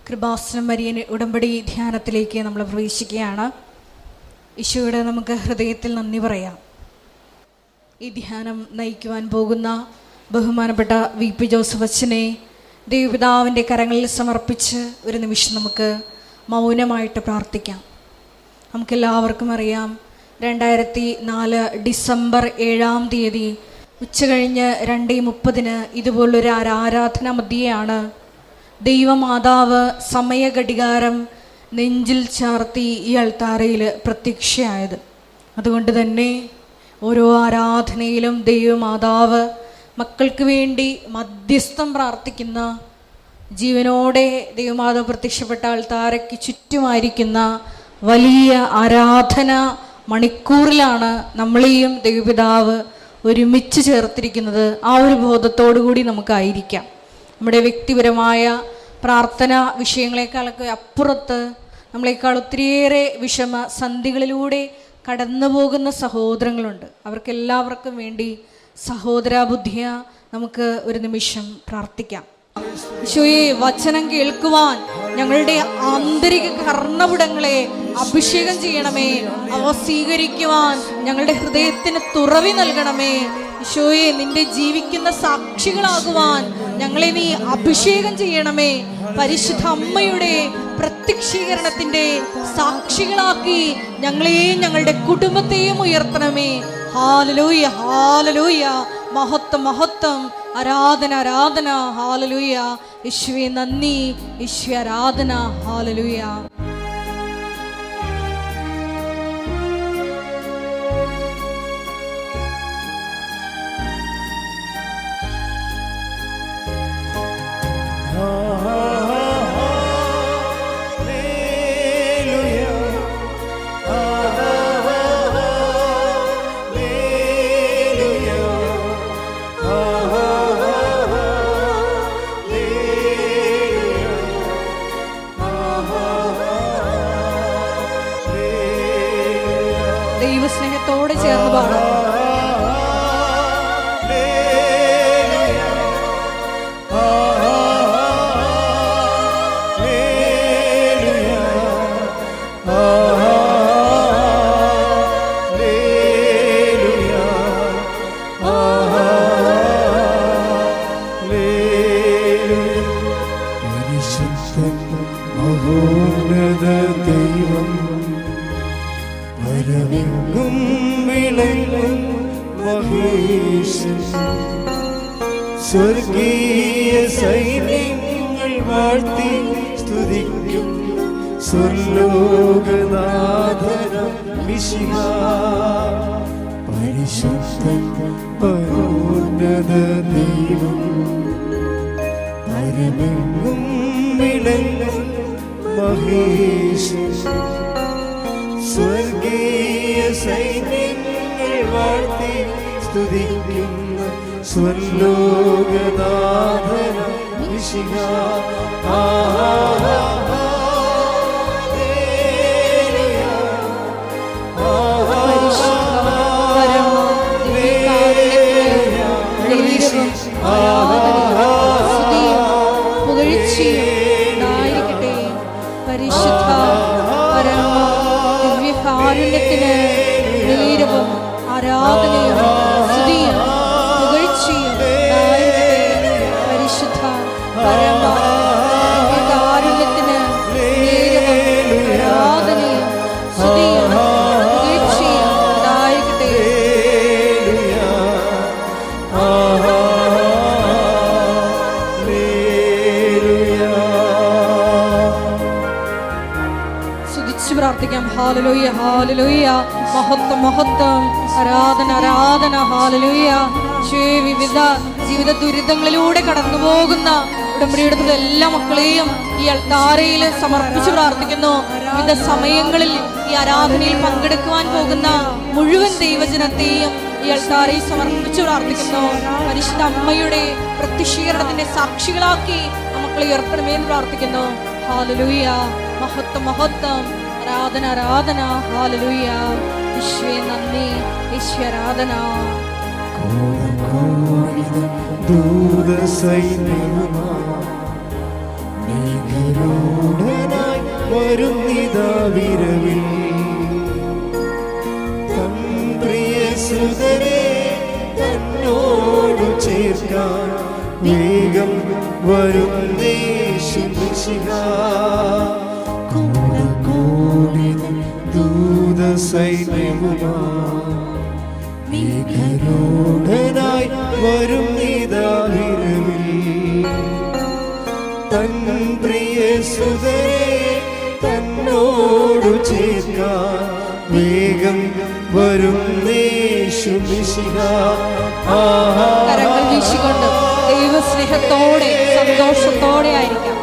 Kripasanam Marian ഉടമ്പടി ധ്യാനത്തിലേക്ക് നമ്മൾ പ്രവേശിക്കുകയാണ്. ഈശോയുടെ നമുക്ക് ഹൃദയത്തിൽ നന്ദി പറയാം. ഈ ധ്യാനം നയിക്കുവാൻ പോകുന്ന ബഹുമാനപ്പെട്ട VP ജോസഫ് അച്ഛനെ ദൈവപിതാവിൻ്റെ കരങ്ങളിൽ സമർപ്പിച്ച് ഒരു നിമിഷം നമുക്ക് മൗനമായിട്ട് പ്രാർത്ഥിക്കാം. നമുക്കെല്ലാവർക്കും അറിയാം, 2004 ഡിസംബർ 7-ാം തീയതി ഉച്ചകഴിഞ്ഞ് 2:30 ഇതുപോലൊരു ആരാധന മധ്യയാണ് ദൈവമാതാവ് സമയഘടികാരം നെഞ്ചിൽ ചാർത്തി ഈ അൾത്താരയിൽ പ്രത്യക്ഷയായത്. അതുകൊണ്ട് തന്നെ ഓരോ ആരാധനയിലും ദൈവമാതാവ് മക്കൾക്ക് വേണ്ടി മധ്യസ്ഥം പ്രാർത്ഥിക്കുന്ന, ജീവനോടെ ദൈവമാതാവ് പ്രത്യക്ഷപ്പെട്ട അൾത്താരയ്ക്ക് ചുറ്റുമായിരിക്കുന്ന വലിയ ആരാധന മണിക്കൂറിലാണ് നമ്മളെയും ദൈവപിതാവ് ഒരുമിച്ച് ചേർത്തിരിക്കുന്നത്. ആ ഒരു ബോധത്തോടു കൂടി നമുക്കായിരിക്കാം. നമ്മുടെ വ്യക്തിപരമായ പ്രാർത്ഥന വിഷയങ്ങളെക്കാളൊക്കെ അപ്പുറത്ത് നമ്മളെക്കാൾ ഒത്തിരിയേറെ വിഷമ സന്ധികളിലൂടെ കടന്നു പോകുന്ന സഹോദരങ്ങളുണ്ട്. അവർക്കെല്ലാവർക്കും വേണ്ടി സഹോദരാബുദ്ധിയ നമുക്ക് ഒരു നിമിഷം പ്രാർത്ഥിക്കാം. ഈശോയെ, വചനം കേൾക്കുവാൻ ഞങ്ങളുടെ ആന്തരിക കർണപുടങ്ങളെ അഭിഷേകം ചെയ്യണമേ. അവ സ്വീകരിക്കുവാൻ ഞങ്ങളുടെ ഹൃദയത്തിന് തുറവി നൽകണമേ. ഈശോയെ, നിന്റെ ജീവിക്കുന്ന സാക്ഷികളാകുവാൻ ഞങ്ങളെ നീ അഭിഷേകം ചെയ്യണമേ. പരിശുദ്ധ അമ്മയുടെ പ്രത്യക്ഷീകരണത്തിന്റെ സാക്ഷികളാക്കി ഞങ്ങളെയും ഞങ്ങളുടെ കുടുംബത്തെയും ഉയർത്തണമേ. ഹല്ലേലൂയ, ഹല്ലേലൂയ. മഹത്വം, മഹത്വം. ആരാധന, ആരാധന. ഹല്ലേലൂയ. യേശുവേ നന്ദി, യേശുവേ ആരാധന. ഹല്ലേലൂയ. ദൈവസ്നേഹത്തോടെ ചേർന്ന് പാടാം. സ്വർഗീയ സൈന്യങ്ങൾ വാഴ്ത്തി സ്തുതിക്കും സ്വർലോകനാഥനം മിശിഹാ. പരിശുദ്ധൻ പരമോന്നത ദൈവം, പരമെങ്ങും വിളങ്ങും മഹേശൻ. സ്വർഗീയ സൈന്യങ്ങൾ വാഴ്ത്തി സ്തുതിക്കും സ്വർലോകനാഥനം മിശിഹാ. പുകഴ്ചയുണ്ടായിരിക്കട്ടെ. പരിശുദ്ധ പരമ ദിവ്യകാരുണ്യത്തിന് നീരവും ആരാധനയും സ്തുതിയും പുകഴ്ചയും ഉണ്ടായിരിക്കട്ടെ. പരിശുദ്ധ പരമ ദിവ്യകാരുണ്യത്തിന് നീരവും ആരാധനയും സ്തുതിയും പുകഴ്ചയും ഉണ്ടായിരിക്കട്ടെ. പ്രാർത്ഥിക്കാം. ഹല്ലേലൂയ, ഹല്ലേലൂയ. മഹത്വം, മഹത്വം. ആരാധന, ആരാധന. ഹല്ലേലൂയ. വിവിധ ജീവിത ദുരിതങ്ങളിലൂടെ കടന്നു പോകുന്ന ഉടമ്പടിയെടുത്തുള്ള എല്ലാ മക്കളെയും ഈ അൾത്താരയിൽ സമർപ്പിച്ച് പ്രാർത്ഥിക്കുന്നു. വിവിധ സമയങ്ങളിൽ ഈ ആരാധനയിൽ പങ്കെടുക്കുവാൻ പോകുന്ന മുഴുവൻ ദൈവജനത്തെയും ഈ അൾത്താരയിൽ സമർപ്പിച്ച് പ്രാർത്ഥിക്കുന്നു. പരിശുദ്ധ അമ്മയുടെ പ്രത്യക്ഷീകരണത്തിന്റെ സാക്ഷികളാക്കി മക്കളെ ഉയർത്തണമെന്ന് പ്രാർത്ഥിക്കുന്നു. ഹല്ലേലൂയ. മഹത്വം, മഹത്വം. ആരാധന, ആരാധന. ഹല്ലേലൂയ. യേശുവേ നന്ദി, യേശുവേ ആരാധന. ദൂതസൈന്യവുമാ മേഘരൂഢനായി വരുന്നിതാ വിരവിൽ തൻ പ്രിയസുതരെ തന്നോടു ചേർക്കാൻ വേഗം വരുന്നേശു മിശിഹാ കൂടി ദൂത സൈന്യവുമായി മേഘരൂഢനായി വരുന്നിതാ വിരവിൽ തൻ പ്രിയസുതരെ തന്നോടു ചേർക്കാൻ വേഗം വരുന്നേശു മിശിഹാ കരങ്ങൾ വീശിക്കൊണ്ട് ദൈവസ്നേഹത്തോടെ സന്തോഷത്തോടെ ആയിരിക്കാം.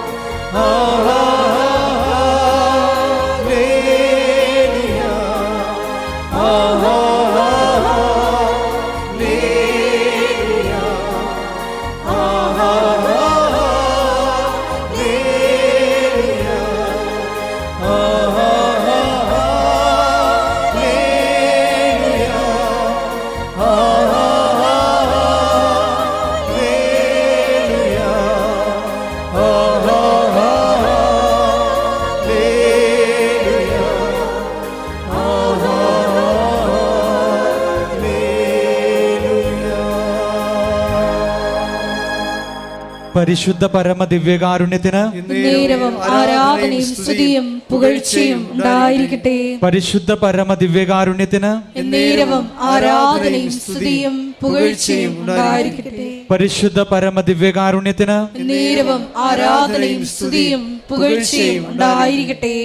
പരിശുദ്ധ പരമ ദിവ്യകാരുണ്യത്തിന് നേരവും ആരാധനയും സ്തുതിയും പുകഴ്ചയും ഉണ്ടായിരിക്കട്ടെ. പരിശുദ്ധ പരമ ദിവ്യകാരുണ്യത്തിന് നേരവും ആരാധനയും സ്തുതിയും പുകഴ്ചയും ഉണ്ടായിരിക്കട്ടെ. പരിശുദ്ധ പരമ ദിവ്യകാരുണ്യത്തിന് നേരവും ആരാധനയും സ്തുതിയും പുകഴ്ചയും ഉണ്ടായിരിക്കട്ടെ.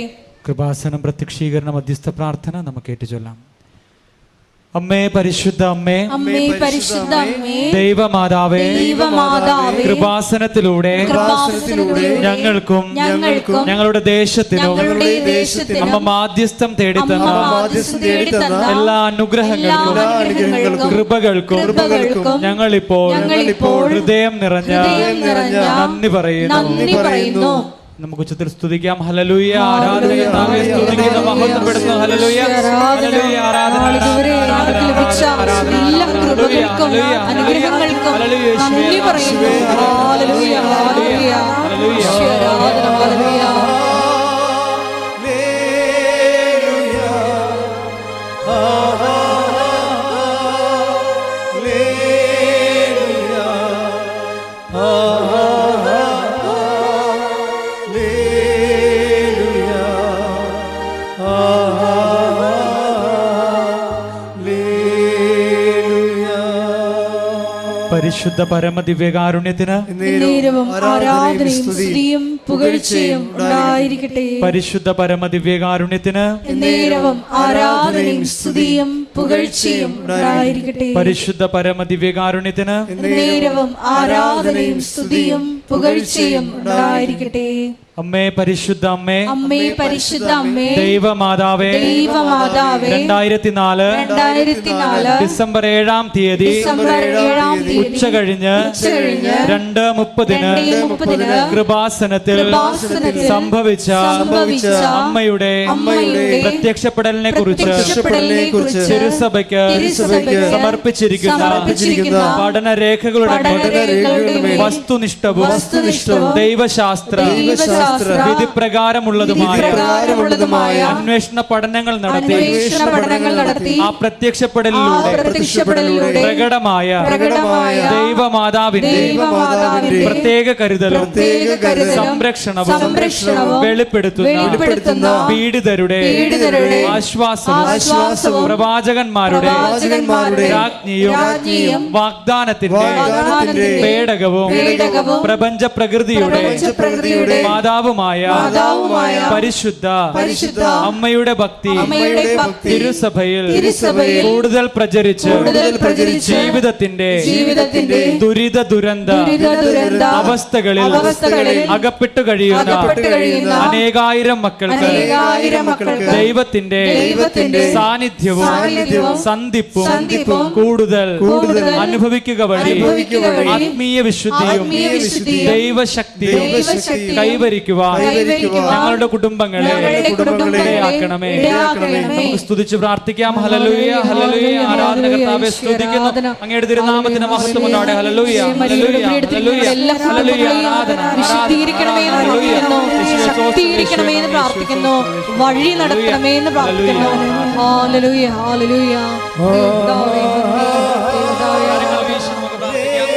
കൃപാസനം പ്രത്യക്ഷീകരണ മധ്യസ്ഥ പ്രാർത്ഥന നമുക്ക് ഏറ്റുചൊല്ലാം. അമ്മേ പരിശുദ്ധ അമ്മേ, അമ്മേ പരിശുദ്ധ അമ്മേ, ദൈവമാതാവേ, ദൈവമാതാവേ, കൃപാസനത്തിലൂടെ ഞങ്ങൾക്കും ഞങ്ങളുടെ ദേശത്തിനും അമ്മ മാധ്യസ്ഥം തേടിത്തന്ന എല്ലാ അനുഗ്രഹങ്ങൾക്കും കൃപകൾക്കും ഞങ്ങളിപ്പോൾ ഹൃദയം നിറഞ്ഞ നന്ദി പറയുന്നു. നമുക്ക് ഉച്ചത്തിൽ സ്തുതിക്കാം. ഹല്ലേലൂയ. ആരാധനയെ നാമേ സ്തുതിക്കുന്ന മഹത്വപ്പെടുത്തുന്നു. ഹല്ലേലൂയ. ഹല്ലേലൂയ. ആരാധന ലഭിച്ച എല്ലാ കൃപകൾക്കും അനുഗ്രഹങ്ങൾക്കും നന്ദി പറയുന്നു. ഹല്ലേലൂയ. ഹല്ലേലൂയ. ആരാധന. ഹല്ലേലൂയ. പരിശുദ്ധ പരമ ദിവ്യകാരുണ്യത്തിന് നേരവും ആരാധനയും സ്തുതിയും പുകഴ്ചയും ഉണ്ടായിരിക്കട്ടെ. പരിശുദ്ധ പരമ ദിവ്യകാരുണ്യത്തിന് നേരവും ആരാധനയും സ്തുതിയും പുകഴ്ചയും ഉണ്ടായിരിക്കട്ടെ. പരിശുദ്ധ പരമ ദിവ്യകാരുണ്യത്തിന് നേരവും ആരാധനയും സ്തുതിയും പുകഴ്ചയും ഉണ്ടായിരിക്കട്ടെ. അമ്മേ പരിശുദ്ധ അമ്മേ, അമ്മേ പരിശുദ്ധ അമ്മേ, ദൈവമാതാവേ, 2004 ഡിസംബർ 7-ാം തീയതി ഉച്ച കഴിഞ്ഞ് 2:30 കൃപാസനത്തിൽ സംഭവിച്ച അമ്മയുടെ പ്രത്യക്ഷപ്പെടലിനെ കുറിച്ച് തിരുസഭയ്ക്ക് സമർപ്പിച്ചിരിക്കുന്ന പഠനരേഖകളുടെ വസ്തുനിഷ്ഠവും ദൈവശാസ്ത്ര വിധിപ്രകാരമുള്ളതുമായ അന്വേഷണ പഠനങ്ങൾ നടത്തി ആ പ്രത്യക്ഷപ്പെടലിലൂടെ പ്രകടമായ ദൈവമാതാവിന്റെ പ്രത്യേക കരുതലും സംരക്ഷണവും വെളിപ്പെടുത്തുന്ന പീഡിതരുടെ ആശ്വാസവും പ്രവാചകന്മാരുടെ രാജ്ഞിയും വാഗ്ദാനത്തിന്റെ പേടകവും പ്രപഞ്ച പ്രകൃതിയുടെ മാതാവുമായ പരിശുദ്ധ അമ്മയുടെ ഭക്തി തിരുസഭയിൽ കൂടുതൽ പ്രചരിച്ച് ജീവിതത്തിന്റെ ദുരിത ദുരന്ത അവസ്ഥകളിൽ അകപ്പെട്ടു കഴിയുന്ന അനേകായിരം മക്കൾക്ക് ദൈവത്തിന്റെ സാന്നിധ്യവും സന്ധിപ്പും കൂടുതൽ അനുഭവിക്കുക വഴി ആത്മീയ വിശുദ്ധിയും സ്തുതിയും ദൈവശക്തിയും ദൈവശക്തിയും കൈവരിക്കുവാൻ കൈവരിക്കുവാൻ ഞങ്ങളുടെ കുടുംബങ്ങളെ ഇടയാക്കണമേ. നമുക്ക് സ്തുതിച്ച് പ്രാർത്ഥിക്കാം. Hallelujah hallelujah. ആരാധന കർത്താവേ സ്തുതിക്കുന്നു. അങ്ങയുടെ തിരുനാമത്തിന് മഹത്വം ഉണ്ടാകട്ടെ. ഹല്ലേലൂയ ഹല്ലേലൂയ ഹല്ലേലൂയ ഹല്ലേലൂയ. ആരാധന വിശുദ്ധീകരിക്കണമേ എന്ന് പ്രാർത്ഥിക്കുന്നു, ശക്തീകരിക്കണമേ എന്ന് പ്രാർത്ഥിക്കുന്നു, വഴി നടത്തണമേ എന്ന് പ്രാർത്ഥിക്കുന്നു. Hallelujah hallelujah. ദൈവമേ, ദൈവമേ. കരങ്ങൾ വീശി നമുക്ക് പ്രാർത്ഥിക്കാം.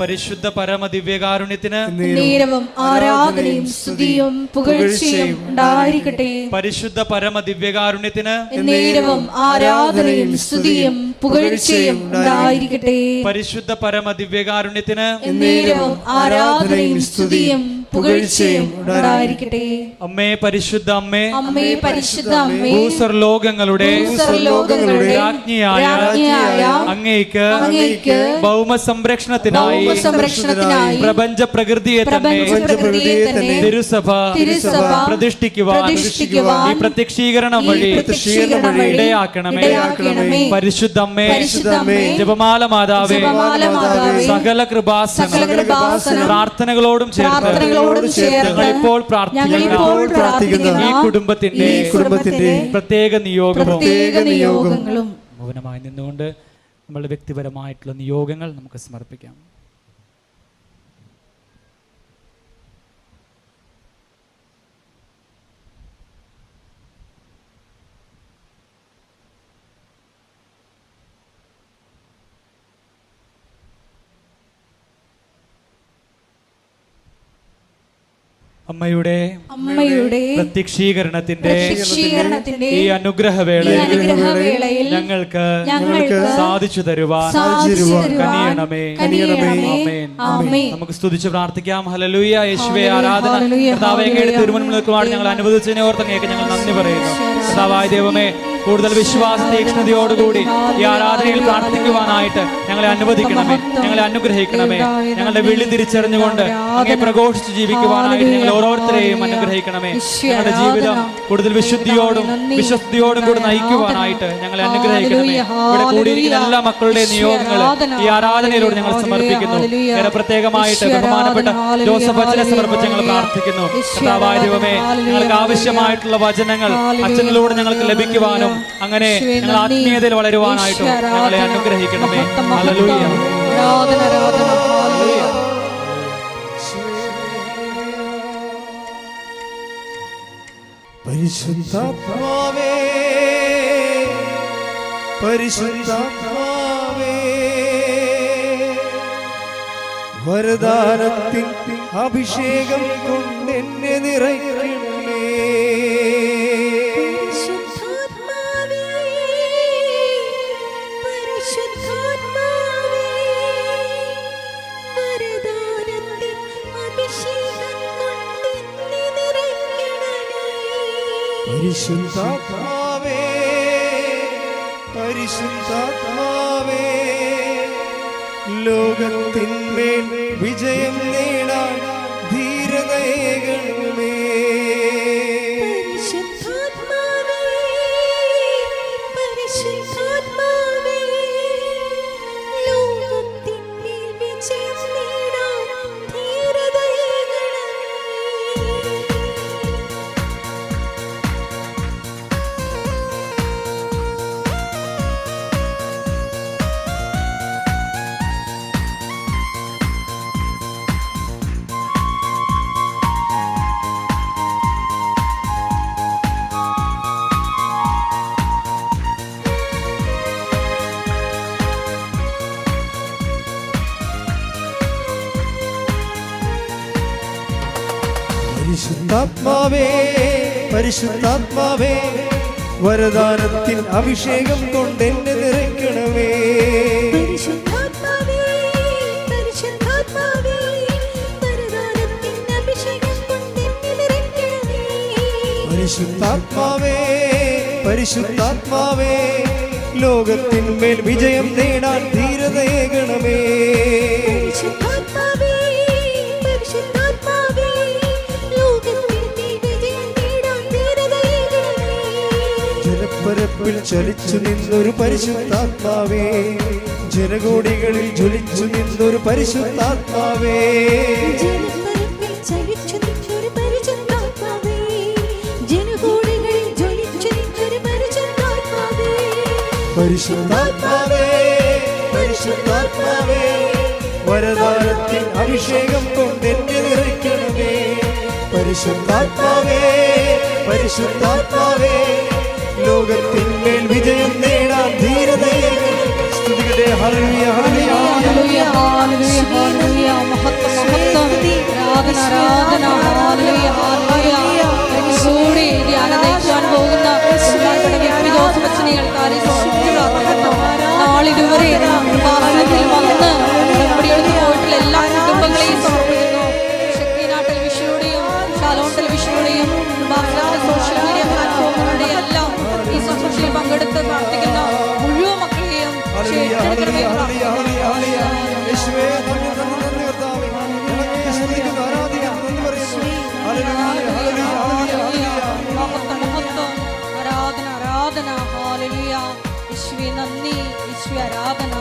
പരിശുദ്ധ പരമ ദിവ്യകാരുണ്യത്തിന് നേരവും ആരാധനയും സ്തുതിയും പുകഴ്ചയും ഉണ്ടായിരിക്കട്ടെ. പരിശുദ്ധ പരമ ദിവ്യകാരുണ്യത്തിന് നേരവും ആരാധനയും സ്തുതിയും പുകഴ്ചയും ഉണ്ടായിരിക്കട്ടെ. പരിശുദ്ധ പരമ ദിവ്യകാരുണ്യത്തിന് നേരവും ആരാധനയും സ്തുതിയും പുകഴ്ചയും ഉണ്ടായിരിക്കട്ടെ. അമ്മേ പരിശുദ്ധ അമ്മേ, അമ്മേ പരിശുദ്ധ അമ്മേ, ഭൂസ്വർലോകങ്ങളുടെ രാജ്ഞിയായ അങ്ങേക്ക് ഭൗമ സംരക്ഷണത്തിനായി പ്രപഞ്ച പ്രകൃതിയെ തന്നെ തിരുസഭ പ്രതിഷ്ഠിക്കുവാൻ ഈ പ്രത്യക്ഷീകരണം വഴി ഇടയാക്കണമേ. പരിശുദ്ധ അമ്മേ, ജപമാല മാതാവേ, സകല കൃപാസന പ്രാർത്ഥനകളോടും ചേർത്ത് ഞങ്ങളിപ്പോൾ പ്രാർത്ഥിക്കുന്ന ഈ കുടുംബത്തിന്റെ പ്രത്യേക നിയോഗങ്ങളും മൗനമായി നിന്നുകൊണ്ട് നമ്മളുടെ വ്യക്തിപരമായിട്ടുള്ള നിയോഗങ്ങൾ നമുക്ക് സമർപ്പിക്കാം. അമ്മയുടെ പ്രത്യക്ഷീകരണത്തിന്റെ ഈ അനുഗ്രഹവേളയിൽ ഞങ്ങൾക്ക് സാധിച്ചു തരുവാൻ കനിയണമേ. ആമേൻ. നമുക്ക് സ്തുതിച്ച് പ്രാർത്ഥിക്കാം. ഹല്ലേലൂയ. യേശുവേ ആരാധന. കർത്താവേ, അങ്ങയുടെ തിരുമുൻപിൽ നിൽക്കുവാൻ ഞങ്ങൾ അനുവദിച്ചതിനെ ഓർത്ത് അങ്ങേക്ക് ഞങ്ങൾ നന്ദി പറയുന്നു. കർത്താവായ ദൈവമേ, കൂടുതൽ വിശ്വാസ തീക്ഷ്ണതയോടുകൂടി ഈ ആരാധനയിൽ പ്രാർത്ഥിക്കുവാനായിട്ട് ഞങ്ങളെ അനുവദിക്കണമേ, ഞങ്ങളെ അനുഗ്രഹിക്കണമേ. ഞങ്ങളുടെ വിളി തിരിച്ചറിഞ്ഞുകൊണ്ട് അങ്ങേ പ്രഘോഷിച്ച് ജീവിക്കുവാനായിട്ട് ഞങ്ങൾ ഓരോരുത്തരെയും അനുഗ്രഹിക്കണമേ. ഞങ്ങളുടെ ജീവിതം കൂടുതൽ വിശുദ്ധിയോടും വിശ്വസ്തയോടും കൂടി നയിക്കുവാനായിട്ട് ഞങ്ങളെ അനുഗ്രഹിക്കണമേ. ഇവിടെ കൂടിയിരിക്കുന്ന എല്ലാ മക്കളുടെ നിയോഗങ്ങൾ ഈ ആരാധനയിലൂടെ ഞങ്ങൾ സമർപ്പിക്കുന്നു. ഏറെ പ്രത്യേകമായിട്ട് ബഹുമാനപ്പെട്ട ജോസഫ് അച്ഛനെ സമർപ്പിച്ച് ഞങ്ങൾ പ്രാർത്ഥിക്കുന്നു. കർത്താവായ ദൈവമേ, ഞങ്ങൾക്ക് ആവശ്യമായിട്ടുള്ള വചനങ്ങൾ അച്ഛനിലൂടെ ഞങ്ങൾക്ക് ലഭിക്കുവാനും അങ്ങനെ ഞങ്ങൾ ആത്മീയതയിൽ വളരുവാനായിട്ടും ഞങ്ങളെ അനുഗ്രഹിക്കണമേ. ഹല്ലേലൂയ. പരിശുദ്ധാത്മാവേ, പരിശുദ്ധാത്മാവേ, വരദാനത്തിൻ അഭിഷേകം കൊണ്ട് എന്നെ നിറയ്ക്കണമേ. പരിശുദ്ധാത്മാവേ, പരിശുദ്ധാത്മാവേ, ലോകത്തിന്മേൽ വിജയം നേടാൻ ധീരതയേകണമേ. പരിശുദ്ധാത്മാവേ, പരിശുദ്ധാത്മാവേ, വരദാനത്തിൻ അഭിഷേകം കൊണ്ട് എന്നെ നിറയ്ക്കണമേ. പരിശുദ്ധാത്മാവേ, പരിശുദ്ധാത്മാവേ, വരദാനത്തിൻ അഭിഷേകം കൊണ്ട് എന്നെ നിറയ്ക്കണമേ. പരിശുദ്ധാത്മാവേ, പരിശുദ്ധാത്മാവേ, ലോകത്തിന്മേൽ വിജയം നേടാൻ ധീരതയേകണമേ. പരിശുദ്ധാത്മാവേ, പരിശുദ്ധാത്മാവേ, ലോകത്തിന്മേൽ വിജയം നേടാൻ ധീരതയേകണമേ. ജലപ്പരപ്പിൽ ചലിച്ചു നിന്നൊരു പരിശുദ്ധാത്മാവേ, ജനകോടികളിൽ ജ്വലിച്ചു നിന്നൊരു പരിശുദ്ധാത്മാവേ. ജനപരപ്പിൽ ചലിച്ചു നിന്നൊരു പരിശുദ്ധാത്മാവേ, ജനകോടികളിൽ ജ്വലിച്ചു നിന്നൊരു പരിശുദ്ധാത്മാവേ. പരിശുദ്ധാത്മാവേ, പരിശുദ്ധാത്മാവേ, വരദാനത്തിൻ അഭിഷേകം കൊണ്ട് എന്നെ നിറയ്ക്കണമേ. പരിശുദ്ധാത്മാവേ, പരിശുദ്ധാത്മാവേ, ലോകത്തിന്മേൽ വിജയം നേടാൻ ധീരതയേകണമേ. സ്തുതിക്കട്ടെ. ഹല്ലേലൂയ, ഹല്ലേലൂയ. ഹല്ലേലൂയ, ഹല്ലേലൂയ, ഹല്ലേലൂയ. മഹത്വം, മഹത്വം. ആരാധന, ആരാധന. ഹല്ലേലൂയ, ഹല്ലേലൂയ. ഒരിക്കൽക്കൂടി ഈ ധ്യാനം നയിക്കുവാൻ പോകുന്ന ബഹുമാനപ്പെട്ട വ്യക്തി ജോസഫ് അച്ഛനെകൾക്കായി സ്തുതിച്ച് പ്രാർത്ഥിക്കുന്നു. നാളിതുവരെ കൃപാസനത്തിൽ വന്ന് ഉടമ്പടിയെടുത്ത് പോയിട്ടുള്ള എല്ലാ കുടുംബങ്ങളെയും സമർപ്പിക്കുന്നു. ഷക്കീന ടെലിവിഷനിലൂടെയും ഷാലോൺ ടെലിവിഷനിലൂടെയും കൃപാസനത്തിന്റെ സോഷ്യൽ മീഡിയ പ്ലാറ്റ്ഫോമുകളുടെയും എല്ലാം ഈ ശുശ്രൂഷയിൽ പങ്കെടുത്ത് പ്രാർത്ഥിക്കുന്ന മുഴുവൻ മക്കളെയും ഹല്ലേലൂയ, ഹല്ലേലൂയ, ഹല്ലേലൂയ, ഹല്ലേലൂയ. യേശുവേ, നന്ദി, നന്ദി, നന്ദി കർത്താവേ. ഞങ്ങളെ സ്തുതിക്കുന്നു, ആരാധിക്കുന്നു, നന്ദി പറയുന്നു. ഹല്ലേലൂയ, ഹല്ലേലൂയ, ഹല്ലേലൂയ, ഹല്ലേലൂയ. മഹത്വം, മഹത്വം. ആരാധന, ആരാധന. ഹല്ലേലൂയ. യേശുവേ നന്ദി, യേശുവേ ആരാധന.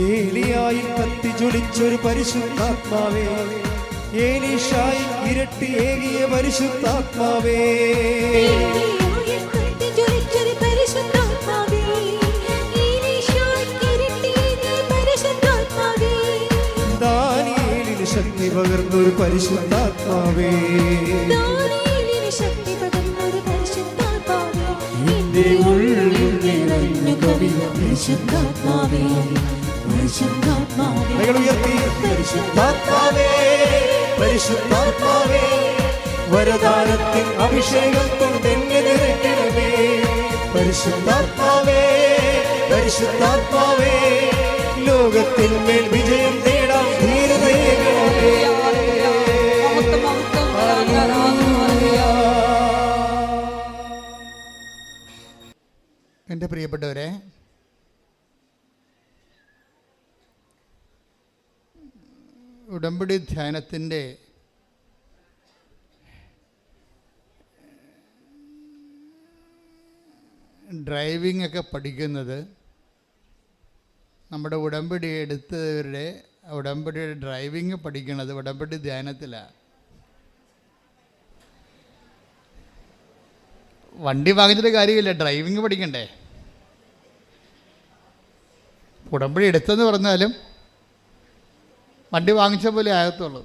ഏലിയായിൽ കത്തി ജ്വലിച്ചൊരു പരിശുദ്ധാത്മാവേ, ഏലീശായി ഇരട്ടി ഏകിയ പരിശുദ്ധാത്മാവേ. ഏലിയായിൽ കത്തി ജ്വലിച്ചൊരു പരിശുദ്ധാത്മാവേ, ഏലീശായി ഇരട്ടിയേകിയ പരിശുദ്ധാത്മാവേ. ദാനിയേലിന് ശക്തി പകർന്നൊരു പരിശുദ്ധാത്മാവേ. ദാനിയേലിന് ശക്തി പകർന്നൊരു പരിശുദ്ധാത്മാവേ. എന്റെ ഉള്ളിൽ നിറഞ്ഞു കവിഞ്ഞ പരിശുദ്ധാത്മാവേ, പരിശുദ്ധാത്മാവേ. കൈകൾ ഉയർത്തി. പരിശുദ്ധാത്മാവേ, പരിശുദ്ധാത്മാവേ, വരദാനത്തിൻ അഭിഷേകം കൊണ്ട് എന്നെ നിറയ്ക്കണമേ. പരിശുദ്ധാത്മാവേ, പരിശുദ്ധാത്മാവേ, ലോകത്തിന്മേൽ വിജയം നേടാൻ ധീരതയേകണമേ. മഹത്വം, മഹത്വം. ആരാധന, ആരാധന. ഹല്ലേലൂയ. എൻ്റെ പ്രിയപ്പെട്ടവരെ, ഉടമ്പടി ധ്യാനത്തിൻ്റെ ഡ്രൈവിംഗ് ഒക്കെ പഠിക്കുന്നത് നമ്മുടെ ഉടമ്പടി എടുത്തവരുടെ ഉടമ്പടിയുടെ ഡ്രൈവിംഗ് പഠിക്കുന്നത് ഉടമ്പടി ധ്യാനത്തിലാണ്. വണ്ടി വാങ്ങിച്ചിട്ട് കാര്യമില്ല, ഡ്രൈവിംഗ് പഠിക്കണ്ടേ. ഉടമ്പടി എടുത്തെന്ന് പറഞ്ഞാലും വണ്ടി വാങ്ങിച്ച പോലെ ആകത്തുള്ളൂ.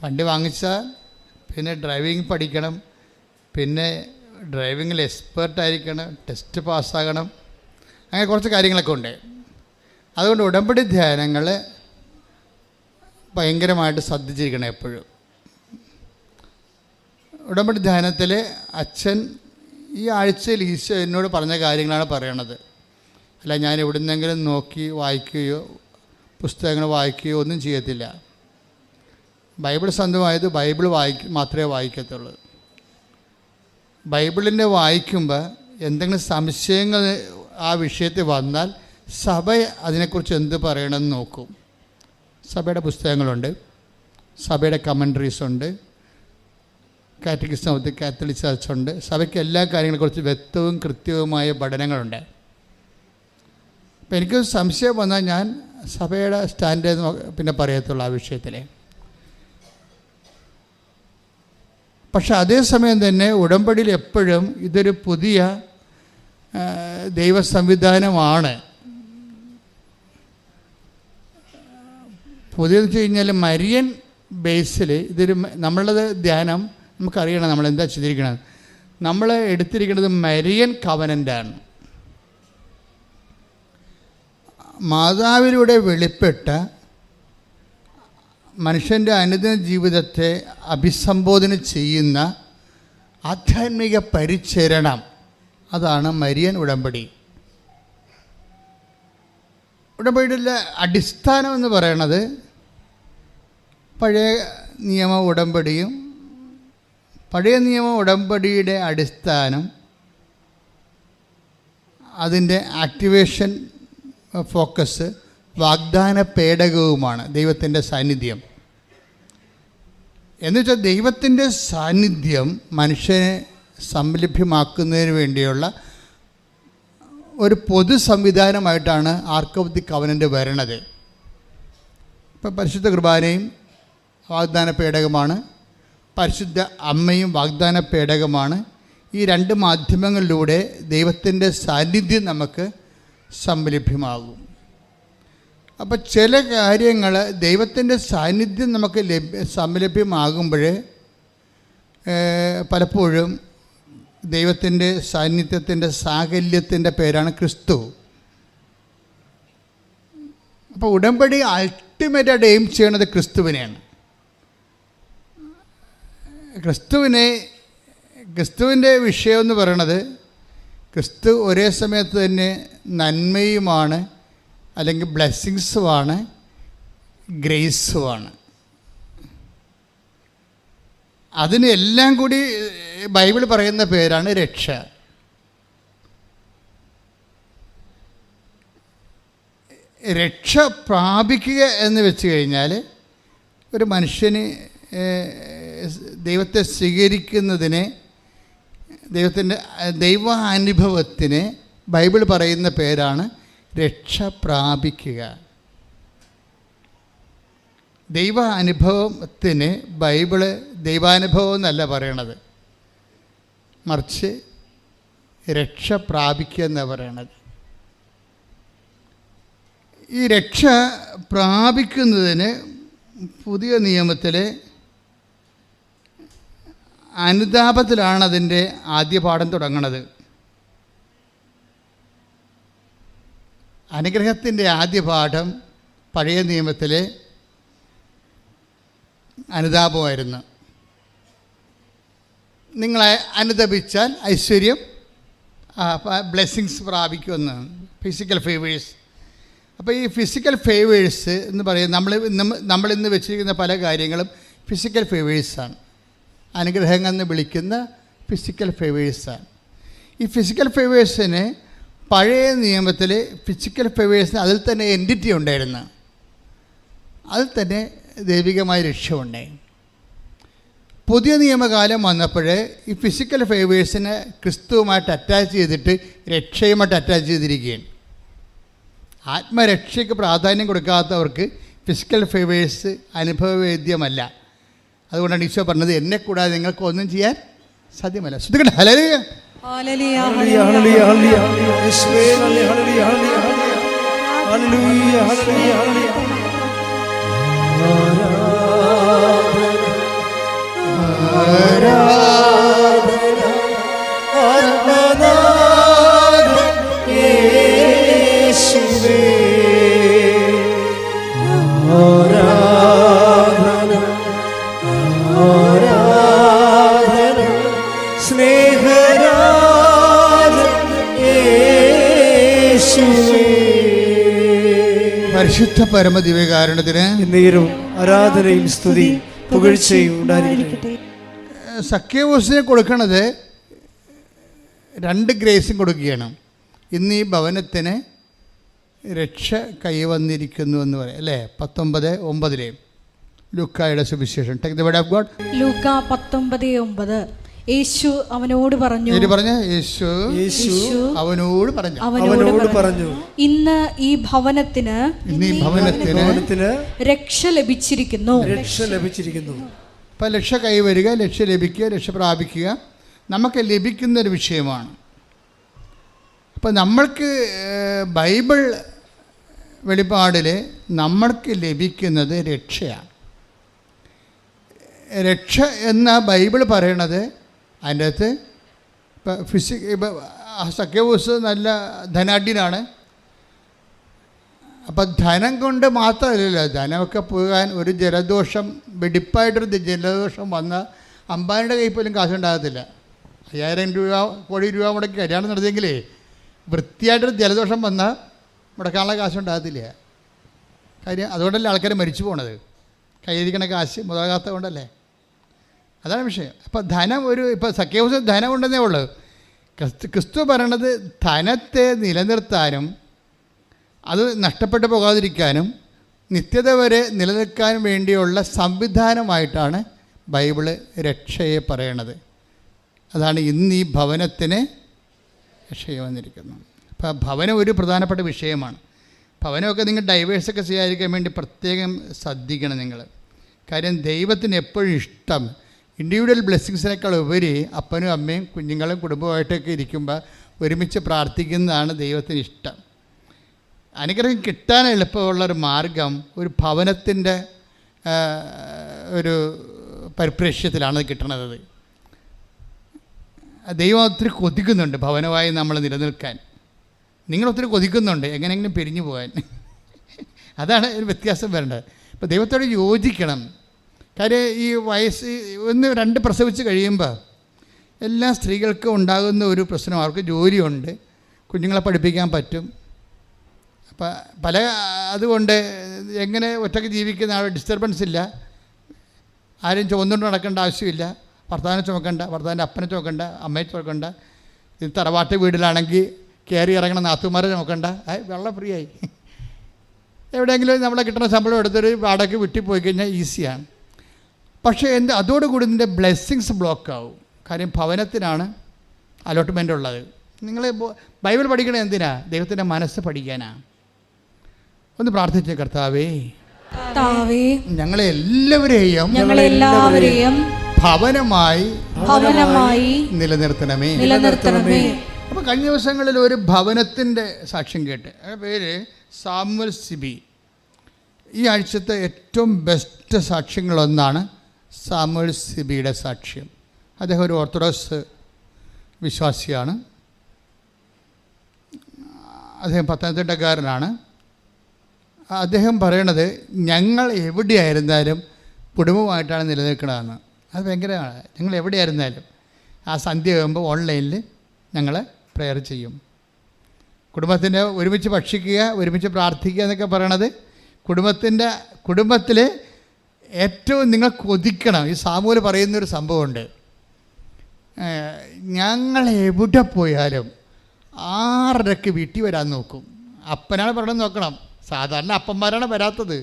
വണ്ടി വാങ്ങിച്ചാൽ പിന്നെ ഡ്രൈവിംഗ് പഠിക്കണം, പിന്നെ ഡ്രൈവിങ്ങിൽ എക്സ്പേർട്ടായിരിക്കണം, ടെസ്റ്റ് പാസ്സാകണം, അങ്ങനെ കുറച്ച് കാര്യങ്ങളൊക്കെ ഉണ്ട്. അതുകൊണ്ട് ഉടമ്പടി ധ്യാനങ്ങൾ ഭയങ്കരമായിട്ട് ശ്രദ്ധിച്ചിരിക്കണം എപ്പോഴും. ഉടമ്പടി ധ്യാനത്തിൽ അച്ഛൻ ഈ ആഴ്ചയിൽ ഈശോ എന്നോട് പറഞ്ഞ കാര്യങ്ങളാണ് പറയണത്. അല്ല ഞാൻ എവിടുന്നെങ്കിലും നോക്കി വായിക്കുകയോ പുസ്തകങ്ങൾ വായിക്കുകയോ ഒന്നും ചെയ്യത്തില്ല. ബൈബിൾ സ്വന്തമായത് ബൈബിൾ മാത്രമേ വായിക്കത്തുള്ളൂ. ബൈബിളിൻ്റെ വായിക്കുമ്പോൾ എന്തെങ്കിലും സംശയങ്ങൾ ആ വിഷയത്തിൽ വന്നാൽ സഭ അതിനെക്കുറിച്ച് എന്ത് പറയണമെന്ന് നോക്കും. സഭയുടെ പുസ്തകങ്ങളുണ്ട്, സഭയുടെ കമൻട്രീസ് ഉണ്ട്, catechism of the Catholic church ഉണ്ട്. സഭയ്ക്ക് എല്ലാ കാര്യങ്ങളെക്കുറിച്ച് വ്യക്തവും കൃത്യവുമായ പഠനങ്ങളുണ്ട്. അപ്പം എനിക്ക് സംശയം വന്നാൽ ഞാൻ സഭയുടെ സ്റ്റാൻഡ് പിന്നെ പറയത്തുള്ളൂ ആ വിഷയത്തിൽ. പക്ഷെ അതേസമയം തന്നെ ഉടമ്പടിയിൽ എപ്പോഴും ഇതൊരു പുതിയ ദൈവ സംവിധാനമാണ്. പുതിയതെന്ന് വെച്ച് കഴിഞ്ഞാൽ മരിയൻ ബേസിൽ ഇതൊരു നമ്മളുടെ ധ്യാനം നമുക്കറിയണം നമ്മളെന്താ ചെയ്തിരിക്കണത്. നമ്മൾ എടുത്തിരിക്കുന്നത് മരിയൻ കവനൻ്റാണ്. മാതാവിലൂടെ വെളിപ്പെട്ട മനുഷ്യൻ്റെ അനുദിന ജീവിതത്തെ അഭിസംബോധന ചെയ്യുന്ന ആധ്യാത്മിക പരിചരണം, അതാണ് മരിയൻ ഉടമ്പടി. ഉടമ്പടിയുടെ അടിസ്ഥാനം എന്ന് പറയുന്നത് പഴയ നിയമ ഉടമ്പടിയും. പഴയ നിയമ ഉടമ്പടിയുടെ അടിസ്ഥാനം അതിൻ്റെ ആക്ടിവേഷൻ ഫോക്കസ് വാഗ്ദാന പേടകവുമാണ് ദൈവത്തിൻ്റെ സാന്നിധ്യം. എന്നുവെച്ചാൽ ദൈവത്തിൻ്റെ സാന്നിധ്യം മനുഷ്യനെ സംലഭ്യമാക്കുന്നതിന് വേണ്ടിയുള്ള ഒരു പൊതു സംവിധാനമായിട്ടാണ് ആർക്ക് ഓഫ് ദി കവനൻ്റ് വരണത്. ഇപ്പം പരിശുദ്ധ കുർബാനയും വാഗ്ദാന പേടകമാണ്, പരിശുദ്ധ അമ്മയും വാഗ്ദാന പേടകമാണ്. ഈ രണ്ട് മാധ്യമങ്ങളിലൂടെ ദൈവത്തിൻ്റെ സാന്നിധ്യം നമുക്ക് സംലഭ്യമാകും. അപ്പോൾ ചില കാര്യങ്ങൾ ദൈവത്തിൻ്റെ സാന്നിധ്യം നമുക്ക് സംലഭ്യമാകുമ്പോൾ പലപ്പോഴും ദൈവത്തിൻ്റെ സാന്നിധ്യത്തിൻ്റെ സാകല്യത്തിൻ്റെ പേരാണ് ക്രിസ്തു. അപ്പോൾ ഉടമ്പടി അൾട്ടിമേറ്റായിട്ട് എയിം ചെയ്യണത് ക്രിസ്തുവിനെയാണ്. ക്രിസ്തുവിൻ്റെ വിഷയം എന്ന് പറയണത് ക്രിസ്തു ഒരേ സമയത്ത് തന്നെ നന്മയുമാണ്, അല്ലെങ്കിൽ ബ്ലെസ്സിങ്സുമാണ്, ഗ്രേസുമാണ്. അതിന് എല്ലാം കൂടി ബൈബിൾ പറയുന്ന പേരാണ് രക്ഷ. രക്ഷ പ്രാപിക്കുക എന്ന് വെച്ച് കഴിഞ്ഞാൽ ഒരു മനുഷ്യന് ദൈവത്തെ സ്വീകരിക്കുന്നതിന്, ദൈവാനുഭവത്തിന് ബൈബിൾ പറയുന്ന പേരാണ് രക്ഷ പ്രാപിക്കുക. ദൈവാനുഭവത്തിന് ബൈബിള് ദൈവാനുഭവം എന്നല്ല പറയണത്, മറിച്ച് രക്ഷ പ്രാപിക്കുക എന്നാണ് പറയണത്. ഈ രക്ഷ പ്രാപിക്കുന്നതിന് പുതിയ നിയമത്തിലെ അനുതാപത്തിലാണ് അതിൻ്റെ ആദ്യ പാഠം തുടങ്ങുന്നത്. അനുഗ്രഹത്തിൻ്റെ ആദ്യ പാഠം പഴയ നിയമത്തിലെ അനുതാപമായിരുന്നു. നിങ്ങളെ അനുതപിച്ചാൽ ഐശ്വര്യം, ബ്ലെസ്സിങ്സ് പ്രാപിക്കുമെന്ന്, ഫിസിക്കൽ ഫേവേഴ്സ്. അപ്പോൾ ഈ ഫിസിക്കൽ ഫേവേഴ്സ് എന്ന് പറയുന്നത് നമ്മളിന്ന് വെച്ചിരിക്കുന്ന പല കാര്യങ്ങളും ഫിസിക്കൽ ഫേവേഴ്സാണ്. അനുഗ്രഹങ്ങൾ എന്ന് വിളിക്കുന്ന ഫിസിക്കൽ ഫേവേഴ്സാണ്. ഈ ഫിസിക്കൽ ഫേവേഴ്സിന് പഴയ നിയമത്തിൽ ഫിസിക്കൽ ഫേവേഴ്സിന് അതിൽ തന്നെ എൻറ്റിറ്റി ഉണ്ടായിരുന്നു, അതിൽ തന്നെ ദൈവികമായ രക്ഷയുണ്ടായി. പുതിയ നിയമകാലം വന്നപ്പോൾ ഈ ഫിസിക്കൽ ഫേവേഴ്സിനെ ക്രിസ്തുവുമായിട്ട് അറ്റാച്ച് ചെയ്തിട്ട് രക്ഷയുമായിട്ട് അറ്റാച്ച് ചെയ്തിരിക്കുകയാണ്. ആത്മരക്ഷയ്ക്ക് പ്രാധാന്യം കൊടുക്കാത്തവർക്ക് ഫിസിക്കൽ ഫേവേഴ്സ് അനുഭവവേദ്യമല്ല. അതുകൊണ്ടാണ് ഈശോ പറഞ്ഞത്, എന്നെ കൂടാതെ നിങ്ങൾക്ക് ഒന്നും ചെയ്യാൻ സാധ്യമല്ല. ശ്രദ്ധിക്കട്ടെ, ഹല്ലേലൂയ. ഹല്ലേലൂയ, ഹല്ലേലൂയ, ഹല്ലേലൂയ. യേശുവേ നന്ദി, ഹല്ലേലൂയ, ഹല്ലേലൂയ, ഹല്ലേലൂയ, ഹല്ലേലൂയ, ഹല്ലേലൂയ. ആരാധന ആത്മനാഥൻ യേശുവേ, ആരാധന ആരാധന സ്നേഹരാജൻ യേശുവേ. പരിശുദ്ധ പരമദിവ്യകാരുണ്യത്തിന് എന്നേരും ആരാധനയും സ്തുതി പുകഴ്ചയും ഉണ്ടായിരിക്കട്ടെ. സഖ്യവൂസിനെ കൊടുക്കണത് രണ്ട് ഗ്രേസും കൊടുക്കുകയാണ്. ഇന്ന് ഈ ഭവനത്തിന് രക്ഷ കൈവന്നിരിക്കുന്നു എന്ന് പറയാം അല്ലേ? 19:9 ലൂക്കായുടെ സുവിശേഷം. Take the word of God. ലൂക്ക 19:9. യേശു അവനോട് പറഞ്ഞു, യേശു അവനോട് പറഞ്ഞു, ഇന്ന് ഈ ഭവനത്തിന് രക്ഷ ലഭിച്ചിരിക്കുന്നു. അപ്പം രക്ഷ കൈവരിക, രക്ഷ ലഭിക്കുക, രക്ഷ പ്രാപിക്കുക നമുക്ക് ലഭിക്കുന്നൊരു വിഷയമാണ്. അപ്പം നമ്മൾക്ക് ബൈബിൾ വെളിപാടിൽ നമ്മൾക്ക് ലഭിക്കുന്നത് രക്ഷയാണ്. രക്ഷ എന്ന ബൈബിൾ പറയണത് അതിൻ്റെ അകത്ത് ഇപ്പം സഖ്യവൂസ് നല്ല ധനാഢ്യനാണ്. അപ്പം ധനം കൊണ്ട് മാത്രമല്ലല്ലോ, ധനമൊക്കെ പോകാൻ ഒരു ജലദോഷം, വെടിപ്പായിട്ടൊരു ജലദോഷം വന്ന അമ്പാനിയുടെ കയ്യിൽ പോലും കാശുണ്ടാകത്തില്ല. 5000 രൂപ, കോടി രൂപ മുടക്കി കല്യാണം നടത്തിയെങ്കിലേ വൃത്തിയായിട്ടൊരു ജലദോഷം വന്നാൽ മുടക്കാനുള്ള കാശുണ്ടാകത്തില്ല. കാര്യം അതുകൊണ്ടല്ലേ ആൾക്കാർ മരിച്ചു പോണത്, കയ്യിരിക്കണ കാശ് മുതലാകാത്ത കൊണ്ടല്ലേ. അതാണ് വിഷയം. അപ്പോൾ ധനം ഇപ്പം സഖ്യവൂസ് ധനം ഉണ്ടെന്നേ ഉള്ളൂ. ക്രിസ്തു പറയണത് ധനത്തെ നിലനിർത്താനും അത് നഷ്ടപ്പെട്ടു പോകാതിരിക്കാനും നിത്യത വരെ നിലനിൽക്കാനും വേണ്ടിയുള്ള സംവിധാനമായിട്ടാണ് ബൈബിള് രക്ഷയെ പറയണത്. അതാണ് ഇന്ന് ഈ ഭവനത്തിന് രക്ഷയെ വന്നിരിക്കുന്നത്. അപ്പോൾ ഭവനം ഒരു പ്രധാനപ്പെട്ട വിഷയമാണ്. ഭവനമൊക്കെ നിങ്ങൾ ഡൈവേഴ്സൊക്കെ ചെയ്യാതിരിക്കാൻ വേണ്ടി പ്രത്യേകം ശ്രദ്ധിക്കണം നിങ്ങൾ. കാര്യം ദൈവത്തിന് എപ്പോഴും ഇഷ്ടം ഇൻഡിവിജ്വൽ ബ്ലെസ്സിങ്സിനേക്കാൾ ഉപരി അപ്പനും അമ്മയും കുഞ്ഞുങ്ങളും കുടുംബമായിട്ടൊക്കെ ഇരിക്കുമ്പോൾ ഒരുമിച്ച് പ്രാർത്ഥിക്കുന്നതാണ് ദൈവത്തിന് ഇഷ്ടം. അനുഗ്രഹം കിട്ടാൻ എളുപ്പമുള്ളൊരു മാർഗം ഒരു ഭവനത്തിൻ്റെ ഒരു പരിപ്രേക്ഷ്യത്തിലാണ് കിട്ടണത്. ദൈവം ഒത്തിരി കൊതിക്കുന്നുണ്ട് ഭവനമായി നമ്മൾ നിലനിൽക്കാൻ. നിങ്ങളൊത്തിരി കൊതിക്കുന്നുണ്ട് എങ്ങനെയെങ്കിലും പിരിഞ്ഞു പോകാൻ. അതാണ് ഒരു വ്യത്യാസം വരേണ്ടത്. ഇപ്പോൾ ദൈവത്തോട് യോജിക്കണം. കാര്യം ഈ വയസ്സ് 1-2 പ്രസവിച്ച് കഴിയുമ്പോൾ എല്ലാ സ്ത്രീകൾക്കും ഉണ്ടാകുന്ന ഒരു പ്രശ്നം, അവർക്ക് ജോലിയുണ്ട്, കുഞ്ഞുങ്ങളെ പഠിപ്പിക്കാൻ പറ്റും. അപ്പം അതുകൊണ്ട് എങ്ങനെ ഒറ്റയ്ക്ക് ജീവിക്കുന്ന ആൾ ഡിസ്റ്റർബൻസ് ഇല്ല, ആരും ചുമന്നുകൊണ്ട് നടക്കേണ്ട ആവശ്യമില്ല, ഭർത്താവിനെ ചുമക്കണ്ട, ഭർത്താവിൻ്റെ അപ്പനെ ചുമക്കണ്ട, അമ്മയെ ചുമക്കണ്ട. ഇത് തറവാട്ട് വീട്ടിലാണെങ്കിൽ കയറി ഇറങ്ങണ നാത്തുമാരെ ചുമക്കണ്ട, വെള്ളം ഫ്രീ ആയി. എവിടെയെങ്കിലും നമ്മളെ കിട്ടുന്ന ശമ്പളം എടുത്തൊരു വാടകയ്ക്ക് വിട്ടി പോയി കഴിഞ്ഞാൽ ഈസിയാണ്. പക്ഷേ അതോടുകൂടി ഇതിൻ്റെ ബ്ലെസ്സിങ്സ് ബ്ലോക്ക് ആവും. കാര്യം ഭവനത്തിനാണ് അലോട്ട്മെൻ്റ് ഉള്ളത്. നിങ്ങൾ ബൈബിൾ പഠിക്കണത് എന്തിനാ? ദൈവത്തിൻ്റെ മനസ്സ് പഠിക്കാനാണ്. ഒന്ന് പ്രാർത്ഥിച്ച കർത്താവേ, ഞങ്ങളെല്ലാവരെയും ഭവനമായി നിലനിർത്തണമേ. അപ്പോൾ കഴിഞ്ഞ ദിവസങ്ങളിൽ ഒരു ഭവനത്തിൻ്റെ സാക്ഷ്യം കേട്ട്, പേര് സാമുവൽ സിബി. ഈ ആഴ്ചത്തെ ഏറ്റവും ബെസ്റ്റ് സാക്ഷ്യങ്ങളൊന്നാണ് സാമുവൽ സിബിയുടെ സാക്ഷ്യം. അദ്ദേഹം ഒരു ഓർത്തഡോക്സ് വിശ്വാസിയാണ്. അദ്ദേഹം പത്തനംതിട്ടക്കാരനാണ്. അദ്ദേഹം പറയണത് ഞങ്ങൾ എവിടെയായിരുന്നാലും കുടുംബമായിട്ടാണ് നിലനിൽക്കണമെന്ന്. അത് ഭയങ്കരമാണ്. ഞങ്ങൾ എവിടെയായിരുന്നാലും ആ സന്ധ്യ ആകുമ്പോൾ ഓൺലൈനിൽ ഞങ്ങൾ പ്രെയർ ചെയ്യും. കുടുംബത്തിൻ്റെ ഒരുമിച്ച് ഭക്ഷിക്കുക, ഒരുമിച്ച് പ്രാർത്ഥിക്കുക എന്നൊക്കെ പറയണത് കുടുംബത്തിൽ ഏറ്റവും നിങ്ങൾ കൊതിക്കണം. ഈ സാമൂഹ്യം പറയുന്നൊരു സംഭവമുണ്ട്, ഞങ്ങൾ എവിടെ പോയാലും 6:30 വീട്ടിൽ വരാൻ നോക്കും. അപ്പനാണ് പറയണത് നോക്കണം. സാധാരണ അപ്പന്മാരാണ് വരാത്തത്.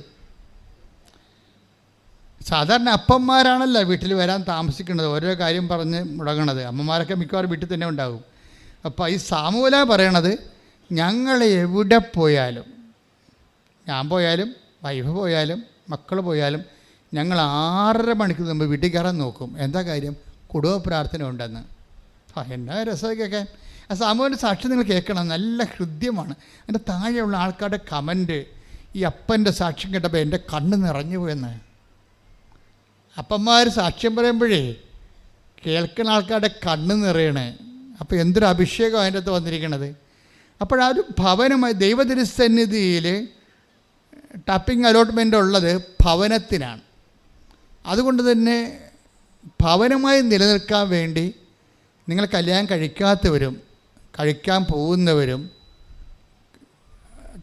സാധാരണ അപ്പന്മാരാണല്ലോ വീട്ടിൽ വരാൻ താമസിക്കുന്നത്, ഓരോ കാര്യം പറഞ്ഞ് മുടങ്ങണത്. അമ്മമാരൊക്കെ മിക്കവാറും വീട്ടിൽ തന്നെ ഉണ്ടാകും. അപ്പോൾ ഈ സാമൂല പറയണത് ഞങ്ങൾ എവിടെ പോയാലും, ഞാൻ പോയാലും വൈഫ് പോയാലും മക്കൾ പോയാലും ഞങ്ങൾ 6:30 മണിക്ക് മുമ്പ് വീട്ടിൽ കയറാൻ നോക്കും. എന്താ കാര്യം? കുടുംബ പ്രാർത്ഥന ഉണ്ടെന്ന്. എന്നാ രസമൊക്കെ. ആ സാമൂഹിക സാക്ഷി നിങ്ങൾ കേൾക്കണം, നല്ല ഹൃദ്യമാണ്. അതിൻ്റെ താഴെയുള്ള ആൾക്കാരുടെ കമൻറ്റ്, ഈ അപ്പൻ്റെ സാക്ഷ്യം കേട്ടപ്പോൾ എൻ്റെ കണ്ണ് നിറഞ്ഞു പോയെന്ന്. അപ്പന്മാർ സാക്ഷ്യം പറയുമ്പോഴേ കേൾക്കുന്ന ആൾക്കാരുടെ കണ്ണ് നിറയണേ. അപ്പോൾ എന്തൊരു അഭിഷേകം അതിൻ്റെ അകത്ത് വന്നിരിക്കണത്. അപ്പോഴൊരു ഭവനമായി ദൈവതിരുസന്നിധിയിൽ ടാപ്പിംഗ് അലോട്ട്മെൻ്റ് ഉള്ളത് ഭവനത്തിനാണ്. അതുകൊണ്ട് തന്നെ ഭവനമായി നിലനിൽക്കാൻ വേണ്ടി നിങ്ങൾ കല്യാണം കഴിക്കാത്തവരും കഴിക്കാൻ പോകുന്നവരും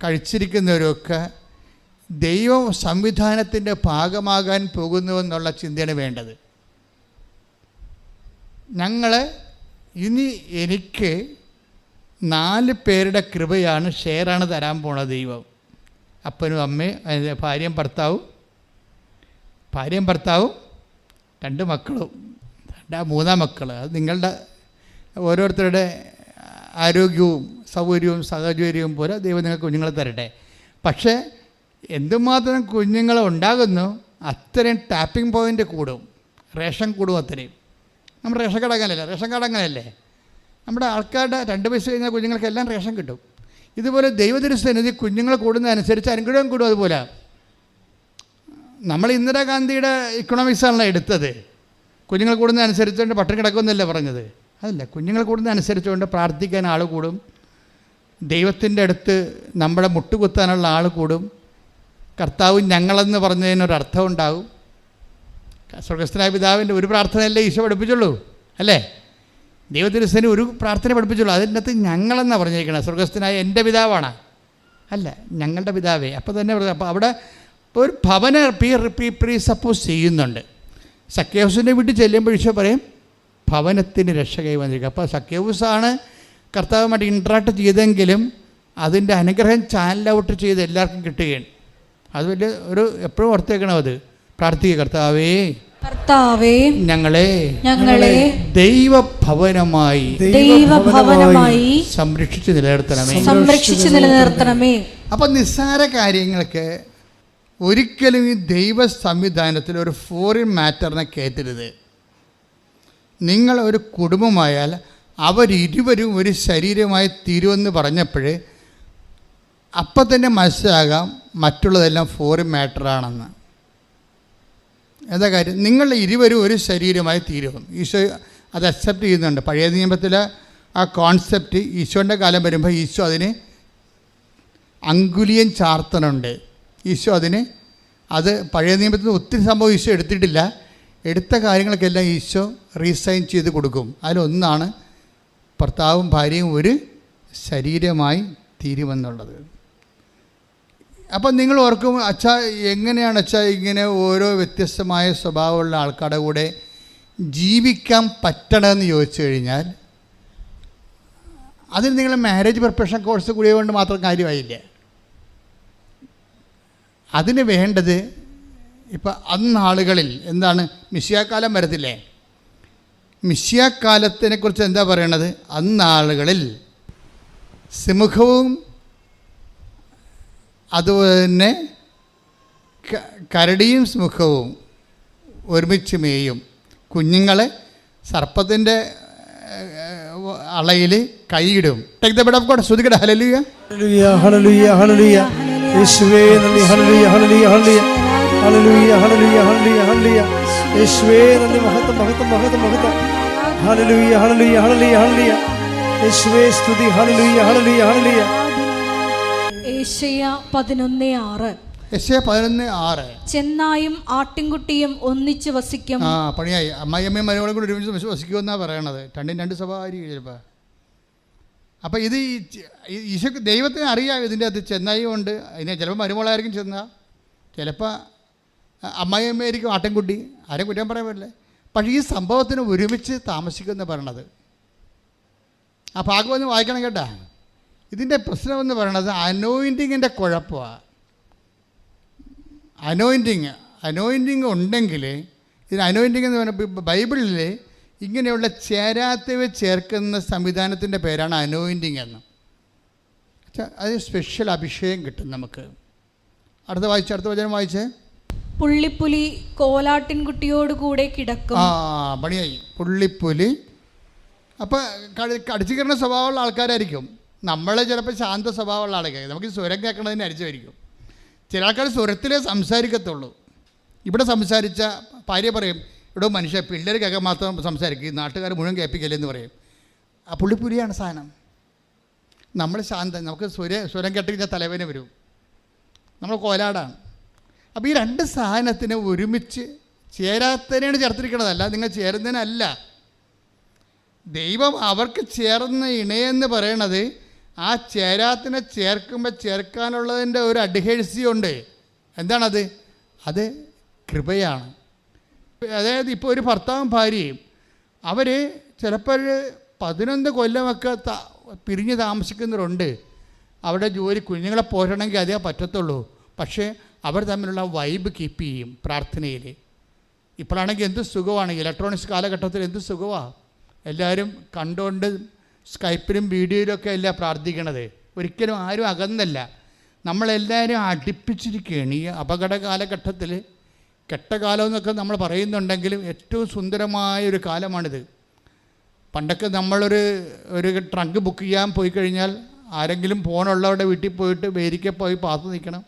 കഴിച്ചിരിക്കുന്നവരുമൊക്കെ ദൈവ സംവിധാനത്തിൻ്റെ ഭാഗമാകാൻ പോകുന്നുവെന്നുള്ള ചിന്തയാണ് വേണ്ടത്. എനിക്ക് 4 പേരുടെ കൃപയാണ്, ഷെയറാണ് തരാൻ പോണത് ദൈവം. അപ്പനും അമ്മയും ഭാര്യയും ഭർത്താവും 2 മക്കളും, 3 മക്കൾ. അത് നിങ്ങളുടെ ഓരോരുത്തരുടെ ആരോഗ്യവും സൗകര്യവും സാഹചര്യവും പോലെ ദൈവം നിങ്ങൾക്ക് കുഞ്ഞുങ്ങളെ തരട്ടെ. പക്ഷേ എന്തുമാത്രം കുഞ്ഞുങ്ങൾ ഉണ്ടാകുന്നു അത്രയും ടാപ്പിംഗ് പോയിൻ്റ് കൂടും, റേഷൻ കൂടും അത്രയും. നമ്മുടെ റേഷൻ കാർഡ് അങ്ങനെയല്ലേ. നമ്മുടെ ആൾക്കാരുടെ 2 വയസ്സ് കഴിഞ്ഞാൽ കുഞ്ഞുങ്ങൾക്കെല്ലാം റേഷൻ കിട്ടും. ഇതുപോലെ ദൈവതിരുസന്നിധി കുഞ്ഞുങ്ങൾ കൂടുന്നതനുസരിച്ച് അനുഗ്രഹം കൂടും. അതുപോലെ നമ്മൾ ഇന്ദിരാഗാന്ധിയുടെ ഇക്കണോമിക്സാണല്ലോ എടുത്തത്. കുഞ്ഞുങ്ങൾ കൂടുന്നതനുസരിച്ചുകൊണ്ട് പട്ടിണി കിടക്കുമെന്നല്ല പറഞ്ഞത്. അതല്ല, കുഞ്ഞുങ്ങൾ കൂടുന്നതനുസരിച്ചുകൊണ്ട് പ്രാർത്ഥിക്കാൻ ആൾ കൂടും, ദൈവത്തിൻ്റെ അടുത്ത് നമ്മളെ മുട്ടുകുത്താനുള്ള ആൾ കൂടും, കർത്താവ് ഞങ്ങളെന്ന് പറഞ്ഞതിനൊരർത്ഥം ഉണ്ടാകും. സ്വർഗസ്ഥനായ പിതാവിൻ്റെ ഒരു പ്രാർത്ഥനയല്ലേ ഈശോ പഠിപ്പിച്ചുള്ളൂ, അല്ലേ? ദൈവത്തിൻ്റെ ഒരു പ്രാർത്ഥന പഠിപ്പിച്ചുള്ളൂ. അതിൻ്റെ അകത്ത് ഞങ്ങളെന്നാണ് പറഞ്ഞിരിക്കുന്നത്. സ്വർഗസ്ഥനായ എൻ്റെ പിതാവാണ്, അല്ല ഞങ്ങളുടെ പിതാവേ. അപ്പോൾ തന്നെ അപ്പോൾ അവിടെ ഒരു ഭവന പ്രീ സപ്പോസ് ചെയ്യുന്നുണ്ട്. സക്കേവസിൻ്റെ വീട്ടിൽ ചെല്ലുമ്പോൾ ഈശോ പറയും ഭവനത്തിന് രക്ഷ കൈവന്നിരിക്കുക. അപ്പോൾ സക്കേവൂസാണ് കർത്താവുമായിട്ട് ഇൻട്രാക്ട് ചെയ്തെങ്കിലും അതിൻ്റെ അനുഗ്രഹം ചാനൽ ഔട്ട് ചെയ്ത് എല്ലാവർക്കും കിട്ടുകയാണ്. അത് വലിയ ഒരു എപ്പോഴും ഓർത്തേക്കണം. അത് പ്രാർത്ഥിക്കുക, കർത്താവേ ഞങ്ങളെ ദൈവഭവനമായി സംരക്ഷിച്ച് നിലനിർത്തണമേ. അപ്പം നിസ്സാര കാര്യങ്ങൾക്ക് ഒരിക്കലും ഈ ദൈവ സംവിധാനത്തിൽ ഒരു ഫോറിൻ മാറ്ററിനെ കയറ്റരുത്. നിങ്ങൾ ഒരു കുടുംബമായാൽ അവരിരുവരും ഒരു ശരീരമായി തീരുമെന്ന് പറഞ്ഞപ്പോൾ അപ്പം തന്നെ മനസ്സിലാകാം മറ്റുള്ളതെല്ലാം ഫോറിൻ മാറ്ററാണെന്ന്. എന്താ കാര്യം? നിങ്ങൾ ഇരുവരും ഒരു ശരീരമായി തീരും. ഈശോ അത് അക്സെപ്റ്റ് ചെയ്യുന്നുണ്ട്. പഴയ നിയമത്തിൽ ആ കോൺസെപ്റ്റ് ഈശോൻ്റെ കാലം വരുമ്പോൾ ഈശോ അതിന് അങ്കുലിയൻ ചാർത്തനുണ്ട്. ഈശോ അതിന് അത് പഴയ നിയമത്തിൽ ഒത്തിരി സംഭവം ഈശോ എടുത്തിട്ടില്ല. എടുത്ത കാര്യങ്ങൾക്കെല്ലാം ഈശോ റീസൈൻ ചെയ്ത് കൊടുക്കും. അതിലൊന്നാണ് ഭർത്താവും ഭാര്യയും ഒരു ശരീരമായി തീരുമെന്നുള്ളത്. അപ്പം നിങ്ങൾ ഓർക്കും, അച്ഛാ എങ്ങനെയാണ് അച്ഛാ ഇങ്ങനെ ഓരോ വ്യത്യസ്തമായ സ്വഭാവമുള്ള ആൾക്കാരുടെ കൂടെ ജീവിക്കാൻ പറ്റണമെന്ന് ചോദിച്ചു കഴിഞ്ഞാൽ അതിന് നിങ്ങൾ മാരേജ് പ്രിപ്പറേഷൻ കോഴ്സ് കൂടിയ കൊണ്ട് മാത്രം കാര്യമായില്ല. അതിന് വേണ്ടത് ഇപ്പം അന്നാളുകളിൽ എന്താണ്, മിശിഹാക്കാലം വരത്തില്ലേ? മിശിഹാക്കാലത്തിനെക്കുറിച്ച് എന്താ പറയണത്? അന്നാളുകളിൽ സിംഹവും അതുപോലെ തന്നെ കരടിയും സിംഹവും ഒരുമിച്ച് മേയും. കുഞ്ഞുങ്ങളെ സർപ്പത്തിൻ്റെ അളയിൽ കൈയിടും. Take the word of God. ശ്രുതികട ഹല്ലേലൂയ ഹല്ലേലൂയ ഹല്ലേലൂയ. യേശുവേ നന്ദി. ഹല്ലേലൂയ ഹല്ലേലൂയ ഹല്ലേലൂയ ഹല്ലേലൂയ ഹല്ലേലൂയ ഹല്ലേലൂയ ഹല്ലേലൂയ. യേശുവേ നന്ദി. മഹത്വം മഹത്വം മഹത്വം മഹത്വം. ഹല്ലേലൂയ ഹല്ലേലൂയ ഹല്ലേലൂയ ഹല്ലേലൂയ. യേശുവേ സ്തുതി. ഹല്ലേലൂയ ഹല്ലേലൂയ ഹല്ലേലൂയ. യെശയ്യാ 11:6. യെശയ്യാ 11:6. ചെന്നായും ആട്ടിൻകുട്ടിയും ഒന്നിച്ച് വസിക്കും. പണിയായി. അമ്മായിയമ്മയും മരുമകളും കൂടി ഒരുമിച്ച് വസിക്കുമെന്നാണ് പറയണത്. രണ്ട് സ്വഭാവമായിരിക്കും ചിലപ്പോൾ. അപ്പോൾ ഇത് ഈശോ ദൈവത്തിന് അറിയാം ഇതിൻ്റെ അത്. ചെന്നായും ഉണ്ട്, അതിനെ ചിലപ്പോൾ മരുമകളായിരിക്കും ചെന്ന, ചിലപ്പോൾ അമ്മായിയമ്മയായിരിക്കും ആട്ടിൻകുട്ടി. ആരെയും കുറ്റം പറയാൻ പറ്റില്ല. പക്ഷേ ഈ സംഭവത്തിന് ഒരുമിച്ച് താമസിക്കുമെന്ന് പറയണത്. ആ ഭാഗം ഒന്ന് വായിക്കണം കേട്ടാ. ഇതിൻ്റെ പ്രശ്നമെന്ന് പറയണത് അനോയിൻറ്റിങ്ങിൻ്റെ കുഴപ്പമാണ്. അനോയിൻറ്റിങ് ഉണ്ടെങ്കിൽ ഇതിന് അനോയിൻറ്റിങ് എന്ന് പറഞ്ഞാൽ ബൈബിളിൽ ഇങ്ങനെയുള്ള ചേരാത്തവ ചേർക്കുന്ന സംവിധാനത്തിൻ്റെ പേരാണ് അനോയിൻറ്റിങ് എന്ന്. അത് സ്പെഷ്യൽ അഭിഷേകം കിട്ടും നമുക്ക്. അടുത്ത വചനം വായിച്ചേ. പുള്ളിപ്പുലി കോലാട്ടിൻകുട്ടിയോട് കൂടെ കിടക്കും. പണിയായി. പുള്ളിപ്പുലി. അപ്പോൾ കടിച്ചു കയറുന്ന സ്വഭാവമുള്ള ആൾക്കാരായിരിക്കും. നമ്മൾ ചിലപ്പോൾ ശാന്ത സ്വഭാവമുള്ള ആൾക്കാർ. നമുക്ക് സ്വരം കേൾക്കണതിന് അരിച്ചുമായിരിക്കും. ചില ആൾക്കാർ സ്വരത്തിലേ സംസാരിക്കത്തുള്ളൂ. ഇവിടെ സംസാരിച്ച ഭാര്യ പറയും, ഇവിടെ മനുഷ്യ പിള്ളേർ കേൾക്കാൻ മാത്രം സംസാരിക്കും, ഈ നാട്ടുകാർ മുഴുവൻ കേൾപ്പിക്കല്ലെന്ന് പറയും. ആ പുള്ളിപ്പുലിയാണ് സാധനം. നമ്മൾ ശാന്തം. നമുക്ക് സ്വരം കേട്ട് കഴിഞ്ഞാൽ തലവേന വരും. നമ്മൾ കോലാടാണ്. അപ്പോൾ ഈ രണ്ട് സാധനത്തിന് ഒരുമിച്ച് ചേരാത്തതിനാണ് ചേർത്തിരിക്കണതല്ല, നിങ്ങൾ ചേരുന്നതിനല്ല. ദൈവം അവർക്ക് ചേർന്ന ഇണയെന്ന് പറയണത് ആ ചേരാത്തിനെ ചേർക്കുമ്പോൾ ചേർക്കാനുള്ളതിൻ്റെ ഒരു അഡ്ഹേഴ്സിയുണ്ട്. എന്താണത്? അത് കൃപയാണ്. അതായത് ഇപ്പോൾ ഒരു ഭർത്താവും ഭാര്യയും അവർ ചിലപ്പോൾ 11 കൊല്ലമൊക്കെ പിരിഞ്ഞ് താമസിക്കുന്നവരുണ്ട്. അവിടെ ജോലി കുഞ്ഞുങ്ങളെ പോരണമെങ്കിൽ അതേ പറ്റത്തുള്ളൂ. പക്ഷേ അവർ തമ്മിലുള്ള വൈബ് കീപ്പ് ചെയ്യും പ്രാർത്ഥനയിൽ. ഇപ്പോഴാണെങ്കിൽ എന്ത് സുഖമാണ്, ഇലക്ട്രോണിക്സ് കാലഘട്ടത്തിൽ എന്ത് സുഖമാണ്. എല്ലാവരും കണ്ടുകൊണ്ട് സ്കൈപ്പിലും വീഡിയോയിലൊക്കെ അല്ല പ്രാർത്ഥിക്കണത്. ഒരിക്കലും ആരും അകന്നല്ല. നമ്മളെല്ലാവരും അടുപ്പിച്ചിരിക്കുകയാണ്. ഈ അപകട കാലഘട്ടത്തിൽ കെട്ടകാലം എന്നൊക്കെ നമ്മൾ പറയുന്നുണ്ടെങ്കിലും ഏറ്റവും സുന്ദരമായൊരു കാലമാണിത്. പണ്ടൊക്കെ നമ്മളൊരു ട്രങ്ക് ബുക്ക് ചെയ്യാൻ പോയി കഴിഞ്ഞാൽ ആരെങ്കിലും ഫോണുള്ളവരുടെ വീട്ടിൽ പോയിട്ട് വേരിക്കെ പോയി പാത്തു നിൽക്കണം.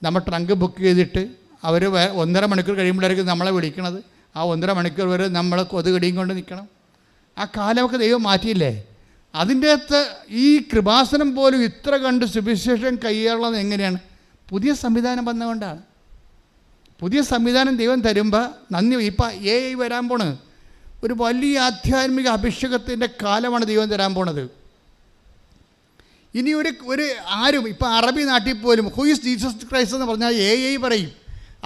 നമ്മൾ ട്രങ്ക് ബുക്ക് ചെയ്തിട്ട് അവർ 1.5 മണിക്കൂർ കഴിയുമ്പോഴായിരിക്കും നമ്മളെ വിളിക്കണത്. ആ 1.5 മണിക്കൂർ വരെ നമ്മൾ കൊതുകടിയും കൊണ്ട് നിൽക്കണം. ആ കാലമൊക്കെ ദൈവം മാറ്റിയില്ലേ? അതിൻ്റെ അകത്ത് ഈ കൃപാസനം പോലും ഇത്ര കണ്ട് സുവിശേഷം കൈയാളുന്നത് എങ്ങനെയാണ്? പുതിയ സംവിധാനം വന്നുകൊണ്ടാണ്. പുതിയ സംവിധാനം ദൈവം തരുമ്പോൾ നന്ദി. ഇപ്പം AI വരാൻ പോണത് ഒരു വലിയ ആധ്യാത്മിക അഭിഷേകത്തിൻ്റെ കാലമാണ് ദൈവം തരാൻ പോണത്. ഇനി ഒരു ആരും ഇപ്പം അറബി നാട്ടിൽ പോലും ഹൂ ഈസ് ജീസസ് ക്രൈസ്റ്റ് എന്ന് പറഞ്ഞാൽ AI പറയും.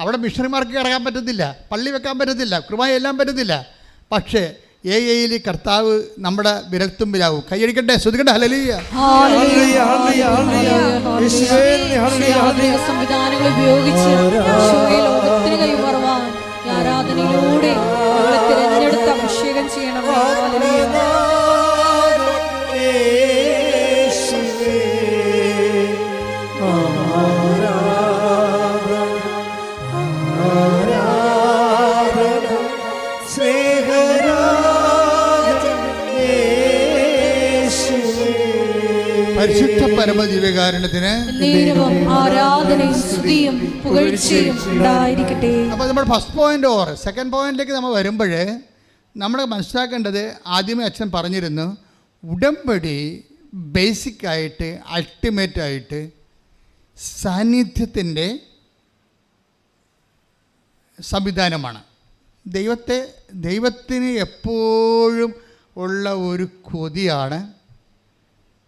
അവിടെ മിഷണറിമാർക്ക് ഇറങ്ങാൻ പറ്റത്തില്ല, പള്ളി വെക്കാൻ പറ്റത്തില്ല, കൃപ എല്ലാം പറ്റത്തില്ല. പക്ഷേ AI കർത്താവ് നമ്മുടെ വിരൽത്തുമ്പിലാവും. കൈയടിക്കട്ടെ, ശ്രുതിക്കട്ടെ. ഹല്ലേലൂയ. ഹല്ലേലൂയ, ഹല്ലേലൂയ, ഹല്ലേലൂയ. യേശുവേ നന്ദി. ഹല്ലേലൂയ, ഹല്ലേലൂയ. സംവിധാനങ്ങൾ ഉപയോഗിച്ച് ഈശോയെ ലോകത്തിന് കൈമാറുവാൻ ഈ ആരാധനയിലൂടെ ഞങ്ങളെ തിരഞ്ഞെടുത്ത് അഭിഷേകം ചെയ്യണമേ. ഹല്ലേലൂയ. യേശുവേ ആരാധന സ്നേഹരാജൻ യേശുവേ. പരിശുദ്ധ പരമദിവ്യകാരുണ്യത്തിന് നേരവും ആരാധനയും സ്തുതിയും പുകഴ്ചയും ഉണ്ടായിരിക്കട്ടെ. അപ്പോൾ നമ്മൾ ഫസ്റ്റ് പോയിന്റ് ഓർ സെക്കൻഡ് പോയിന്റിലേക്ക് നമ്മൾ വരുമ്പോൾ നമ്മൾ മനസ്സിലാക്കേണ്ടത്, ആദ്യമേ അച്ഛൻ പറഞ്ഞിരുന്നു, ഉടമ്പടി ബേസിക്കായിട്ട് അൾട്ടിമേറ്റായിട്ട് സാന്നിധ്യത്തിൻ്റെ സംവിധാനമാണ്. ദൈവത്തിന് എപ്പോഴും ഉള്ള ഒരു കൊതിയാണ്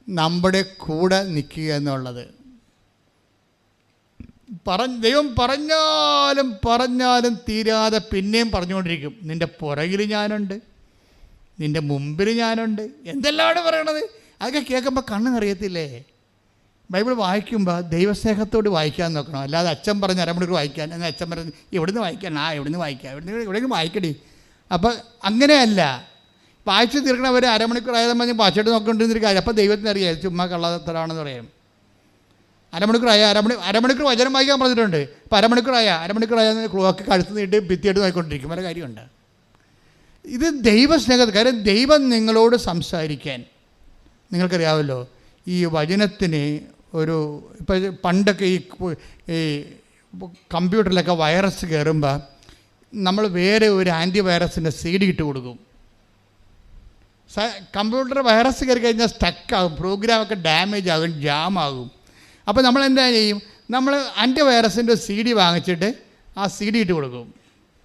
നമ്മുടെ കൂടെ നിൽക്കുക എന്നുള്ളത്. ദൈവം പറഞ്ഞാലും തീരാതെ പിന്നെയും പറഞ്ഞുകൊണ്ടിരിക്കും. നിൻ്റെ പുറകിൽ ഞാനുണ്ട്, നിൻ്റെ മുമ്പിൽ ഞാനുണ്ട്, എന്തെല്ലാമാണ് പറയണത്. അതൊക്കെ കേൾക്കുമ്പോൾ കണ്ണ് നിറയത്തില്ലേ? ബൈബിൾ വായിക്കുമ്പോൾ ദൈവസ്നേഹത്തോട് വായിക്കാൻ നോക്കണം. അല്ലാതെ അച്ഛൻ പറഞ്ഞ് അരമണിക്കൂർ വായിക്കാൻ, എന്നാൽ അച്ഛൻ പറഞ്ഞ് എവിടുന്ന് വായിക്കാൻ, എവിടുന്ന് വായിക്കാം, എവിടെയെങ്കിലും വായിക്കടി. അപ്പോൾ അങ്ങനെയല്ല, വായിച്ച് തീർക്കണവർ അരമണിക്കൂർ ആയതെന്ന് പറഞ്ഞ് വായിച്ചിട്ട് നോക്കിക്കൊണ്ടിരുന്നൊരു കാര്യം. അപ്പോൾ ദൈവത്തിന് അറിയാം ചുമ്മാ കള്ളത്തരാണെന്ന് പറയും. അരമണിക്കൂർ വചനം വായിക്കാൻ പറഞ്ഞിട്ടുണ്ട്. ഇപ്പോൾ അരമണിക്കൂറായ ക്ലോക്ക് കഴുത്ത് നീട്ടി ഭിത്തിയായിട്ട് നോക്കിക്കൊണ്ടിരിക്കും. വരെ കാര്യമുണ്ട്. ഇത് ദൈവസ്നേഹം. കാര്യം ദൈവം നിങ്ങളോട് സംസാരിക്കാൻ, നിങ്ങൾക്കറിയാമല്ലോ, ഈ വചനത്തിന് ഇപ്പോൾ പണ്ടൊക്കെ ഈ കമ്പ്യൂട്ടറിലൊക്കെ വൈറസ് കയറുമ്പോൾ നമ്മൾ വേറെ ഒരു ആൻറ്റി വൈറസിൻ്റെ CD ഇട്ട് കൊടുക്കും. കമ്പ്യൂട്ടർ വൈറസ് കയറി കഴിഞ്ഞാൽ സ്റ്റക്കാകും, പ്രോഗ്രാമൊക്കെ ഡാമേജ് ആകും, ജാമാകും. അപ്പോൾ നമ്മൾ എന്താ ചെയ്യും? നമ്മൾ ആൻറ്റി വൈറസിൻ്റെ CD വാങ്ങിച്ചിട്ട് ആ CD ഇട്ട് കൊടുക്കും.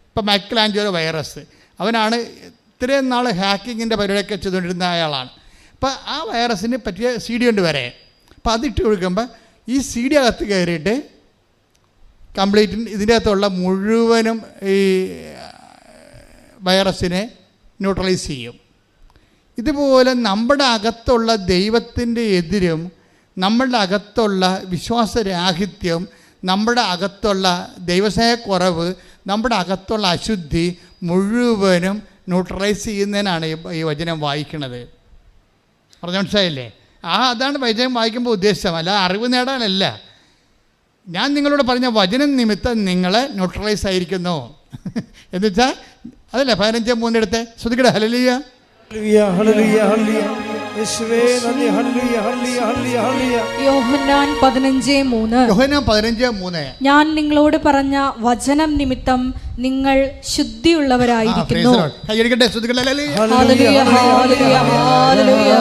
ഇപ്പോൾ മൈക്കലാഞ്ചലോ വൈറസ്, അവനാണ് ഇത്രയും നാൾ ഹാക്കിങ്ങിൻ്റെ പരിപാടിയൊക്കെ ചെയ്തുകൊണ്ടിരുന്ന അയാളാണ്. അപ്പോൾ ആ വൈറസിന് പറ്റിയ CD ഉണ്ട് വരെ. അപ്പോൾ അതിട്ട് കൊടുക്കുമ്പോൾ ഈ CD അകത്ത് കയറിയിട്ട് കംപ്ലീറ്റ് ഇതിൻ്റെ അകത്തുള്ള മുഴുവനും ഈ വൈറസിനെ ന്യൂട്രലൈസ് ചെയ്യും. ഇതുപോലെ നമ്മുടെ അകത്തുള്ള ദൈവത്തിൻ്റെ എതിരും, നമ്മളുടെ അകത്തുള്ള വിശ്വാസരാഹിത്യം, നമ്മുടെ അകത്തുള്ള ദൈവസ്നേഹക്കുറവ്, നമ്മുടെ അകത്തുള്ള അശുദ്ധി മുഴുവനും ന്യൂട്രലൈസ് ചെയ്യുന്നതിനാണ് ഈ വചനം വായിക്കുന്നത്. പറഞ്ഞ മനസ്സിലായില്ലേ? അതാണ് വചനം വായിക്കുമ്പോൾ ഉദ്ദേശം. അല്ല അറിവ് നേടാനല്ല. ഞാൻ നിങ്ങളോട് പറഞ്ഞ വചനം നിമിത്തം നിങ്ങളെ ന്യൂട്രലൈസ് ആയിരിക്കുന്നു എന്ന് വെച്ചാൽ അതല്ലേ 15:3 എടുത്ത് ശ്രുതിക്കട്ടെ. ഹല്ലേലൂയ, ഹല്ലേലൂയ, ഹല്ലേലൂയ. യേശുവേ നന്ദി. ഹല്ലേലൂയ, ഹല്ലേലൂയ, ഹല്ലേലൂയ, ഹല്ലേലൂയ. യോഹന്നാൻ 15:3 ഞാൻ നിങ്ങളോട് പറഞ്ഞ വചനം നിമിത്തം നിങ്ങൾ ശുദ്ധിയുള്ളവരായിരിക്കുന്നു. കൈയടിക്കട്ടെ, ശ്രുതിക്കട്ടെ. ഹല്ലേലൂയ, ഹല്ലേലൂയ, ഹല്ലേലൂയ, ഹല്ലേലൂയ.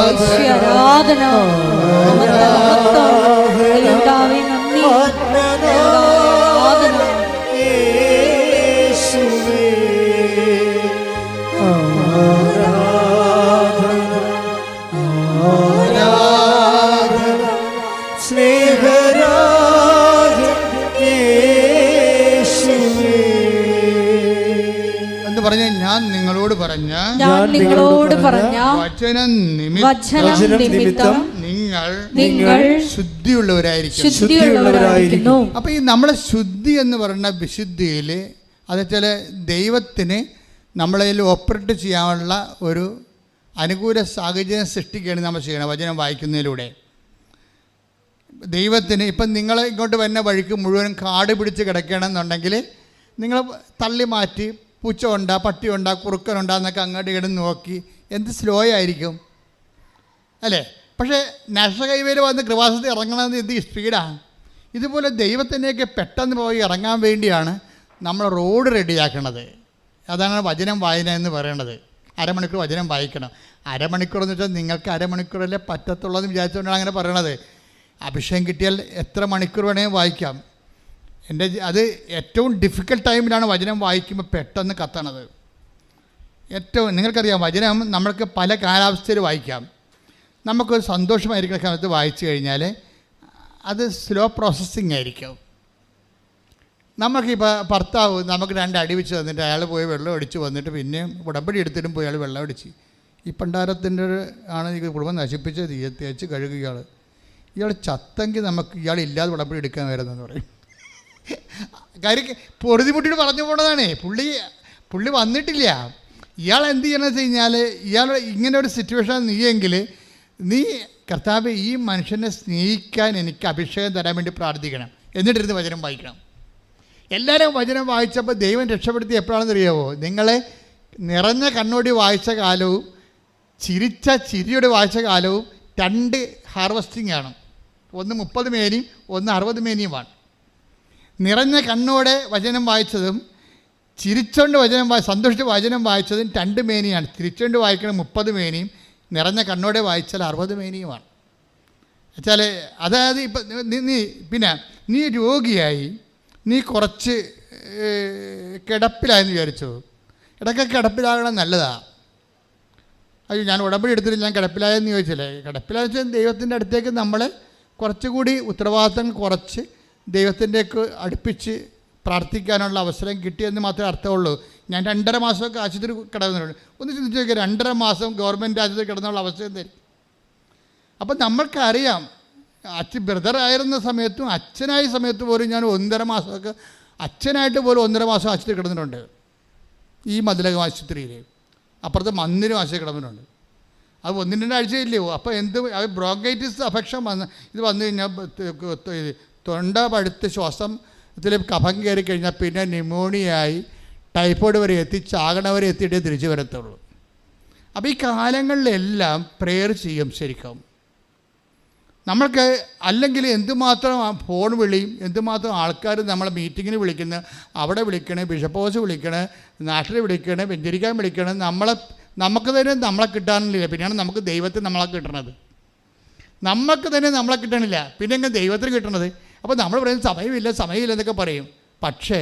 യേശുവേ ആരാധന, കർത്താവേ നന്ദി, ആരാധന. യേശുവേ ആരാധന സ്നേഹരാജൻ യേശുവേ എന്ന് പറഞ്ഞ ഞാൻ നിങ്ങളോട് പറഞ്ഞ വചനം നിമിത്തം നിങ്ങൾ ശുദ്ധിയുള്ളവരായിരിക്കുന്നു. അപ്പോൾ ഈ നമ്മളെ ശുദ്ധി എന്ന് പറയുന്ന വിശുദ്ധിയിൽ അത് ചില ദൈവത്തിന് നമ്മളതിൽ ഓപ്പറേറ്റ് ചെയ്യാനുള്ള ഒരു അനുകൂല സാഹചര്യം സൃഷ്ടിക്കുകയാണ് നമ്മൾ ചെയ്യണം വചനം വായിക്കുന്നതിലൂടെ. ദൈവത്തിന് ഇപ്പം നിങ്ങൾ ഇങ്ങോട്ട് വരുന്ന വഴിക്ക് മുഴുവൻ കാട് പിടിച്ച് കിടക്കണമെന്നുണ്ടെങ്കിൽ നിങ്ങൾ തള്ളി മാറ്റി പൂച്ച ഉണ്ടാ, പട്ടി ഉണ്ടാ, കുറുക്കനുണ്ടാ എന്നൊക്കെ അങ്ങോട്ട് ഇങ്ങോട്ട് നോക്കി എന്ത് സ്ലോ ആയിരിക്കും അല്ലേ? പക്ഷേ നാഷണൽ ഹൈവേയിൽ വന്ന് കൃപാസനത്തിൽ ഇറങ്ങണമെന്ന് എന്ത് സ്പീഡാണ്. ഇതുപോലെ ദൈവത്തിൻ്റെയൊക്കെ പെട്ടെന്ന് പോയി ഇറങ്ങാൻ വേണ്ടിയാണ് നമ്മൾ റോഡ് റെഡിയാക്കണത്. അതാണ് വചനം വായന എന്ന് പറയുന്നത്. അരമണിക്കൂർ വചനം വായിക്കണം. അരമണിക്കൂർ എന്ന് വെച്ചാൽ നിങ്ങൾക്ക് അരമണിക്കൂറല്ലേ പറ്റത്തുള്ളതെന്ന് വിചാരിച്ചുകൊണ്ടാണ് അങ്ങനെ പറയണത്. അഭിഷേകം കിട്ടിയാൽ എത്ര മണിക്കൂർ വേണമെങ്കിൽ വായിക്കാം. അത് ഏറ്റവും ഡിഫിക്കൽട്ട് ടൈമിലാണ് വചനം വായിക്കുമ്പോൾ പെട്ടെന്ന് കത്തണത്. നിങ്ങൾക്കറിയാം, വചനം നമ്മൾക്ക് പല കാലാവസ്ഥയിൽ വായിക്കാം. നമുക്കൊരു സന്തോഷമായിരിക്കുന്ന കാലത്ത് വായിച്ചു കഴിഞ്ഞാൽ അത് സ്ലോ പ്രോസസ്സിങ് ആയിരിക്കും. നമുക്കിപ്പോൾ ഭർത്താവ് നമുക്ക് 2 അടി വെച്ച് തന്നിട്ട് അയാൾ പോയി വെള്ളം അടിച്ച് വന്നിട്ട് പിന്നെയും ഉടമ്പടി എടുത്തിട്ടും പോയി അയാൾ വെള്ളം അടിച്ച് ഈ പണ്ടാരത്തിൻ്റെ ആണ് ഈ കുടുംബം നശിപ്പിച്ച് തേച്ച് കഴുകുക ഇയാൾ ചത്തെങ്കിൽ നമുക്ക് ഇയാളില്ലാതെ ഉടമ്പടി എടുക്കാൻ വരുന്നതെന്ന് പറയും. കാര്യം പൊറുതിമുട്ടിയിട്ട് പറഞ്ഞു പോണതാണേ. പുള്ളി വന്നിട്ടില്ല. ഇയാൾ എന്ത് ചെയ്യണമെന്ന് വെച്ച് കഴിഞ്ഞാൽ ഇയാൾ ഇങ്ങനെ ഒരു സിറ്റുവേഷൻ നീയെങ്കിൽ നീ കർത്താവ് ഈ മനുഷ്യനെ സ്നേഹിക്കാൻ എനിക്ക് അഭിഷേകം തരാൻ വേണ്ടി പ്രാർത്ഥിക്കണം, എന്നിട്ടിരുന്ന് വചനം വായിക്കണം. എല്ലാവരും വചനം വായിച്ചപ്പോൾ ദൈവം രക്ഷപ്പെടുത്തി എപ്പോഴാണെന്ന് അറിയാമോ? നിങ്ങളെ നിറഞ്ഞ കണ്ണോടി വായിച്ച കാലവും ചിരിച്ച ചിരിയോടെ വായിച്ച കാലവും 2 ഹാർവസ്റ്റിംഗ് ആണ്. ഒന്ന് 30 മേനിയും ഒന്ന് 60 മേനിയുമാണ്. നിറഞ്ഞ കണ്ണോടെ വചനം വായിച്ചതും ചിരിച്ചോണ്ട് സന്തോഷിച്ച് വചനം വായിച്ചതും 2 മേനിയാണ്. തിരിച്ചുകൊണ്ട് വായിക്കണം 30 മേനിയും, നിറഞ്ഞ കണ്ണോടെ വായിച്ചാൽ 60 മേനിയുമാണ്. വെച്ചാൽ അതായത് ഇപ്പം നീ രോഗിയായി, നീ കുറച്ച് കിടപ്പിലായെന്ന് വിചാരിച്ചു. ഇടയ്ക്ക് കിടപ്പിലാകണം നല്ലതാണ്. അയ്യോ ഞാൻ ഉടമ്പടി എടുത്തിട്ട് ഞാൻ കിടപ്പിലായെന്ന് ചോദിച്ചില്ലേ? കിടപ്പിലായെന്ന് വെച്ചാൽ ദൈവത്തിൻ്റെ അടുത്തേക്ക് നമ്മളെ കുറച്ചുകൂടി ഉത്തരവാദിത്തങ്ങൾ കുറച്ച് ദൈവത്തിൻ്റെക്ക് അടുപ്പിച്ച് പ്രാർത്ഥിക്കാനുള്ള അവസരം കിട്ടിയെന്ന് മാത്രമേ അർത്ഥമുള്ളൂ. ഞാൻ 2.5 മാസമൊക്കെ ആശുപത്രി കിടക്കുന്നുണ്ട്. ഒന്ന് ചിന്തിച്ച് നോക്കിയാൽ 2.5 മാസം ഗവൺമെൻറ് ആശുപത്രി കിടന്നുള്ള അവസ്ഥ എന്തായിരിക്കും? അപ്പം നമ്മൾക്കറിയാം, ബ്രദർ ആയിരുന്ന സമയത്തും അച്ഛനായ സമയത്ത് പോലും ഞാൻ 1.5 മാസമൊക്കെ അച്ഛനായിട്ട് പോലും 1.5 മാസം ആശുപത്രി കിടന്നിട്ടുണ്ട്. ഈ മതിലകം ആശുപത്രിയിൽ അപ്പുറത്ത് മന്ദിരം ആശുപത്രി കിടന്നിട്ടുണ്ട്. അത് 1-2 ആഴ്ചയില്ലയോ? അപ്പോൾ ബ്രോങ്കൈറ്റിസ് അഫക്ഷൻ ഇത് വന്നു കഴിഞ്ഞാൽ തൊണ്ട പഴുത്ത് ശ്വാസത്തിൽ കഫം കയറി കഴിഞ്ഞാൽ പിന്നെ ന്യൂമോണിയായി ടൈഫോയിഡ് വരെ എത്തി ചാകണവരെ എത്തിയിട്ടേ തിരിച്ചു വരത്തുള്ളൂ. അപ്പോൾ ഈ കാലങ്ങളിലെല്ലാം പ്രെയർ ചെയ്യും ശരിക്കും. നമ്മൾക്ക് അല്ലെങ്കിൽ എന്തുമാത്രം ഫോൺ വിളിയും, എന്തുമാത്രം ആൾക്കാർ നമ്മളെ മീറ്റിങ്ങിന് വിളിക്കുന്ന, അവിടെ വിളിക്കണേ, ബിഷപ്പ് ഹൗസ് വിളിക്കണേ, നാട്ടിൽ വിളിക്കണേ, വെഞ്ചരിക്കാൻ വിളിക്കണേ, നമുക്ക് തന്നെ നമ്മളെ കിട്ടാനില്ല. പിന്നെയാണ് നമുക്ക് ദൈവത്തിന് നമ്മളെ കിട്ടണത്. നമുക്ക് തന്നെ നമ്മളെ കിട്ടണില്ല, പിന്നെ എങ്ങനെ ദൈവത്തിന് കിട്ടണത്? അപ്പോൾ നമ്മൾ പറയുന്നത് സമയമില്ല എന്നൊക്കെ പറയും. പക്ഷേ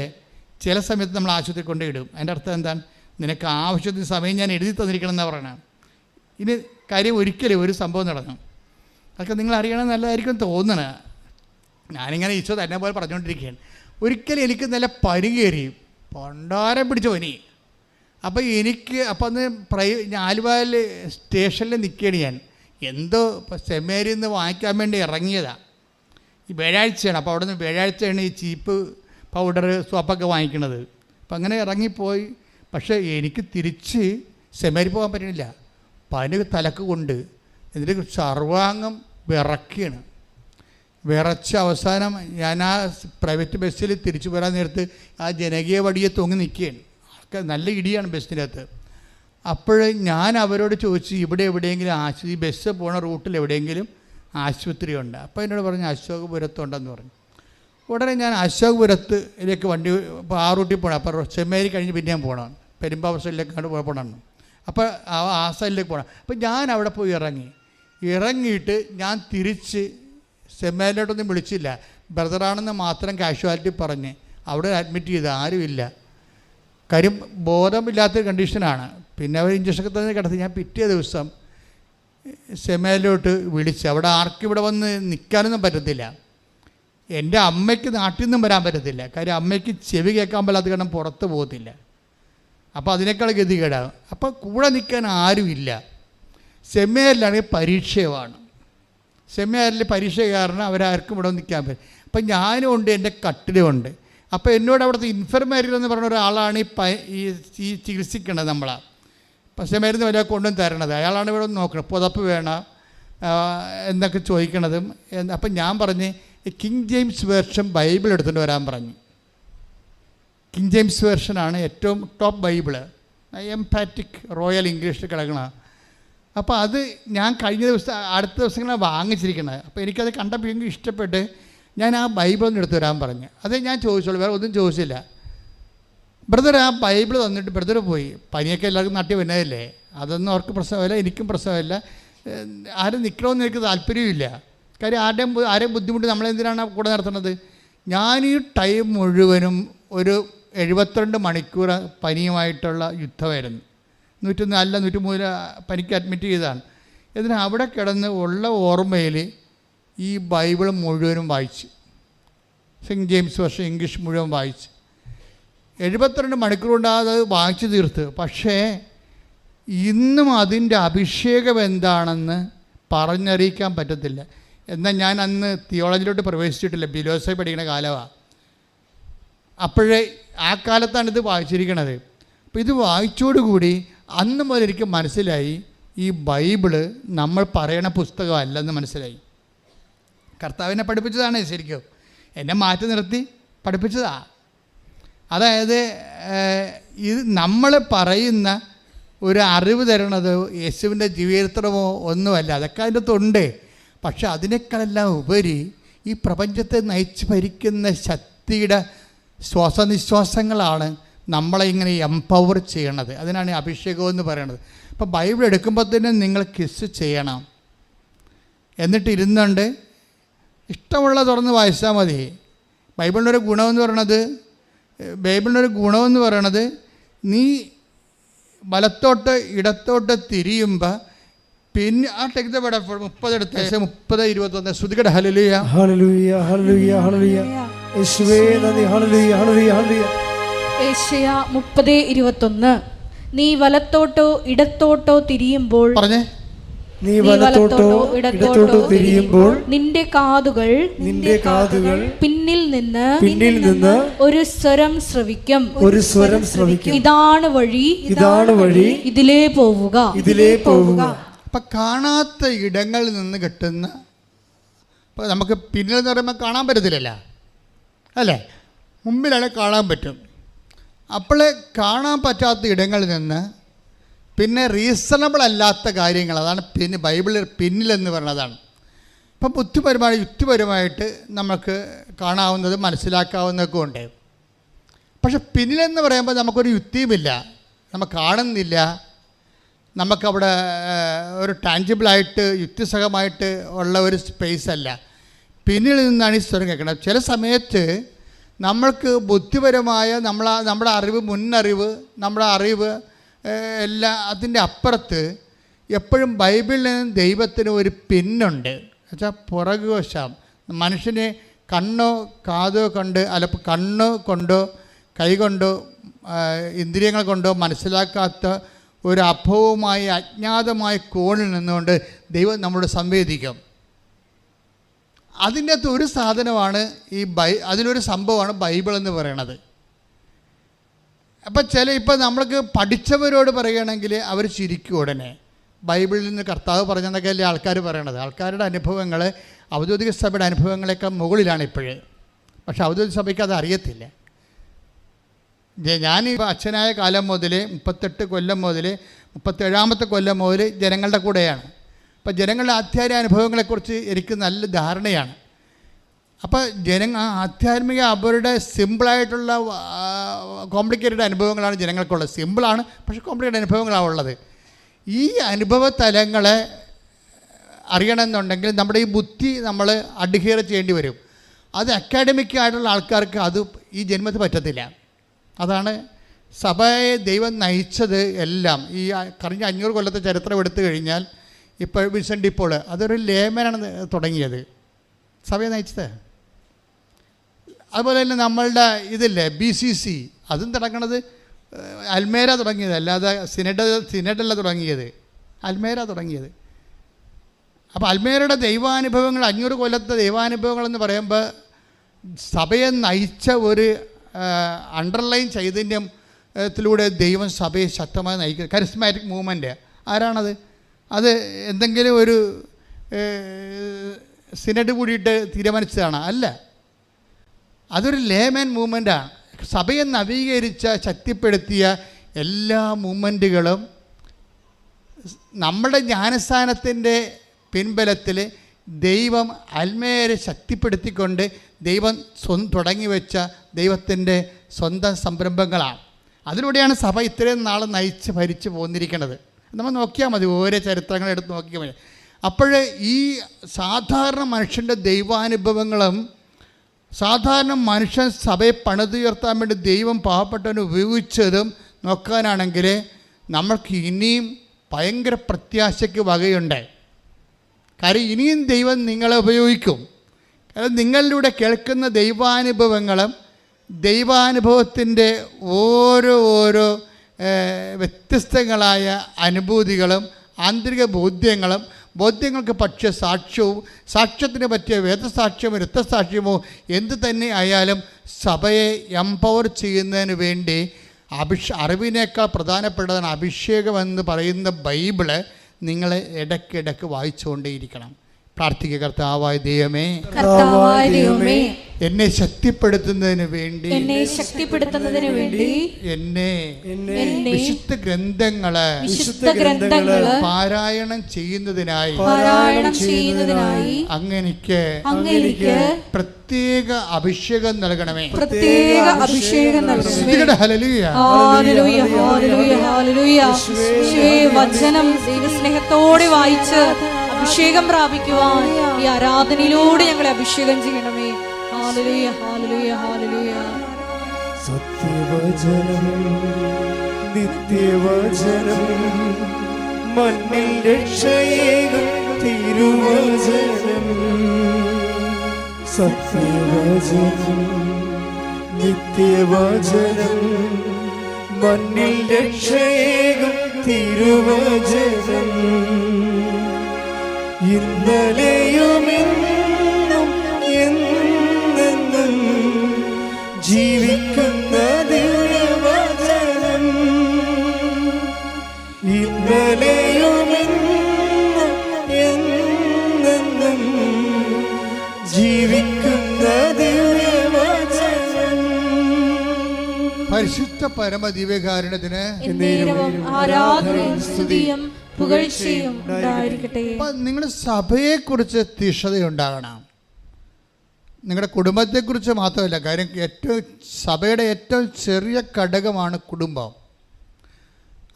ചില സമയത്ത് നമ്മൾ ആശുപത്രി കൊണ്ടിടും. അതിൻ്റെ അർത്ഥം എന്താണ്? നിനക്ക് ആവശ്യത്തിന് സമയം ഞാൻ എഴുതി തന്നിരിക്കണം എന്നാണ് പറയണം. ഇനി കാര്യം ഒരിക്കലും ഒരു സംഭവം നടന്നു, അതൊക്കെ നിങ്ങൾ അറിയണം നല്ലതായിരിക്കും തോന്നണേ. ഞാനിങ്ങനെ ഈശോ തന്നെ പോലെ പറഞ്ഞുകൊണ്ടിരിക്കുകയാണ്. ഒരിക്കലും എനിക്ക് നല്ല പനി കയറി, പൊണ്ടാരം പിടിച്ച പനി. അപ്പോൾ അന്ന് ആലുവയിൽ സ്റ്റേഷനിൽ നിൽക്കുകയാണ് ഞാൻ. എന്തോ സെമേരിയിൽ നിന്ന് വാങ്ങിക്കാൻ വേണ്ടി ഇറങ്ങിയതാണ്. ഈ വ്യാഴാഴ്ചയാണ്. അപ്പോൾ അവിടെ നിന്ന് വ്യാഴാഴ്ചയാണ് ഈ ചീപ്പ് പൗഡർ സോപ്പൊക്കെ വാങ്ങിക്കണത്. അപ്പം അങ്ങനെ ഇറങ്ങിപ്പോയി. പക്ഷേ എനിക്ക് തിരിച്ച് സെമേരി പോകാൻ പറ്റണില്ല. പനി തലക്ക് കൊണ്ട് എന്നിട്ട് സർവാംഗം വിറയ്ക്കുകയാണ്. വിറച്ച അവസാനം ഞാൻ ആ പ്രൈവറ്റ് ബസ്സിൽ തിരിച്ചു വരാൻ നേരത്ത് ആ ജനകീയ വടിയെ തൂങ്ങി നിൽക്കുകയാണ്. നല്ല ഇടിയാണ് ബസ്സിൻ്റെ അകത്ത്. അപ്പോൾ ഞാൻ അവരോട് ചോദിച്ചു, ഇവിടെ എവിടെയെങ്കിലും ഈ ബസ് പോണ റൂട്ടിൽ എവിടെയെങ്കിലും ആശുപത്രി ഉണ്ട്? അപ്പോൾ എന്നോട് പറഞ്ഞു അശോകപുരത്തുണ്ടെന്ന് പറഞ്ഞു. ഉടനെ ഞാൻ അശോകപുരത്തിലേക്ക് വണ്ടി ആ റൂട്ടിൽ പോകണം. അപ്പോൾ സെമേരി കഴിഞ്ഞ് പിന്നെ ഞാൻ പോകണം, പെരുമ്പാവൂർ സൈഡിലേക്കാണ് പോകണം. അപ്പോൾ ആ സൈഡിലേക്ക് പോകണം. അപ്പോൾ ഞാൻ അവിടെ പോയി ഇറങ്ങിയിട്ട് ഞാൻ തിരിച്ച് സെമേരിലോട്ടൊന്നും വിളിച്ചില്ല. ബ്രദറാണെന്ന് മാത്രം കാഷ്വാലിറ്റി പറഞ്ഞ് അവിടെ അഡ്മിറ്റ് ചെയ്ത് ആരുമില്ല. കാര്യം ബോധമില്ലാത്തൊരു കണ്ടീഷനാണ്. പിന്നെ അവർ ഇഞ്ചക്ഷനൊക്കെ തന്നെ കിടത്തി. ഞാൻ പിറ്റേ ദിവസം സെമേരിലോട്ട് വിളിച്ച്, അവിടെ ആർക്കും ഇവിടെ വന്ന് നിൽക്കാനൊന്നും പറ്റത്തില്ല. എൻ്റെ അമ്മയ്ക്ക് നാട്ടിൽ നിന്നും വരാൻ പറ്റത്തില്ല. കാര്യം അമ്മയ്ക്ക് ചെവി കേൾക്കാൻ പറ്റാത്ത കാരണം പുറത്ത് പോകത്തില്ല. അപ്പോൾ അതിനേക്കാൾ ഗതികേടാകും. അപ്പോൾ കൂടെ നിൽക്കാൻ ആരുമില്ല. സെമിനാറിലാണെങ്കിൽ പരീക്ഷയുമാണ്. സെമിനാറിൽ പരീക്ഷ കാരണം അവരാർക്കും ഇവിടെ നിൽക്കാൻ പറ്റും. അപ്പം ഞാനും ഉണ്ട്, എൻ്റെ കട്ടിലുമുണ്ട്. അപ്പോൾ എന്നോട് അവിടുത്തെ ഇൻഫർമേറ്റർ എന്ന് പറഞ്ഞ ഒരാളാണ് ഈ ചികിത്സിക്കേണ്ടത് നമ്മളെ. പക്ഷേ മരുന്ന് വല്ല കൊണ്ടും തരണത് അയാളാണ് ഇവിടെ നോക്കണം. പുതപ്പ് വേണം എന്നൊക്കെ ചോദിക്കണതും. അപ്പം ഞാൻ പറഞ്ഞ് കിങ് ജെയിംസ് വേർഷൻ ബൈബിൾ എടുത്തുകൊണ്ട് വരാൻ പറഞ്ഞു. കിങ് ജെയിംസ് വേർഷനാണ് ഏറ്റവും ടോപ്പ് ബൈബിള്, എംപാറ്റിക് റോയൽ ഇംഗ്ലീഷിൽ കിടക്കണ. അപ്പോൾ അത് ഞാൻ കഴിഞ്ഞ ദിവസം അടുത്ത ദിവസങ്ങളാണ് വാങ്ങിച്ചിരിക്കുന്നത്. അപ്പോൾ എനിക്കത് കണ്ടപ്പോൾ എനിക്ക് ഇഷ്ടപ്പെട്ട് ഞാൻ ആ ബൈബിളൊന്ന് എടുത്തു വരാൻ പറഞ്ഞു. അതേ ഞാൻ ചോദിച്ചോളൂ, വേറെ ഒന്നും ചോദിച്ചില്ല. ബ്രദർ ആ ബൈബിൾ തന്നിട്ട് ബ്രദർ പോയി. പനിയൊക്കെ എല്ലാവർക്കും നാട്ടിൽ വരുന്നതല്ലേ, അതൊന്നും അവർക്ക് പ്രശ്നമില്ല, എനിക്കും പ്രശ്നമില്ല. ആരും നിൽക്കണമെന്ന് എനിക്ക് താല്പര്യമില്ല. കാര്യം ആരെയും ബുദ്ധിമുട്ട് നമ്മളെന്തിനാണ് കൂടെ നടത്തുന്നത്? ഞാൻ ഈ ടൈം മുഴുവനും ഒരു 72 മണിക്കൂർ പനിയുമായിട്ടുള്ള യുദ്ധമായിരുന്നു. 104 103 പനിക്ക് അഡ്മിറ്റ് ചെയ്തതാണ്. എന്നിട്ട് അവിടെ കിടന്ന് ഉള്ള ഓർമ്മയിൽ ഈ ബൈബിൾ മുഴുവനും വായിച്ചു. സെയിൻറ്റ് ജെയിംസ് വർഷം ഇംഗ്ലീഷ് മുഴുവൻ വായിച്ച് 72 മണിക്കൂർ കൊണ്ട് അത് വായിച്ചു തീർത്ത്. പക്ഷേ ഇന്നും അതിൻ്റെ അഭിഷേകം എന്താണെന്ന് പറഞ്ഞറിയിക്കാൻ പറ്റത്തില്ല. എന്നാൽ ഞാൻ അന്ന് തിയോളജിയിലോട്ട് പ്രവേശിച്ചിട്ടില്ല, ഫിലോസഫി പഠിക്കുന്ന കാലമാണ്. അപ്പോഴേ ആ കാലത്താണ് ഇത് വായിച്ചിരിക്കണത്. അപ്പോൾ ഇത് വായിച്ചോടുകൂടി അന്ന് മുതൽ എനിക്ക് മനസ്സിലായി ഈ ബൈബിള് നമ്മൾ പറയണ പുസ്തകമല്ലെന്ന് മനസ്സിലായി. കർത്താവിനെ പഠിപ്പിച്ചതാണ് ശരിക്കും, എന്നെ മാറ്റി നിർത്തി പഠിപ്പിച്ചതാണ്. അതായത് ഇത് നമ്മൾ പറയുന്ന ഒരു അറിവ് തരണത് യേശുവിൻ്റെ ജീവചരിത്രമോ ഒന്നുമല്ല, അതൊക്കെ അതിൻ്റെ തൊണ്ട്. പക്ഷെ അതിനേക്കാളെല്ലാം ഉപരി ഈ പ്രപഞ്ചത്തെ നയിച്ച് ഭരിക്കുന്ന ശക്തിയുടെ ശ്വാസനിശ്വാസങ്ങളാണ് നമ്മളെ ഇങ്ങനെ എംപവർ ചെയ്യണത്. അതിനാണ് അഭിഷേകം എന്ന് പറയണത്. അപ്പോൾ ബൈബിൾ എടുക്കുമ്പോൾ തന്നെ നിങ്ങൾ കിസ് ചെയ്യണം. എന്നിട്ട് ഇരുന്നുകൊണ്ട് ഇഷ്ടമുള്ള തുറന്ന് വായിച്ചാൽ മതി. ബൈബിളിനൊരു ഗുണമെന്ന് പറയണത് നീ വലത്തോട്ട് ഇടത്തോട്ട് തിരിയുമ്പോൾ പിന്നെ ആ ടെക്സ്റ്റ് 30 എടുത്ത് 30-21 ശ്രുതികട ഹല്ലേലൂയ ഹല്ലേലൂയ ഹല്ലേലൂയ ഹല്ലേലൂയ യേശുവേ നന്ദി ഹല്ലേലൂയ ഹല്ലേലൂയ ഹല്ലേലൂയ. യേശയ്യ 30:21 നീ വലത്തോട്ടോ ഇടത്തോട്ടോ തിരിയുമ്പോൾ പറഞ്ഞേ, നീ വലത്തോട്ടോ ഇടത്തോട്ടോ തിരിയുമ്പോൾ നിന്റെ കാതുകൾ പിന്നിൽ നിന്ന് ഒരു സ്വരം ശ്രവിക്കും. ഇതാണ് വഴി ഇതിലേ പോവുക. അപ്പം കാണാത്ത ഇടങ്ങളിൽ നിന്ന് കിട്ടുന്ന, ഇപ്പം നമുക്ക് പിന്നിൽ എന്ന് പറയുമ്പോൾ കാണാൻ പറ്റത്തില്ലല്ലോ, അല്ലേ? മുമ്പിലാണ് കാണാൻ പറ്റും. അപ്പോൾ കാണാൻ പറ്റാത്ത ഇടങ്ങളിൽ നിന്ന് പിന്നെ റീസണബിൾ അല്ലാത്ത കാര്യങ്ങൾ, അതാണ് പിന്നെ ബൈബിളിൽ പിന്നിലെന്ന് പറയുന്നതാണ്. ഇപ്പം യുക്തിപരമായിട്ട് നമുക്ക് കാണാവുന്നത് മനസ്സിലാക്കാവുന്നതൊക്കെ ഉണ്ട്. പക്ഷെ പിന്നിലെന്ന് പറയുമ്പോൾ നമുക്കൊരു യുക്തിയുമില്ല, നമുക്ക് കാണുന്നില്ല, നമുക്കവിടെ ഒരു ടാഞ്ചിബിളായിട്ട് യുക്തിസഹമായിട്ട് ഉള്ള ഒരു സ്പേസ് അല്ല. പിന്നിൽ നിന്നാണ് ഈ സ്വരം കേൾക്കുന്നത്. ചില സമയത്ത് നമ്മൾക്ക് ബുദ്ധിപരമായ നമ്മുടെ അറിവ്, മുന്നറിവ്, നമ്മുടെ അറിവ് എല്ലാം അതിൻ്റെ അപ്പുറത്ത് എപ്പോഴും ബൈബിളിൽ നിന്ന് ദൈവത്തിന് ഒരു പിന്നുണ്ട്. എന്നുവെച്ചാൽ പുറകുവശം മനുഷ്യനെ കണ്ണോ കാതോ കൊണ്ട് കണ്ണോ കൊണ്ടോ കൈ കൊണ്ടോ ഇന്ദ്രിയങ്ങൾ കൊണ്ടോ മനസ്സിലാക്കാത്ത ഒരു അഭവമായ അജ്ഞാതമായ കോണിൽ നിന്നുകൊണ്ട് ദൈവം നമ്മളോട് സംവേദിക്കും. അതിൻ്റെ അകത്ത് ഒരു സാധനമാണ് അതിലൊരു സംഭവമാണ് ബൈബിൾ എന്ന് പറയണത്. അപ്പം ഇപ്പം നമ്മൾക്ക് പഠിച്ചവരോട് പറയുകയാണെങ്കിൽ അവർ ചിരിക്കും ഉടനെ. ബൈബിളിൽ നിന്ന് കർത്താവ് പറഞ്ഞതൊക്കെയല്ലേ ആൾക്കാർ പറയണത്. ആൾക്കാരുടെ അനുഭവങ്ങൾ ഔദ്യോഗിക സഭയുടെ അനുഭവങ്ങളെക്കാൾ മുകളിലാണ് ഇപ്പോഴേ. പക്ഷെ ഔദ്യോഗിക സഭയ്ക്ക് അത് അറിയത്തില്ല. ഞാൻ അച്ഛനായ കാലം മുതൽ 38 കൊല്ലം മുതൽ 37ാമത്തെ കൊല്ലം മുതൽ ജനങ്ങളുടെ കൂടെയാണ്. അപ്പം ജനങ്ങളുടെ ആധ്യാത്മിക അനുഭവങ്ങളെക്കുറിച്ച് എനിക്ക് നല്ല ധാരണയാണ്. അപ്പോൾ ആധ്യാത്മിക അവരുടെ സിമ്പിളായിട്ടുള്ള കോംപ്ലിക്കേറ്റഡ് അനുഭവങ്ങളാണ് ജനങ്ങൾക്കുള്ളത്. സിമ്പിളാണ്, പക്ഷേ കോംപ്ലിക്കേറ്റഡ് അനുഭവങ്ങളാണ് ഉള്ളത്. ഈ അനുഭവ തലങ്ങളെ അറിയണമെന്നുണ്ടെങ്കിൽ നമ്മുടെ ഈ ബുദ്ധി നമ്മൾ അഡ്ഹിയർ ചെയ്യേണ്ടി വരും. അത് അക്കാഡമിക് ആയിട്ടുള്ള ആൾക്കാർക്ക് അത് ഈ ജന്മത്തിൽ പറ്റത്തില്ല. അതാണ് സഭയെ ദൈവം നയിച്ചത് എല്ലാം. ഈ കഴിഞ്ഞ 500 കൊല്ലത്തെ ചരിത്രം എടുത്തു കഴിഞ്ഞാൽ ഇപ്പോൾ വിൻസെൻ്റ് ഡി പോൾ അതൊരു ലേമനാണ് തുടങ്ങിയത്, സഭയെ നയിച്ചത്. അതുപോലെ തന്നെ നമ്മളുടെ ഇതില്ലേ BCC, അതും തുടങ്ങണത് അൽമേര തുടങ്ങിയത്, അല്ലാതെ സിനഡല്ല തുടങ്ങിയത്, അൽമേര തുടങ്ങിയത്. അപ്പോൾ അൽമേരയുടെ ദൈവാനുഭവങ്ങൾ 500 കൊല്ലത്തെ ദൈവാനുഭവങ്ങളെന്ന് പറയുമ്പോൾ സഭയെ നയിച്ച ഒരു അണ്ടർലൈൻ ചൈതന്യത്തിലൂടെ ദൈവം സഭയെ ശക്തമായി നയിക്കുക. കരിസ്മാറ്റിക് മൂവ്മെൻറ്റ് ആരാണത്? അത് എന്തെങ്കിലും ഒരു സിനഡ് കൂടിയിട്ട് തീരുമാനിച്ചതാണ്? അല്ല, അതൊരു ലേമാൻ മൂവ്മെൻറ്റാണ്. സഭയെ നവീകരിച്ച ശക്തിപ്പെടുത്തിയ എല്ലാ മൂവ്മെൻറ്റുകളും നമ്മുടെ ജ്ഞാനസ്ഥാനത്തിൻ്റെ പിൻബലത്തിൽ ദൈവം അൽമേരെ ശക്തിപ്പെടുത്തിക്കൊണ്ട് ദൈവം തുടങ്ങി വെച്ച ദൈവത്തിൻ്റെ സ്വന്തം സംരംഭങ്ങളാണ്. അതിലൂടെയാണ് സഭ ഇത്രയും നാൾ നയിച്ച് ഭരിച്ച് പോന്നിരിക്കുന്നത്. നമ്മൾ നോക്കിയാൽ മതി, ഓരോ ചരിത്രങ്ങൾ എടുത്ത് നോക്കിയാൽ മതി. അപ്പോൾ ഈ സാധാരണ മനുഷ്യൻ്റെ ദൈവാനുഭവങ്ങളും സാധാരണ മനുഷ്യൻ സഭയെ പണിതുയർത്താൻ വേണ്ടി ദൈവം പാവപ്പെട്ടവന് ഉപയോഗിച്ചതും നോക്കാനാണെങ്കിൽ നമ്മൾക്ക് ഇനിയും ഭയങ്കര പ്രത്യാശയ്ക്ക് വകയുണ്ട്. കാര്യം ഇനിയും ദൈവം നിങ്ങളെ ഉപയോഗിക്കും. അത് നിങ്ങളിലൂടെ കേൾക്കുന്ന ദൈവാനുഭവങ്ങളും ദൈവാനുഭവത്തിൻ്റെ ഓരോ വ്യത്യസ്തങ്ങളായ അനുഭൂതികളും ആന്തരിക ബോധ്യങ്ങൾക്ക് പറ്റിയ സാക്ഷ്യവും സാക്ഷ്യത്തിന് പറ്റിയ വേദസാക്ഷ്യമോ രക്തസാക്ഷ്യമോ എന്ത് തന്നെ ആയാലും സഭയെ എംപവർ ചെയ്യുന്നതിന് വേണ്ടി അറിവിനേക്കാൾ പ്രധാനപ്പെട്ടതാണ് അഭിഷേകമെന്ന് പറയുന്ന ബൈബിള് നിങ്ങൾ ഇടയ്ക്കിടയ്ക്ക് വായിച്ചുകൊണ്ടേയിരിക്കണം. പ്രാർത്ഥിക്കുക. കർത്താവായ ദൈവമേ, എന്നെ ശക്തിപ്പെടുത്തുന്നതിന് വേണ്ടി എന്നെ വിശുദ്ധ ഗ്രന്ഥങ്ങള് പാരായണം ചെയ്യുന്നതിനായി അങ്ങനെക്ക് പ്രത്യേക അഭിഷേകം നൽകണമേ. വചനം ദൈവസ്നേഹത്തോടെ വായിച്ച് അഭിഷേകം പ്രാപിക്കുവാൻ ഈ ആരാധനയിലൂടെ ഞങ്ങളെ അഭിഷേകം ചെയ്യണമേ. ഹല്ലേലൂയ, ഹല്ലേലൂയ, ഹല്ലേലൂയ. സത്യവചനം നിത്യവചനം മണ്ണിൽ രക്ഷയേകും തിരുവചനം. സത്യവചനം നിത്യവചനം മണ്ണിൽ രക്ഷയേകും തിരുവചനം. ഇന്നലെയുമെന്നും എന്നെന്നും ജീവിക്കുന്ന ദിവ്യവചനം. ഇന്നലെയുമെന്നും എന്നെന്നും ജീവിക്കുന്ന ദിവ്യവചനം. പരിശുദ്ധ പരമദിവ്യകാരുണ്യത്തിന് ആരാധനയും സ്തുതിയും പുകഴ്ചയും ഉണ്ടായിരിക്കട്ടെ. നിങ്ങളുടെ സഭയെക്കുറിച്ച് തീക്ഷ്ണതയുണ്ടാകണം. നിങ്ങളുടെ കുടുംബത്തെക്കുറിച്ച് മാത്രമല്ല. കാര്യം സഭയുടെ ഏറ്റവും ചെറിയ ഘടകമാണ് കുടുംബം.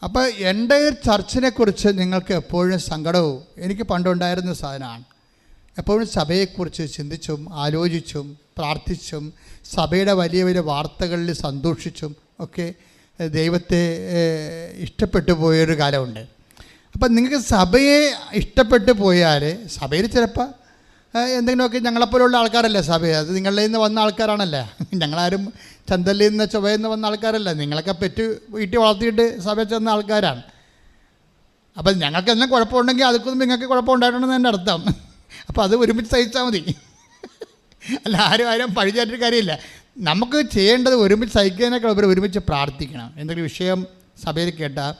അപ്പോൾ എൻ്റെ ചർച്ചിനെക്കുറിച്ച് നിങ്ങൾക്ക് എപ്പോഴും സങ്കടവും എനിക്ക് പണ്ടുണ്ടായിരുന്ന സാധനമാണ്. എപ്പോഴും സഭയെക്കുറിച്ച് ചിന്തിച്ചും ആലോചിച്ചും പ്രാർത്ഥിച്ചും സഭയുടെ വലിയ വലിയ വാർത്തകളിൽ സന്തോഷിച്ചും ഒക്കെ ദൈവത്തെ ഇഷ്ടപ്പെട്ടു പോയൊരു കാലമുണ്ട്. അപ്പം നിങ്ങൾക്ക് സഭയെ ഇഷ്ടപ്പെട്ടു പോയാൽ സഭയിൽ ചിലപ്പോൾ എന്തെങ്കിലുമൊക്കെ ഞങ്ങളെപ്പോലുള്ള ആൾക്കാരല്ല സഭയെ. അത് നിങ്ങളുടെ നിന്ന് വന്ന ആൾക്കാരാണല്ലേ. ഞങ്ങളാരും ചന്തലിൽ നിന്ന് ചൊവ്വയിൽ നിന്ന് വന്ന ആൾക്കാരല്ല. നിങ്ങളൊക്കെ പെറ്റ് വീട്ടിൽ വളർത്തിയിട്ട് സഭയിൽ ചെന്ന ആൾക്കാരാണ്. അപ്പം ഞങ്ങൾക്ക് എന്തെങ്കിലും കുഴപ്പമുണ്ടെങ്കിൽ അതൊക്കെ നിങ്ങൾക്ക് കുഴപ്പമുണ്ടായിട്ടുണ്ടെന്ന് എൻ്റെ അർത്ഥം. അപ്പോൾ അത് ഒരുമിച്ച് സഹിച്ചാൽ മതി. അല്ല, ആരും പഴിചാറ്റൊരു കാര്യമില്ല. നമുക്ക് ചെയ്യേണ്ടത് ഒരുമിച്ച് സഹിക്കുന്നതിനേക്കാൾ ഉപരി ഒരുമിച്ച് പ്രാർത്ഥിക്കണം. എന്തെങ്കിലും വിഷയം സഭയിൽ കേട്ടാൽ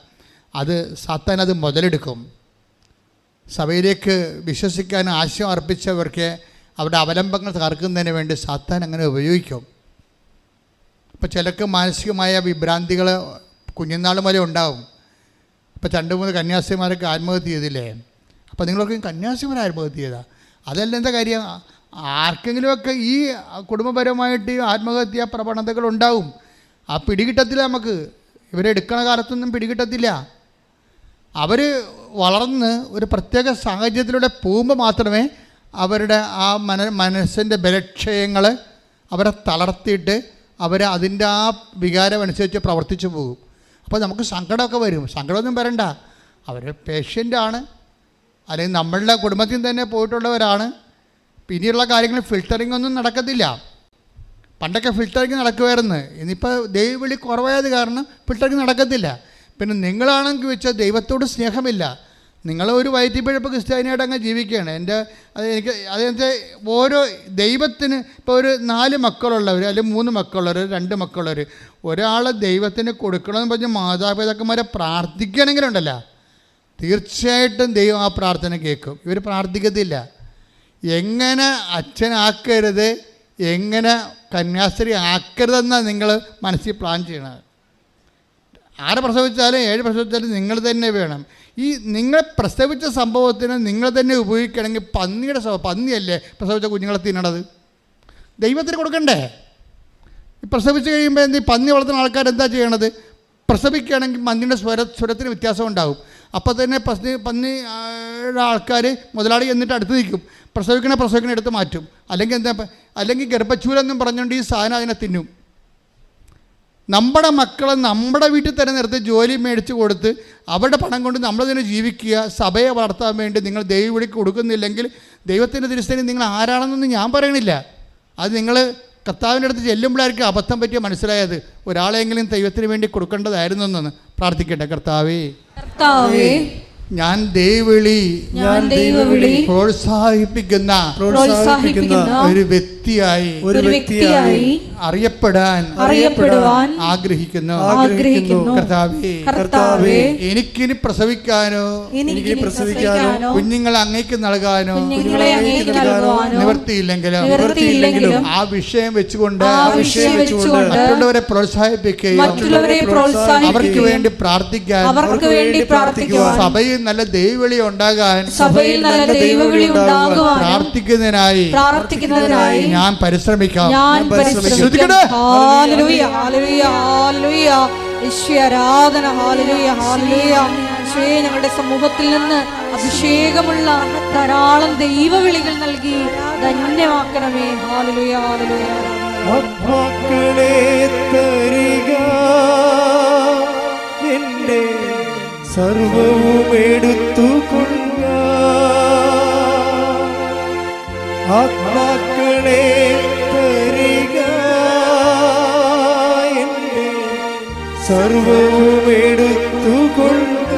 സാത്താൻ അത് മുതലെടുക്കും. സഭയിലേക്ക് വിശ്വസിക്കാൻ ആശയം അർപ്പിച്ചവർക്ക് അവരുടെ അവലംബങ്ങൾ തകർക്കുന്നതിന് വേണ്ടി സാത്താൻ അങ്ങനെ ഉപയോഗിക്കും. അപ്പോൾ ചിലർക്ക് മാനസികമായ വിഭ്രാന്തികൾ കുഞ്ഞുനാൾ മുതലേ ഉണ്ടാവും. ഇപ്പോൾ 2-3 കന്യാസിമാരൊക്കെ ആത്മഹത്യ ചെയ്തില്ലേ? അപ്പോൾ നിങ്ങളൊക്കെ കന്യാസിമാർ ആത്മഹത്യ ചെയ്താൽ അതല്ല എന്താ കാര്യം? ആർക്കെങ്കിലുമൊക്കെ ഈ കുടുംബപരമായിട്ട് ഈ ആത്മഹത്യാ പ്രവണതകൾ ഉണ്ടാവും. ആ പിടികിട്ടത്തില്ല. നമുക്ക് ഇവരെ എടുക്കണ കാലത്തൊന്നും പിടികിട്ടത്തില്ല. അവർ വളർന്ന് ഒരു പ്രത്യേക സാഹചര്യത്തിലൂടെ പോകുമ്പോൾ മാത്രമേ അവരുടെ ആ മനസ്സിൻ്റെ ബലക്ഷയങ്ങൾ അവരെ തളർത്തിയിട്ട് അതിൻ്റെ ആ വികാരം അനുസരിച്ച് പ്രവർത്തിച്ചു പോകും. അപ്പോൾ നമുക്ക് സങ്കടമൊക്കെ വരും. സങ്കടമൊന്നും വരണ്ട. അവർ പേഷ്യൻ്റാണ്, അല്ലെങ്കിൽ നമ്മളുടെ കുടുംബത്തിൽ തന്നെ പോയിട്ടുള്ളവരാണ്. പിന്നെയുള്ള കാര്യങ്ങൾ ഫിൽറ്ററിംഗ് ഒന്നും നടക്കത്തില്ല. പണ്ടൊക്കെ ഫിൽറ്ററിങ് നടക്കുമായിരുന്നു. ഇന്നിപ്പോൾ ദൈവവിളി കുറവായത് കാരണം ഫിൽറ്ററിങ് നടക്കത്തില്ല. പിന്നെ നിങ്ങളാണെങ്കിൽ വെച്ചാൽ ദൈവത്തോട് സ്നേഹമില്ല. നിങ്ങളൊരു വയറ്റിപ്പിഴപ്പ് ക്രിസ്ത്യാനിയായിട്ട് അങ്ങ് ജീവിക്കുകയാണ്. അതെനിക്ക് ഓരോ ദൈവത്തിന് ഇപ്പോൾ ഒരു 4 മക്കളുള്ളവർ അല്ലെങ്കിൽ 3 മക്കളുള്ളവർ 2 മക്കളുള്ളവർ ഒരാൾ ദൈവത്തിന് കൊടുക്കണമെന്ന് പറഞ്ഞ് മാതാപിതാക്കന്മാരെ പ്രാർത്ഥിക്കുകയാണെങ്കിലുണ്ടല്ലോ, തീർച്ചയായിട്ടും ദൈവം ആ പ്രാർത്ഥന കേൾക്കും. ഇവർ പ്രാർത്ഥിക്കത്തില്ല. എങ്ങനെ അച്ഛനാക്കരുത്, എങ്ങനെ കന്യാസ്ത്രീ ആക്കരുതെന്നാണ് നിങ്ങൾ മനസ്സിൽ പ്ലാൻ ചെയ്യണത്. 6 പ്രസവിച്ചാലും 7 പ്രസവിച്ചാലും നിങ്ങൾ തന്നെ വേണം. ഈ നിങ്ങൾ പ്രസവിച്ച സംഭവത്തിന് നിങ്ങൾ തന്നെ ഉപയോഗിക്കുകയാണെങ്കിൽ പന്നിയല്ലേ പ്രസവിച്ച കുഞ്ഞുങ്ങളെ തിന്നണത്? ദൈവത്തിന് കൊടുക്കണ്ടേ? പ്രസവിച്ച് കഴിയുമ്പോൾ പന്നി വളർത്തുന്ന ആൾക്കാരെന്താ ചെയ്യണത്? പ്രസവിക്കുകയാണെങ്കിൽ പന്നിയുടെ സ്വരത്തിന് വ്യത്യാസം ഉണ്ടാകും. അപ്പോൾ തന്നെ പന്നിയുടെ ആൾക്കാർ മുതലാളി എന്നിട്ട് അടുത്ത് നിൽക്കും. പ്രസവിക്കണ എടുത്ത് മാറ്റും. അല്ലെങ്കിൽ ഗർഭച്ചൂലെന്നും പറഞ്ഞുകൊണ്ട് ഈ സാധനം അതിനെ തിന്നും. നമ്മുടെ മക്കളെ നമ്മുടെ വീട്ടിൽ തന്നെ നിർത്തി ജോലി മേടിച്ച് കൊടുത്ത് അവരുടെ പണം കൊണ്ട് നമ്മൾ തന്നെ ജീവിക്കുക. സഭയെ വളർത്താൻ വേണ്ടി നിങ്ങൾ ദൈവവിളിക്ക് കൊടുക്കുന്നില്ലെങ്കിൽ ദൈവത്തിൻ്റെ തിരുസേന നിങ്ങൾ ആരാണെന്നൊന്നും ഞാൻ പറയണില്ല. അത് നിങ്ങൾ കർത്താവിൻ്റെ അടുത്ത് ചെല്ലുമ്പോഴായിരിക്കും അബദ്ധം പറ്റിയ മനസ്സിലായത്. ഒരാളെങ്കിലും ദൈവത്തിന് വേണ്ടി കൊടുക്കേണ്ടതായിരുന്നു എന്നൊന്ന് പ്രാർത്ഥിക്കട്ടെ. കർത്താവേ, ഞാൻ ദൈവവിളി പ്രോത്സാഹിപ്പിക്കുന്ന ഒരു വ്യക്തിയായി അറിയപ്പെടാൻ ആഗ്രഹിക്കുന്നു. കർത്താവേ, എനിക്കിനി പ്രസവിക്കാനോ കുഞ്ഞുങ്ങളെ അങ്ങേക്ക് നൽകാനോ നിവൃത്തിയില്ലെങ്കിലും ആ വിഷയം വെച്ചുകൊണ്ട് മറ്റുള്ളവരെ പ്രോത്സാഹിപ്പിക്കുകയും അവർക്ക് വേണ്ടി പ്രാർത്ഥിക്കാൻ സഭയിൽ നല്ല ദൈവവിളി ഉണ്ടാകാൻ പ്രാർത്ഥിക്കുന്നതിനായി ഞാൻ പരിശ്രമിക്കാം. ഞങ്ങളുടെ സമൂഹത്തിൽ നിന്ന് അഭിഷേകമുള്ള ധാരാളം ദൈവവിളികൾ നൽകി ധന്യമാക്കണമേ. Hallelujah, hallelujah. മക്കളെ തരിക, എന്റെ സർവവും എടുത്തുകൊള്ളുക. ആത്മാക്കളെ തരിക, എന്റെ സർവവും എടുത്തുകൊള്ളുക.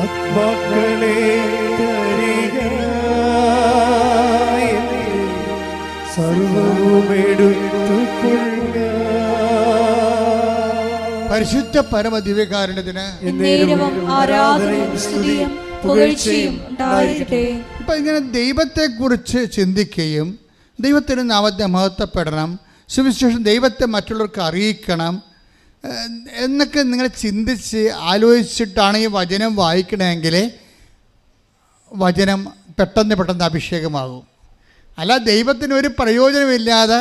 ആത്മാക്കളെ തരിക, എന്റെ സർവവും എടുത്തുകൊള്ളുക. പരിശുദ്ധ പരമദിവ്യകാരുണ്യത്തിന് ആരാധനയും സ്തുതിയും പുകഴ്ചയും ഉണ്ടായിരിക്കട്ടെ. ഇപ്പൊ ഇങ്ങനെ ദൈവത്തെക്കുറിച്ച് ചിന്തിക്കുകയും ദൈവത്തിന് നാമത്തെ മഹത്വപ്പെടണം, സുവിശേഷം ദൈവത്തെ മറ്റുള്ളവർക്ക് അറിയിക്കണം എന്നൊക്കെ നിങ്ങൾ ചിന്തിച്ച് ആലോചിച്ചിട്ടാണ് ഈ വചനം വായിക്കണമെങ്കിൽ വചനം പെട്ടെന്ന് അഭിഷേകമാകും. അല്ല, ദൈവത്തിന് ഒരു പ്രയോജനമില്ലാതെ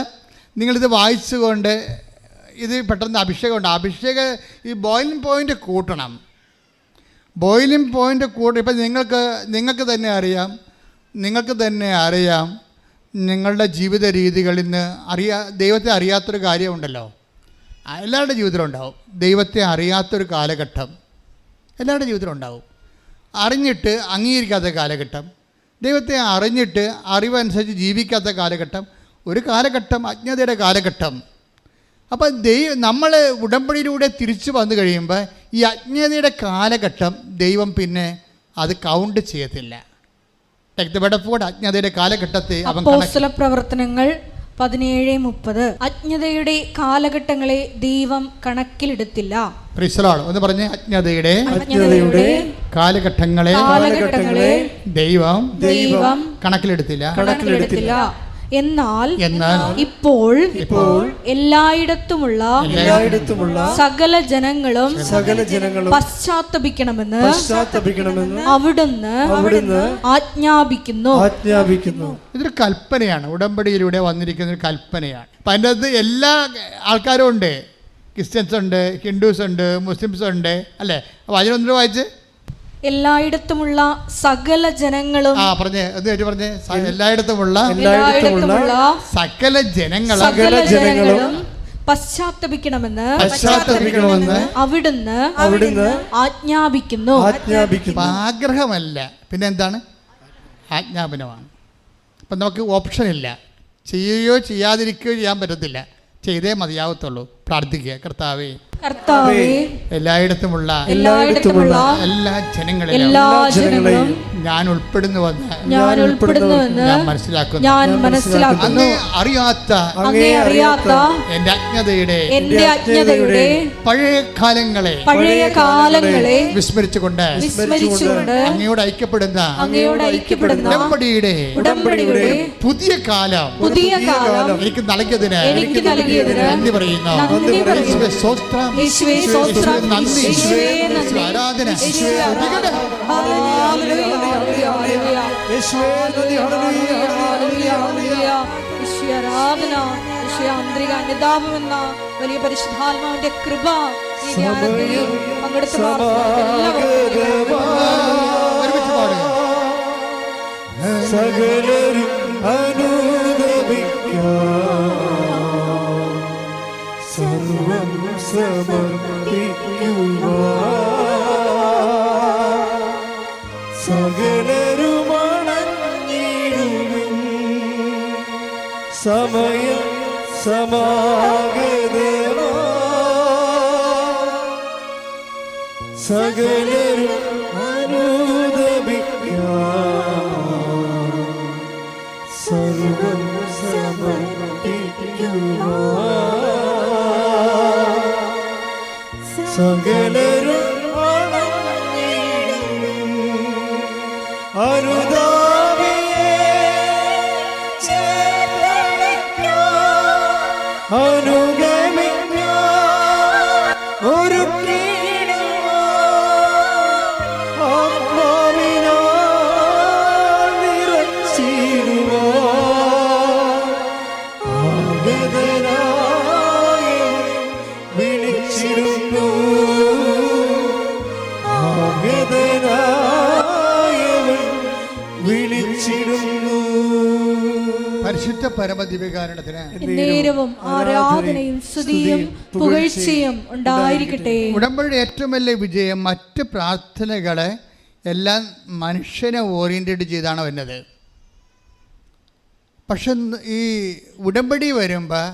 നിങ്ങളിത് വായിച്ചുകൊണ്ട് ഇത് പെട്ടെന്ന് അഭിഷേകം ഈ ബോയിലിംഗ് പോയിൻ്റ് കൂട്ടണം. ബോയിലിംഗ് പോയിൻ്റ് ഇപ്പം നിങ്ങൾക്ക് തന്നെ അറിയാം നിങ്ങളുടെ ജീവിത രീതികളിൽ നിന്ന് ദൈവത്തെ അറിയാത്തൊരു കാര്യമുണ്ടല്ലോ. എല്ലാവരുടെ ജീവിതത്തിലുണ്ടാവും. ദൈവത്തെ അറിയാത്തൊരു കാലഘട്ടം എല്ലാവരുടെ ജീവിതത്തിലുണ്ടാവും. അറിഞ്ഞിട്ട് അംഗീകരിക്കാത്ത കാലഘട്ടം, ദൈവത്തെ അറിഞ്ഞിട്ട് അറിവനുസരിച്ച് ജീവിക്കാത്ത കാലഘട്ടം, ഒരു കാലഘട്ടം അജ്ഞതയുടെ കാലഘട്ടം. അപ്പം നമ്മൾ ഉടമ്പടിയിലൂടെ തിരിച്ചു വന്നു കഴിയുമ്പോൾ ഈ അജ്ഞതയുടെ കാലഘട്ടം ദൈവം പിന്നെ അത് കൗണ്ട് ചെയ്യത്തില്ല. അജ്ഞതയുടെ കാലഘട്ടത്തെ പ്രവർത്തനങ്ങൾ 17:30 അജ്ഞതയുടെ കാലഘട്ടങ്ങളെ ദൈവം കണക്കിലെടുത്തില്ല. ഒന്ന് പറഞ്ഞേ, അജ്ഞതയുടെ കാലഘട്ടങ്ങളെ ദൈവം കണക്കിലെടുത്തില്ല. എന്നാൽ ഇപ്പോൾ എല്ലായിടത്തുമുള്ള സകല ജനങ്ങളും പശ്ചാത്തപിക്കണമെന്ന് അവിടുന്ന് ആജ്ഞാപിക്കുന്നു. ഇതൊരു കൽപ്പനയാണ്, ഉടമ്പടിയിലൂടെ വന്നിരിക്കുന്ന ഒരു കൽപ്പനയാണ്. അപ്പം അതിൻ്റെ അകത്ത് എല്ലാ ആൾക്കാരും ഉണ്ട്. ക്രിസ്ത്യൻസ് ഉണ്ട്, ഹിന്ദുസ് ഉണ്ട്, മുസ്ലിംസ് ഉണ്ട്, അല്ലേ? അപ്പോൾ അതിനൊന്നും വായിച്ച് എല്ലായിടത്തുമുള്ള സകല ജനങ്ങളും പറഞ്ഞേ എല്ലായിടത്തുമുള്ള സകല ജനങ്ങളും പശ്ചാത്തപിക്കണമെന്ന് അവിടുന്ന് ആജ്ഞാപിക്കുന്നു. ആഗ്രഹമല്ല, പിന്നെ എന്താണ്? ആജ്ഞാപനമാണ്. അപ്പം നമുക്ക് ഓപ്ഷൻ ഇല്ല. ചെയ്യുകയോ ചെയ്യാതിരിക്കുകയോ ചെയ്യാൻ പറ്റത്തില്ല. ചെയ്തേ മതിയാവത്തുള്ളൂ. പ്രാർത്ഥിക്കുക, കർത്താവേ എല്ലായിടത്തുമുള്ള എല്ലാ ജനങ്ങളെയും ഞാൻ ഉൾപ്പെടുന്നുവെന്ന് ഞാൻ മനസ്സിലാക്കുന്നു. അറിയാത്ത എന്റെ അജ്ഞതയുടെ പഴയ കാലങ്ങളെ വിസ്മരിച്ചുകൊണ്ട് അങ്ങയോട് ഐക്യപ്പെടുന്ന ഉടമ്പടിയുടെ പുതിയ കാലം എനിക്ക് നൽകിയതിന് നന്ദി പറയുന്നു. ആരാധന അനുതാപമെന്ന വലിയ പരിശുദ്ധാത്മാവിന്റെ കൃപ പങ്കെടുത്ത സകലരും സർവം സമർപ്പിക്കുക, സകലരുമണഞ്ഞിടുവിൻ സമയം സമാഗതമാ സകലരും അനുദപിക്കാം സർവം സമർപ്പിക്കുവാൻ സകലരും അനുദാപിയെ അനുഗമിക്കാൻ ഒരു ആത്മാവിനാൽ നിറച്ചിടുവാൻ ആഗതനായി വിളിച്ചിരുന്നു വിളിച്ചിരുന്നു. പരിശുദ്ധ പരമദിവ്യകാരണത്തിന് നേരവും ആരാധനയും സ്തുതിയും പുകഴ്ചയും ഉണ്ടായിരിക്കട്ടെ. ഉടമ്പടിയുടെ ഏറ്റവും വലിയ വിജയം മറ്റ് പ്രാർത്ഥനകളെ എല്ലാം മനുഷ്യനെ ഓറിയൻറ്റഡ് ചെയ്താണ് വരുന്നത്. പക്ഷെ ഈ ഉടമ്പടി വരുമ്പോൾ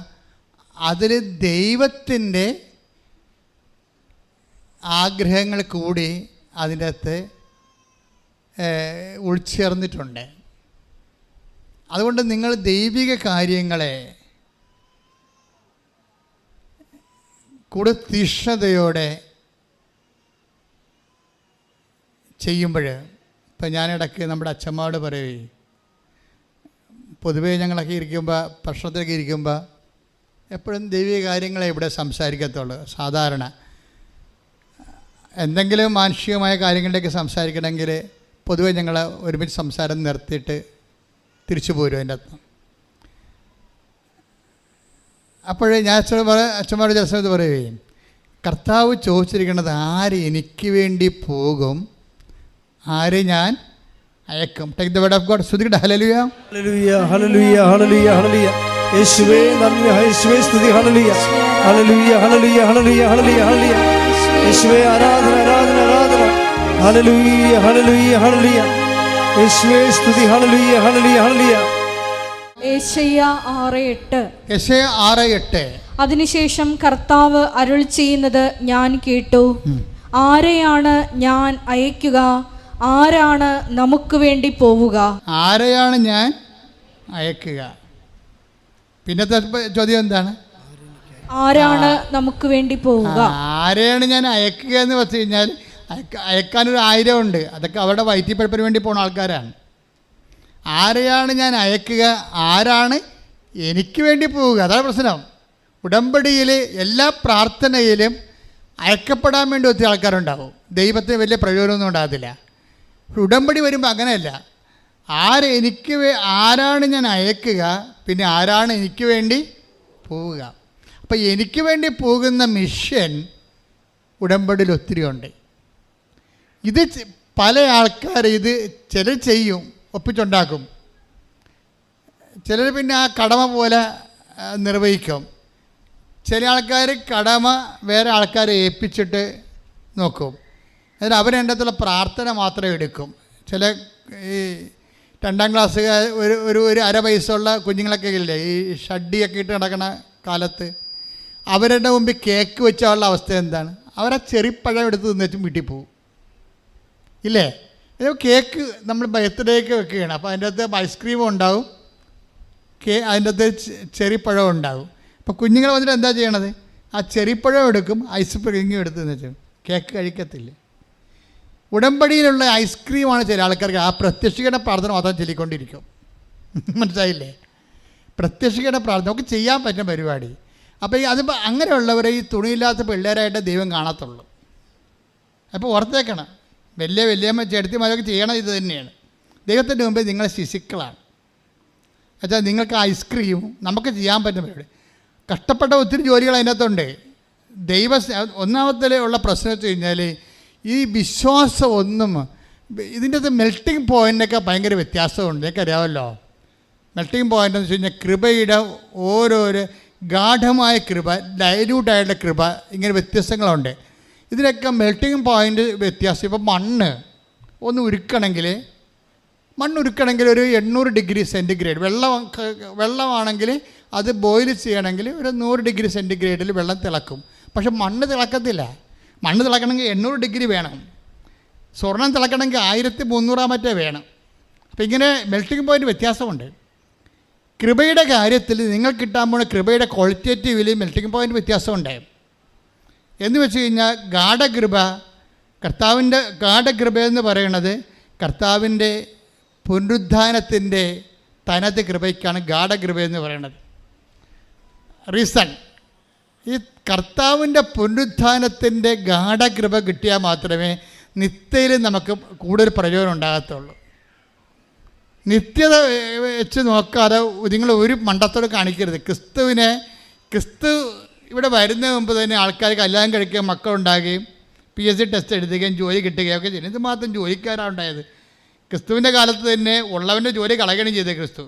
അതിൽ ദൈവത്തിൻ്റെ ആഗ്രഹങ്ങൾ കൂടി അതിൻ്റെ അകത്ത് ഉൾച്ചേർന്നിട്ടുണ്ട്. അതുകൊണ്ട് നിങ്ങൾ ദൈവിക കാര്യങ്ങളെ കൂടുതൽ തീക്ഷ്ണതയോടെ ചെയ്യുമ്പോൾ, ഇപ്പം ഞാനിടയ്ക്ക് നമ്മുടെ അച്ഛമ്മയോട് പറയുകയും, പൊതുവേ ഞങ്ങളൊക്കെ ഇരിക്കുമ്പോൾ ഭക്ഷണത്തിലൊക്കെ ഇരിക്കുമ്പോൾ എപ്പോഴും ദൈവിക കാര്യങ്ങളെ ഇവിടെ സംസാരിക്കത്തുള്ളൂ. സാധാരണ എന്തെങ്കിലും മാനുഷികമായ കാര്യങ്ങളിലേക്ക് സംസാരിക്കണമെങ്കിൽ പൊതുവെ ഞങ്ങൾ ഒരുമിച്ച് സംസാരം നിർത്തിയിട്ട് തിരിച്ചു പോരും അതിൻ്റെ അകത്ത്. അപ്പോഴേ ഞാൻ അച്ഛന്മാരുടെ ചില സമയത്ത് പറയുകയും, കർത്താവ് ചോദിച്ചിരിക്കുന്നത് ആര് എനിക്ക് വേണ്ടി പോകും, ആരെ ഞാൻ അയക്കും. Take the word of God. സ്തുതിക്കട്ടെ. ഹല്ലേലൂയ ഹല്ലേലൂയ ഹല്ലേലൂയ ഹല്ലേലൂയ ഹല്ലേലൂയ. യേശുവേ നന്ദി, യേശുവേ സ്തുതി. ഹല്ലേലൂയ ഹല്ലേലൂയ ഹല്ലേലൂയ ഹല്ലേലൂയ ഹല്ലേലൂയ ഹല്ലേലൂയ. യേശുവേ ആരാധന ആരാധന ആരാധന. ഹല്ലേലൂയ ഹല്ലേലൂയ ഹല്ലേലൂയ. യേശുവേ സ്തുതി. ഹല്ലേലൂയ ഹല്ലേലൂയ ഹല്ലേലൂയ. യെശയ്യാ 6:8. യെശയ്യാ 6:8. അതിനുശേഷം കർത്താവ് അരുൾ ചെയ്യുന്നത് ഞാൻ കേട്ടു. ആരെയാണ് ഞാൻ അയക്കുക, ആരാണ് നമുക്ക് വേണ്ടി പോവുക? ആരെയാണ് ഞാൻ അയക്കുക? പിന്നത്തെ ചോദ്യം എന്താണ്? ആരാണ് നമുക്ക് വേണ്ടി പോവുക? ആരെയാണ് ഞാൻ അയക്കുക എന്ന് വെച്ച് കഴിഞ്ഞാൽ അയക്കാനൊരു 1000 ഉണ്ട്. അതൊക്കെ അവരുടെ വയറ്റിപ്പഴപ്പിന് വേണ്ടി പോകുന്ന ആൾക്കാരാണ്. ആരെയാണ് ഞാൻ അയക്കുക, ആരാണ് എനിക്ക് വേണ്ടി പോവുക? അതാണ് പ്രശ്നം. ഉടമ്പടിയിൽ എല്ലാ പ്രാർത്ഥനയിലും അയക്കപ്പെടാൻ വേണ്ടി ഒത്തിരി ആൾക്കാരുണ്ടാവും. ദൈവത്തിന് വലിയ പ്രയോജനമൊന്നും ഉണ്ടാകത്തില്ല. ഉടമ്പടി വരുമ്പോൾ അങ്ങനെയല്ല. ആരാണ് ഞാൻ അയക്കുക, പിന്നെ ആരാണ് എനിക്ക് വേണ്ടി പോവുക. അപ്പോൾ എനിക്ക് വേണ്ടി പോകുന്ന മിഷൻ ഉടമ്പടിയിൽ ഒത്തിരി ഉണ്ട്. ഇത് പല ആൾക്കാർ ഇത് ചിലർ ചെയ്യും, ഒപ്പിച്ചുണ്ടാക്കും. ചിലർ പിന്നെ ആ കടമ പോലെ നിർവഹിക്കും. ചില ആൾക്കാർ കടമ വേറെ ആൾക്കാരെ ഏൽപ്പിച്ചിട്ട് നോക്കും. അതിന് അവരതിൻ്റെ പ്രാർത്ഥന മാത്രം എടുക്കും. ചില ഈ 2ാം ക്ലാസ്സുകാർ ഒരു അര വയസ്സുള്ള കുഞ്ഞുങ്ങളൊക്കെ ഇല്ലേ, ഈ ഷഡ്ഡിയൊക്കെ ഇട്ട് നടക്കുന്ന കാലത്ത് അവരുടെ മുമ്പിൽ കേക്ക് വെച്ചുള്ള അവസ്ഥ എന്താണ്? അവരാ ചെറിപ്പഴം എടുത്ത് തിന്നിട്ടും വീട്ടിൽ പോകും ഇല്ലേ? കേക്ക് നമ്മൾ ബർത്ത്ഡേക്ക് വെക്കുകയാണ്. അപ്പോൾ അതിൻ്റെ അകത്ത് ഐസ്ക്രീമും ഉണ്ടാവും, അതിൻ്റെ അകത്ത് ചെറിപ്പഴം ഉണ്ടാവും. അപ്പോൾ കുഞ്ഞുങ്ങൾ വന്നിട്ട് എന്താ ചെയ്യണത്? ആ ചെറിപ്പഴം എടുക്കും, ഐസ്ക്രീമും എടുത്ത് തിന്നിട്ട് കേക്ക് കഴിക്കത്തില്ല. ഉടമ്പടിയിലുള്ള ഐസ്ക്രീമാണ് ചില ആൾക്കാർക്ക്. ആ പ്രത്യക്ഷീകരണ പ്രാർത്ഥന മാത്രം ചൊല്ലിക്കൊണ്ടിരിക്കും. മനസ്സിലായില്ലേ? പ്രത്യക്ഷീകരണ പ്രാർത്ഥന നമുക്ക് ചെയ്യാൻ പറ്റുന്ന പരിപാടി. അപ്പോൾ അതിപ്പോൾ അങ്ങനെയുള്ളവരെ ഈ തുണിയില്ലാത്ത പിള്ളേരായിട്ട് ദൈവം കാണത്തുള്ളൂ. അപ്പോൾ ഓർത്തേക്കണം, വലിയമ്മ ചെടുത്തിമാരൊക്കെ ചെയ്യണം ഇത് തന്നെയാണ്. ദൈവത്തിൻ്റെ മുമ്പേ നിങ്ങൾ ശിശുക്കളാണ്. എന്നുവെച്ചാൽ നിങ്ങൾക്ക് ഐസ്ക്രീമും നമുക്ക് ചെയ്യാൻ പറ്റുന്ന പരിപാടി. കഷ്ടപ്പെട്ട ഒത്തിരി ജോലികൾ അതിനകത്തുണ്ട്. ഒന്നാമത്തെ ഉള്ള പ്രശ്നം വെച്ച് കഴിഞ്ഞാൽ ഈ വിശ്വാസം ഒന്നും ഇതിൻ്റെ അകത്ത് മെൽട്ടിങ് പോയിൻ്റൊക്കെ ഭയങ്കര വ്യത്യാസമുണ്ട്. എനിക്ക് അറിയാമല്ലോ മെൽട്ടിങ് പോയിൻ്റ് എന്ന് വെച്ച് കഴിഞ്ഞാൽ കൃപയുടെ ഓരോരോ ഗാഠമായ കൃപ, ഡൈല്യൂട്ടായിട്ടുള്ള കൃപ, ഇങ്ങനെ വ്യത്യസ്തങ്ങളുണ്ട്. ഇതിനൊക്കെ മെൽട്ടിങ് പോയിൻ്റ് വ്യത്യാസം. ഇപ്പോൾ ഒന്ന് ഉരുക്കണമെങ്കിൽ മണ്ണുരുക്കണമെങ്കിൽ ഒരു 800 ഡിഗ്രി സെൻറ്റിഗ്രേഡ്, വെള്ളമാണെങ്കിൽ അത് ബോയിൽ ചെയ്യണമെങ്കിൽ ഒരു 100 ഡിഗ്രി സെൻറ്റിഗ്രേഡിൽ വെള്ളം തിളക്കും. പക്ഷെ മണ്ണ് തിളക്കത്തില്ല. മണ്ണ് തിളക്കണമെങ്കിൽ 800 ഡിഗ്രി വേണം. സ്വർണം തിളക്കണമെങ്കിൽ 1300 മറ്റേ വേണം. അപ്പോൾ ഇങ്ങനെ മെൽറ്റിംഗ് പോയിൻ്റ് വ്യത്യാസമുണ്ട്. കൃപയുടെ കാര്യത്തിൽ നിങ്ങൾ കിട്ടാൻ പോകുന്ന കൃപയുടെ ക്വാളിറ്റേറ്റീവിൽ മെൽറ്റിംഗ് പോയിൻ്റ് വ്യത്യാസമുണ്ട്. എന്ന് വെച്ച് കഴിഞ്ഞാൽ ഗാഢകൃപ, കർത്താവിൻ്റെ ഗാഢകൃപ എന്ന് പറയുന്നത് കർത്താവിൻ്റെ പുനരുദ്ധാനത്തിൻ്റെ തനത് കൃപയ്ക്കാണ് ഗാഢകൃപ എന്ന് പറയുന്നത്. റീസൺ, ഈ കർത്താവിൻ്റെ പുനരുദ്ധാനത്തിൻ്റെ ഗാഢകൃപ കിട്ടിയാൽ മാത്രമേ നിത്യയിൽ നമുക്ക് കൂടുതൽ പ്രയോജനം ഉണ്ടാകത്തുള്ളൂ. നിത്യത വെച്ച് നോക്കാതെ നിങ്ങൾ ഒരു മണ്ടത്തോട് കാണിക്കരുത്. ക്രിസ്തു ഇവിടെ വരുന്നതിന് മുമ്പ് തന്നെ ആൾക്കാർ കല്യാണം കഴിക്കുകയും മക്കളുണ്ടാകുകയും PSC ടെസ്റ്റ് എഴുതുകയും ജോലി കിട്ടുകയും ഒക്കെ ചെയ്യുന്നത്. ഇത് മാത്രം ജോലിക്കാരാണ് ഉണ്ടായത്. ക്രിസ്തുവിൻ്റെ കാലത്ത് തന്നെ ഉള്ളവൻ്റെ ജോലി കളയുകയും ചെയ്തത് ക്രിസ്തു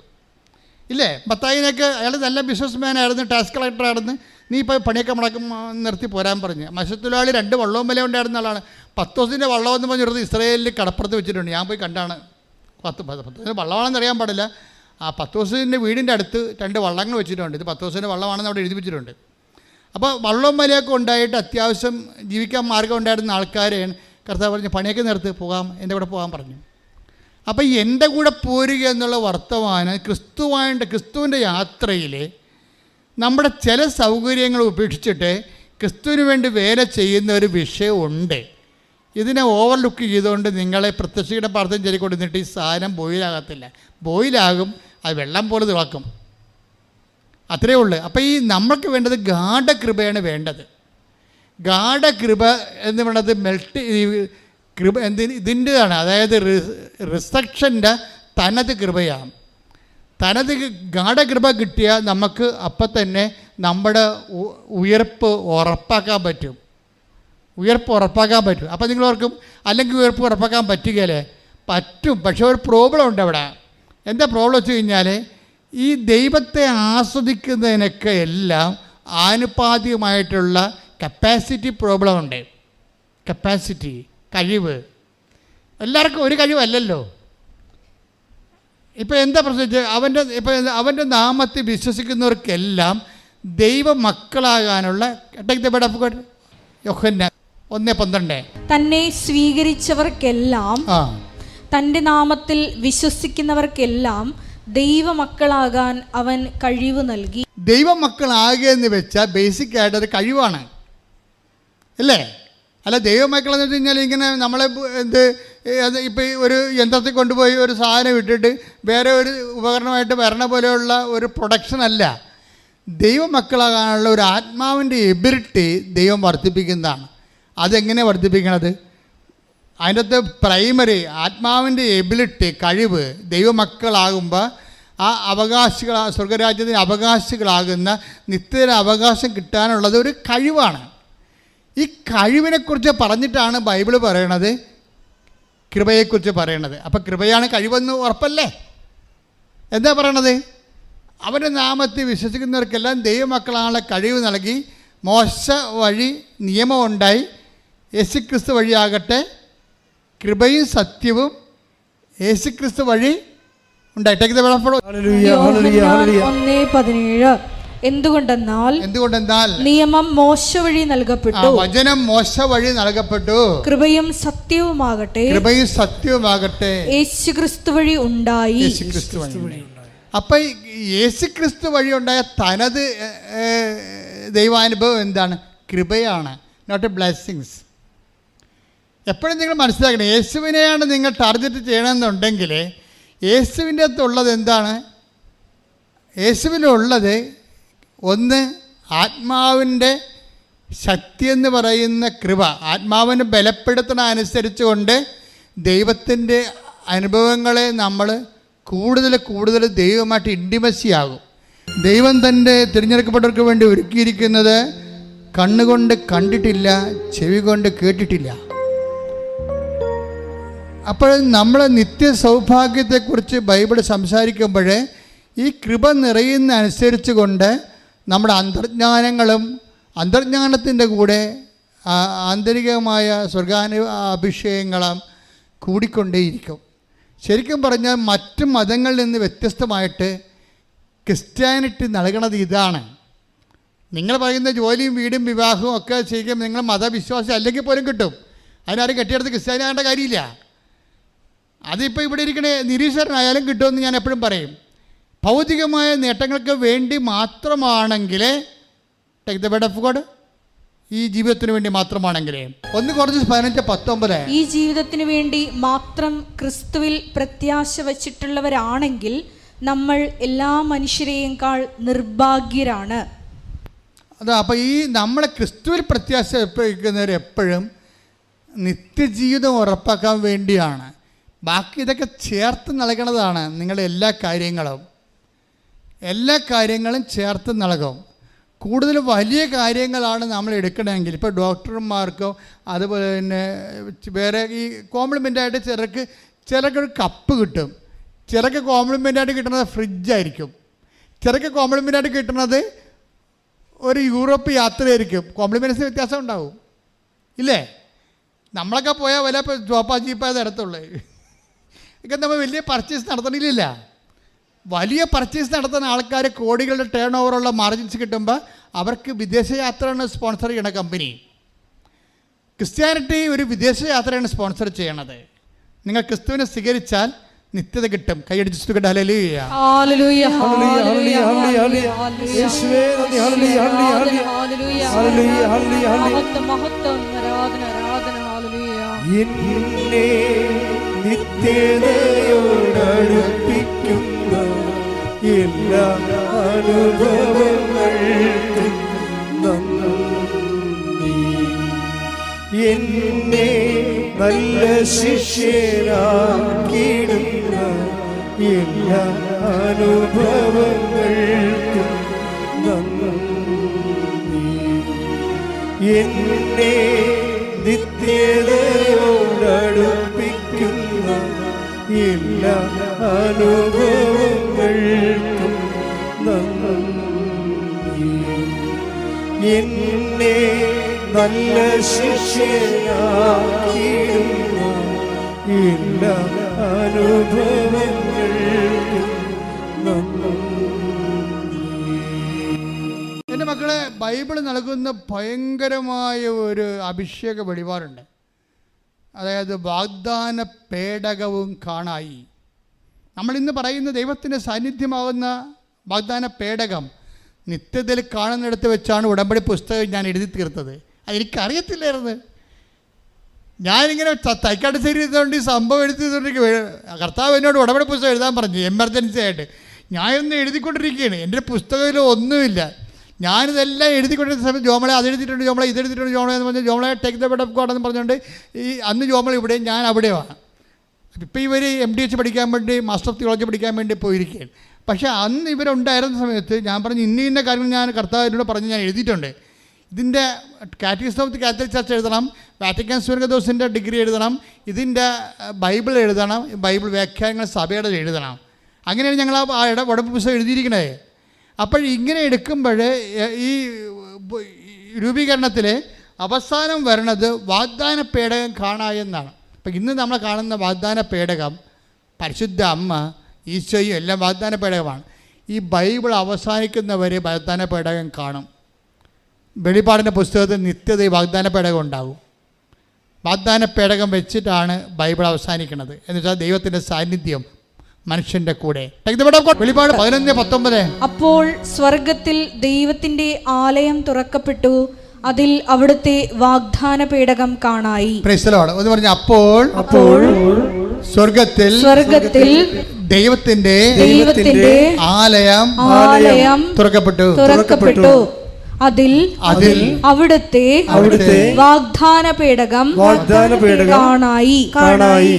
ഇല്ലേ? മത്തായിനൊക്കെ അയാൾ നല്ല ബിസിനസ് ആയിരുന്നു, ടാക്സ് കളക്ടറായിരുന്നു. നീ ഇപ്പോൾ പണിയൊക്കെ മുടക്കം നിർത്തി പോരാൻ പറഞ്ഞ്. മത്സ്യത്തൊഴിലാളി 2 വള്ളവും വില ഉണ്ടായിരുന്ന ആളാണ്. പത്തോസിൻ്റെ വള്ളം എന്ന് പറഞ്ഞിടത്ത് ഇസ്രായേലിൽ കടപ്പുറത്ത് വെച്ചിട്ടുണ്ട്. ഞാൻ പോയി കണ്ടാണ്. പത്തോസിൻ്റെ വള്ളമാണെന്ന് അറിയാൻ പാടില്ല. ആ പത്തോസിൻ്റെ വീടിൻ്റെ അടുത്ത് 2 വള്ളങ്ങൾ വെച്ചിട്ടുണ്ട്. ഇത് പത്തോസിൻ്റെ വള്ളമാണെന്ന് അവിടെ എഴുതി വെച്ചിട്ടുണ്ട്. അപ്പോൾ വള്ളവും വിലയൊക്കെ ഉണ്ടായിട്ട് അത്യാവശ്യം ജീവിക്കാൻ മാർഗം ഉണ്ടായിരുന്ന ആൾക്കാരെയാണ് കർത്താവ് പറഞ്ഞ് പണിയൊക്കെ നിർത്തി പോകാം, എൻ്റെ കൂടെ പോകാൻ പറഞ്ഞു. അപ്പോൾ എൻ്റെ കൂടെ പോരുക എന്നുള്ള വർത്തമാനം ക്രിസ്തുവിൻ്റെ യാത്രയിൽ നമ്മുടെ ചില സൗകര്യങ്ങൾ ഉപേക്ഷിച്ചിട്ട് ക്രിസ്തുവിന് വേണ്ടി വേല ചെയ്യുന്ന ഒരു വിഷയമുണ്ട്. ഇതിനെ ഓവർലുക്ക് ചെയ്തുകൊണ്ട് നിങ്ങളെ പ്രത്യക്ഷയുടെ പ്രാർത്ഥന ചൊല്ലിക്കൊണ്ടിരുന്നിട്ട് ഈ സാധനം ബോയിലാകത്തില്ല. ബോയിലാകും, അത് വെള്ളം പോലെ തിളക്കും, അത്രയേ ഉള്ളൂ. അപ്പോൾ ഈ നമ്മൾക്ക് വേണ്ടത് ഗാഢകൃപയാണ് വേണ്ടത്. ഗാഢകൃപ എന്ന് പറയുന്നത് കൃപ ഇതിൻ്റെതാണ്, അതായത് റിസക്ഷൻ്റെ തനത് കൃപയാണ്. തനത് ഗാഢകൃപ കിട്ടിയാൽ നമുക്ക് അപ്പം തന്നെ നമ്മുടെ ഉയർപ്പ് ഉറപ്പാക്കാൻ പറ്റും. അപ്പോൾ നിങ്ങൾ ഓർക്കും അല്ലെങ്കിൽ ഉയർപ്പ് ഉറപ്പാക്കാൻ പറ്റുകയല്ലേ? പറ്റും. പക്ഷേ ഒരു പ്രോബ്ലം ഉണ്ട് അവിടെ. എന്താ പ്രോബ്ലം വെച്ച് കഴിഞ്ഞാൽ ഈ ദൈവത്തെ ആസ്വദിക്കുന്നതിനൊക്കെ എല്ലാം ആനുപാതികമായിട്ടുള്ള കപ്പാസിറ്റി പ്രോബ്ലം ഉണ്ട്. കപ്പാസിറ്റി, കഴിവ്. എല്ലാവർക്കും ഒരു കഴിവല്ലല്ലോ. ഇപ്പോൾ എന്താ പ്രശ്നം? അവൻ്റെ നാമത്തിൽ വിശ്വസിക്കുന്നവർക്കെല്ലാം ദൈവമക്കളാകാനുള്ള യോഹന്നാൻ 1:12 തന്നെ സ്വീകരിച്ചവർക്കെല്ലാം, തൻ്റെ നാമത്തിൽ വിശ്വസിക്കുന്നവർക്കെല്ലാം ദൈവമക്കളാകാൻ അവൻ കഴിവ് നൽകി. ദൈവമക്കളാകുക എന്ന് വെച്ചാൽ ബേസിക് ആയിട്ടൊരു കഴിവാണ് അല്ലേ? അല്ല, ദൈവമക്കളെന്ന് വെച്ച് കഴിഞ്ഞാൽ ഇങ്ങനെ നമ്മളെ ഇപ്പോൾ ഒരു യന്ത്രത്തിൽ കൊണ്ടുപോയി ഒരു സാധനം ഇട്ടിട്ട് വേറെ ഒരു ഉപകരണമായിട്ട് വരണ പോലെയുള്ള ഒരു പ്രൊഡക്ഷൻ അല്ല. ദൈവമക്കളാകാനുള്ള ഒരു ആത്മാവിൻ്റെ എബിലിറ്റി ദൈവം വർദ്ധിപ്പിക്കുന്നതാണ്. അതെങ്ങനെ വർദ്ധിപ്പിക്കണത്? അതിൻ്റെ അകത്ത് പ്രൈമറി ആത്മാവിൻ്റെ എബിലിറ്റി, കഴിവ്, ദൈവമക്കളാകുമ്പോൾ ആ സ്വർഗരാജ്യത്തിന് അവകാശികളാകുന്ന നിത്യത അവകാശം കിട്ടാനുള്ളത് ഒരു കഴിവാണ്. ഈ കഴിവിനെക്കുറിച്ച് പറഞ്ഞിട്ടാണ് ബൈബിൾ പറയണത്, കൃപയെക്കുറിച്ച് പറയണത്. അപ്പം കൃപയാണ് കഴിവെന്ന് ഉറപ്പല്ലേ? എന്താ പറയണത്? അവൻ്റെ നാമത്തിൽ വിശ്വസിക്കുന്നവർക്കെല്ലാം ദൈവമക്കളാണുള്ള കഴിവ് നൽകി. മോശ വഴി നിയമമുണ്ടായി, യേശുക്രിസ്തു വഴിയാകട്ടെ കൃപയും സത്യവും യേശുക്രിസ്തു വഴി ഉണ്ടായി. എന്തുകൊണ്ടെന്നാൽ നിയമം മോശ വഴി നൽകപ്പെട്ടു, വചനം മോശ വഴി നൽകപ്പെട്ടു, കൃപയും സത്യവുമാകട്ടെ യേശുക്രിസ്തു വഴി ഉണ്ടായി. അപ്പം യേശുക്രിസ്തു വഴി ഉണ്ടായ തനത് ദൈവാനുഭവം എന്താണ്? കൃപയാണ്, നോട്ട് എ ബ്ലെസ്സിങ്സ്. എപ്പോഴും നിങ്ങൾ മനസ്സിലാക്കണം, യേശുവിനെയാണ് നിങ്ങൾ ടാർഗറ്റ് ചെയ്യണമെന്നുണ്ടെങ്കിൽ യേശുവിൻ്റെ അകത്തുള്ളത് എന്താണ്? യേശുവിനുള്ളത് ഒന്ന് ആത്മാവിൻ്റെ ശക്തി എന്ന് പറയുന്ന കൃപ. ആത്മാവിനെ ബലപ്പെടുത്തണ അനുസരിച്ച് കൊണ്ട് ദൈവത്തിൻ്റെ അനുഭവങ്ങളെ നമ്മൾ കൂടുതൽ ദൈവമായിട്ട് ഇൻറ്റിമസി ആകും. ദൈവം തൻ്റെ തിരഞ്ഞെടുക്കപ്പെട്ടവർക്ക് വേണ്ടി ഒരുക്കിയിരിക്കുന്നത് കണ്ണുകൊണ്ട് കണ്ടിട്ടില്ല, ചെവി കൊണ്ട് കേട്ടിട്ടില്ല. അപ്പോൾ നമ്മൾ നിത്യ സൗഭാഗ്യത്തെക്കുറിച്ച് ബൈബിൾ സംസാരിക്കുമ്പോൾ ഈ കൃപ നിറയുന്ന അനുസരിച്ച് കൊണ്ട് നമ്മുടെ അന്തർജ്ഞാനത്തിൻ്റെ കൂടെ ആന്തരികമായ സ്വർഗാനുഭവ അഭിഷേകങ്ങളും കൂടിക്കൊണ്ടേയിരിക്കും. ശരിക്കും പറഞ്ഞാൽ മറ്റു മതങ്ങളിൽ നിന്ന് വ്യത്യസ്തമായിട്ട് ക്രിസ്ത്യാനിറ്റി നൽകണത് ഇതാണ്. നിങ്ങൾ പറയുന്ന ജോലിയും വീടും വിവാഹവും ഒക്കെ ശരിക്കും നിങ്ങൾ മതവിശ്വാസി അല്ലെങ്കിൽ പോലും കിട്ടും. അതിനാരും കെട്ടിയെടുത്ത് ക്രിസ്ത്യാനി ആകേണ്ട കാര്യമില്ല. അതിപ്പോൾ ഇവിടെ ഇരിക്കണ നിരീശ്വരനായാലും കിട്ടുമെന്ന് ഞാൻ എപ്പോഴും പറയും. ഭൗതികമായ നേട്ടങ്ങൾക്ക് വേണ്ടി മാത്രമാണെങ്കിൽ take the word of God, ഈ ജീവിതത്തിന് വേണ്ടി മാത്രമാണെങ്കിൽ 1-15-19 ഈ ജീവിതത്തിന് വേണ്ടി മാത്രം ക്രിസ്തുവിൽ പ്രത്യാശ വച്ചിട്ടുള്ളവരാണെങ്കിൽ നമ്മൾ എല്ലാ മനുഷ്യരെയേക്കാൾ നിർഭാഗ്യരാണ്. അതാ അപ്പോൾ ഈ നമ്മളെ ക്രിസ്തുവിൽ പ്രത്യാശ വയ്ക്കുന്നവർ എപ്പോഴും നിത്യജീവിതം ഉറപ്പാക്കാൻ വേണ്ടിയാണ്. ബാക്കി ഇതൊക്കെ ചേർത്ത് നൽകണതാണ്. നിങ്ങളുടെ എല്ലാ കാര്യങ്ങളും ചേർത്ത് നൽകും. കൂടുതൽ വലിയ കാര്യങ്ങളാണ് നമ്മൾ എടുക്കണമെങ്കിൽ, ഇപ്പോൾ ഡോക്ടർമാർക്കോ അതുപോലെ തന്നെ വേറെ ഈ കോംപ്ലിമെൻ്റായിട്ട് ചിലർക്ക് ഒരു കപ്പ് കിട്ടും, ചിലർക്ക് കോംപ്ലിമെൻ്റായിട്ട് കിട്ടുന്നത് ഫ്രിഡ്ജായിരിക്കും, ചിലർക്ക് കോംപ്ലിമെൻ്റായിട്ട് കിട്ടുന്നത് ഒരു യൂറോപ്പ് യാത്രയായിരിക്കും. കോംപ്ലിമെൻറ്റ്സ് വ്യത്യാസം ഉണ്ടാവും ഇല്ലേ? നമ്മളൊക്കെ പോയാൽ വല്ല ജോപ്പാ ജീപ്പായത് ഇടത്തുള്ളൂ. ഇതൊക്കെ നമ്മൾ വലിയ പർച്ചേസ് നടത്തണില്ല. വലിയ പർച്ചേസ് നടത്തുന്ന ആൾക്കാർ കോടികളുടെ ടേൺ ഓവറുള്ള മാർജിൻസ് കിട്ടുമ്പോൾ അവർക്ക് വിദേശയാത്രയാണ് സ്പോൺസർ ചെയ്യണ കമ്പനി. ക്രിസ്ത്യാനിറ്റി ഒരു വിദേശയാത്രയാണ് സ്പോൺസർ ചെയ്യണത്. നിങ്ങൾ ക്രിസ്തുവിനെ സ്വീകരിച്ചാൽ നിത്യത കിട്ടും. കൈയടിച്ച് സ്തുതിക്കട്ടെ. ഹല്ലേലൂയ. ഹല്ലേലൂയ. ഹല്ലേലൂയ. ഹല്ലേലൂയ. യേശുവേ നന്ദി. ഹല്ലേലൂയ. ഹല്ലേലൂയ. ഹല്ലേലൂയ. ഹല്ലേലൂയ. മഹത്വം മഹത്വം ആരാധന ആരാധന. ഹല്ലേലൂയ. എന്നെ നിത്യതയോടടുപ്പിക്കുന്ന എല്ലാ അനുഭവങ്ങൾക്കും നന്ദി. എന്നെ നല്ല ശിഷ്യനാക്കിയിടുന്ന എല്ലാ അനുഭവങ്ങൾക്കും നന്ദി. എന്നെ നിത്യതയോടടുപ്പിക്കുന്ന എല്ലാ അനുഭവങ്ങൾക്കും നന്ദി. എന്നെ നല്ല ശിഷ്യനാക്കിയിടുന്ന എല്ലാ അനുഭവങ്ങൾക്കും നന്ദി. എൻ്റെ മക്കളെ, ബൈബിൾ നൽകുന്ന ഭയങ്കരമായ ഒരു അഭിഷേക വെളിപാടുണ്ട്. അതായത് വാഗ്ദാന പേടകവും കാണായി. നമ്മളിന്ന് പറയുന്ന ദൈവത്തിൻ്റെ സാന്നിധ്യമാകുന്ന വാഗ്ദാന പേടകം നിത്യതയിൽ കാണുന്നിടത്ത് വെച്ചാണ് ഉടമ്പടി പുസ്തകം ഞാൻ എഴുതി തീർത്തത്. അതെനിക്കറിയത്തില്ലായിരുന്നു. ഞാനിങ്ങനെ തൈക്കാട് ചെയ്തുകൊണ്ട് ഈ സംഭവം എഴുതിക്കൊണ്ടിരിക്കുക. കർത്താവ് എന്നോട് ഉടമ്പടി പുസ്തകം എഴുതാൻ പറഞ്ഞു എമർജൻസി ആയിട്ട്. ഞാനൊന്ന് എഴുതിക്കൊണ്ടിരിക്കുകയാണ്. എൻ്റെ പുസ്തകത്തിൽ ഒന്നുമില്ല. ഞാനിതെല്ലാം എഴുതിക്കൊണ്ടിരുന്ന സമയത്ത് ജോമളെ അതെഴുതിയിട്ടുണ്ട്, ജോമളെ ഇതെഴുതിയിട്ടുണ്ട്, ജോമളെ എന്ന് പറഞ്ഞാൽ ജോമളെ take the word of God എന്ന് പറഞ്ഞുകൊണ്ട് ഈ അന്ന് ജോമള ഇവിടെ, ഞാൻ അവിടെയാണ്. ഇപ്പോൾ ഇവർ MDH പഠിക്കാൻ വേണ്ടി മാസ്റ്റർ ഓഫ് തിയോളജി പഠിക്കാൻ വേണ്ടി പോയിരിക്കുകയാണ്. പക്ഷേ അന്ന് ഇവരുണ്ടായിരുന്ന സമയത്ത് ഞാൻ പറഞ്ഞു ഇന്ന കാര്യങ്ങൾ ഞാൻ കർത്താവിനോട് പറഞ്ഞ് ഞാൻ എഴുതിയിട്ടുണ്ട്. ഇതിൻ്റെ catechism of the Catholic church എഴുതണം, വാറ്റിക്കാൻ സൂര്യദോസിൻ്റെ ഡിഗ്രി എഴുതണം, ഇതിൻ്റെ ബൈബിൾ എഴുതണം, ബൈബിൾ വ്യാഖ്യാനങ്ങൾ സഭയുടെ എഴുതണം. അങ്ങനെയാണ് ഞങ്ങൾ ആ ഉടമ്പടി പുസ്തകം എഴുതിയിരിക്കണേ. അപ്പോൾ ഇങ്ങനെ എടുക്കുമ്പോൾ ഈ രൂപീകരണത്തിൽ അവസാനം വരണത് വാഗ്ദാന പേടകം കാണായെന്നാണ്. അപ്പം ഇന്ന് നമ്മൾ കാണുന്ന വാഗ്ദാന പേടകം പരിശുദ്ധ അമ്മ ഈശോയും എല്ലാം വാഗ്ദാന പേടകമാണ്. ഈ ബൈബിൾ അവസാനിക്കുന്നവരെ വാഗ്ദാന പേടകം കാണും. വെളിപാടിൻ്റെ പുസ്തകത്തിൽ നിത്യത വാഗ്ദാന പേടകം ഉണ്ടാകും. വാഗ്ദാന പേടകം വെച്ചിട്ടാണ് ബൈബിൾ അവസാനിക്കുന്നത്. എന്നുവെച്ചാൽ ദൈവത്തിൻ്റെ സാന്നിധ്യം മനുഷ്യന്റെ കൂടെ. വെളിപാട് 11:19. അപ്പോൾ സ്വർഗത്തിൽ ദൈവത്തിന്റെ ആലയം തുറക്കപ്പെട്ടു, അതിൽ അവിടുത്തെ വാഗ്ദാന പേടകം കാണായി. ഒന്ന് പറഞ്ഞ അപ്പോൾ സ്വർഗത്തിൽ ദൈവത്തിന്റെ ആലയം തുറക്കപ്പെട്ടു, അതിൽ അവിടുത്തെ വാഗ്ദാന പേടകം കാണായി.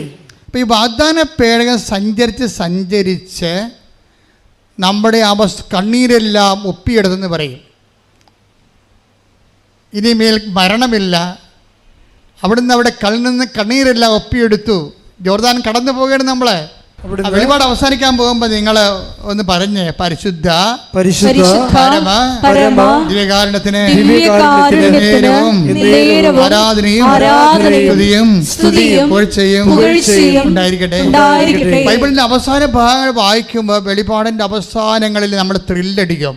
അപ്പോൾ ഈ വാഗ്ദാന പേടകം സഞ്ചരിച്ച് നമ്മുടെ കണ്ണീരെല്ലാം ഒപ്പിയെടുത്തെന്ന് പറയും. ഇനിമേൽ മരണമില്ല. അവിടുന്ന് അവിടെ കണ്ണിൽ നിന്ന് കണ്ണീരെല്ലാം ഒപ്പിയെടുത്തു. ജോർദാൻ കടന്നു പോവുകയാണ് നമ്മളെ. അവിടുന്ന് വെളിപാട് അവസാനിക്കാൻ പോകുമ്പോൾ നിങ്ങൾ ഒന്ന് പറഞ്ഞേ, പരിശുദ്ധ പരിശുദ്ധ പരമ പരമ ദിവ്യകാരുണ്യത്തിന് ദിവ്യകാരുണ്യത്തിന് നേരവും ആരാധനയും സ്തുതിയും പുകഴ്ചയും പുകഴ്ചയും ഉണ്ടായിരിക്കട്ടെ. ഉണ്ടായിരിക്കട്ടെ. ബൈബിളിന്റെ അവസാന ഭാഗങ്ങൾ വായിക്കുമ്പോൾ വെളിപാടിന്റെ അവസാനങ്ങളിൽ നമ്മൾ ത്രില്ലടിക്കും.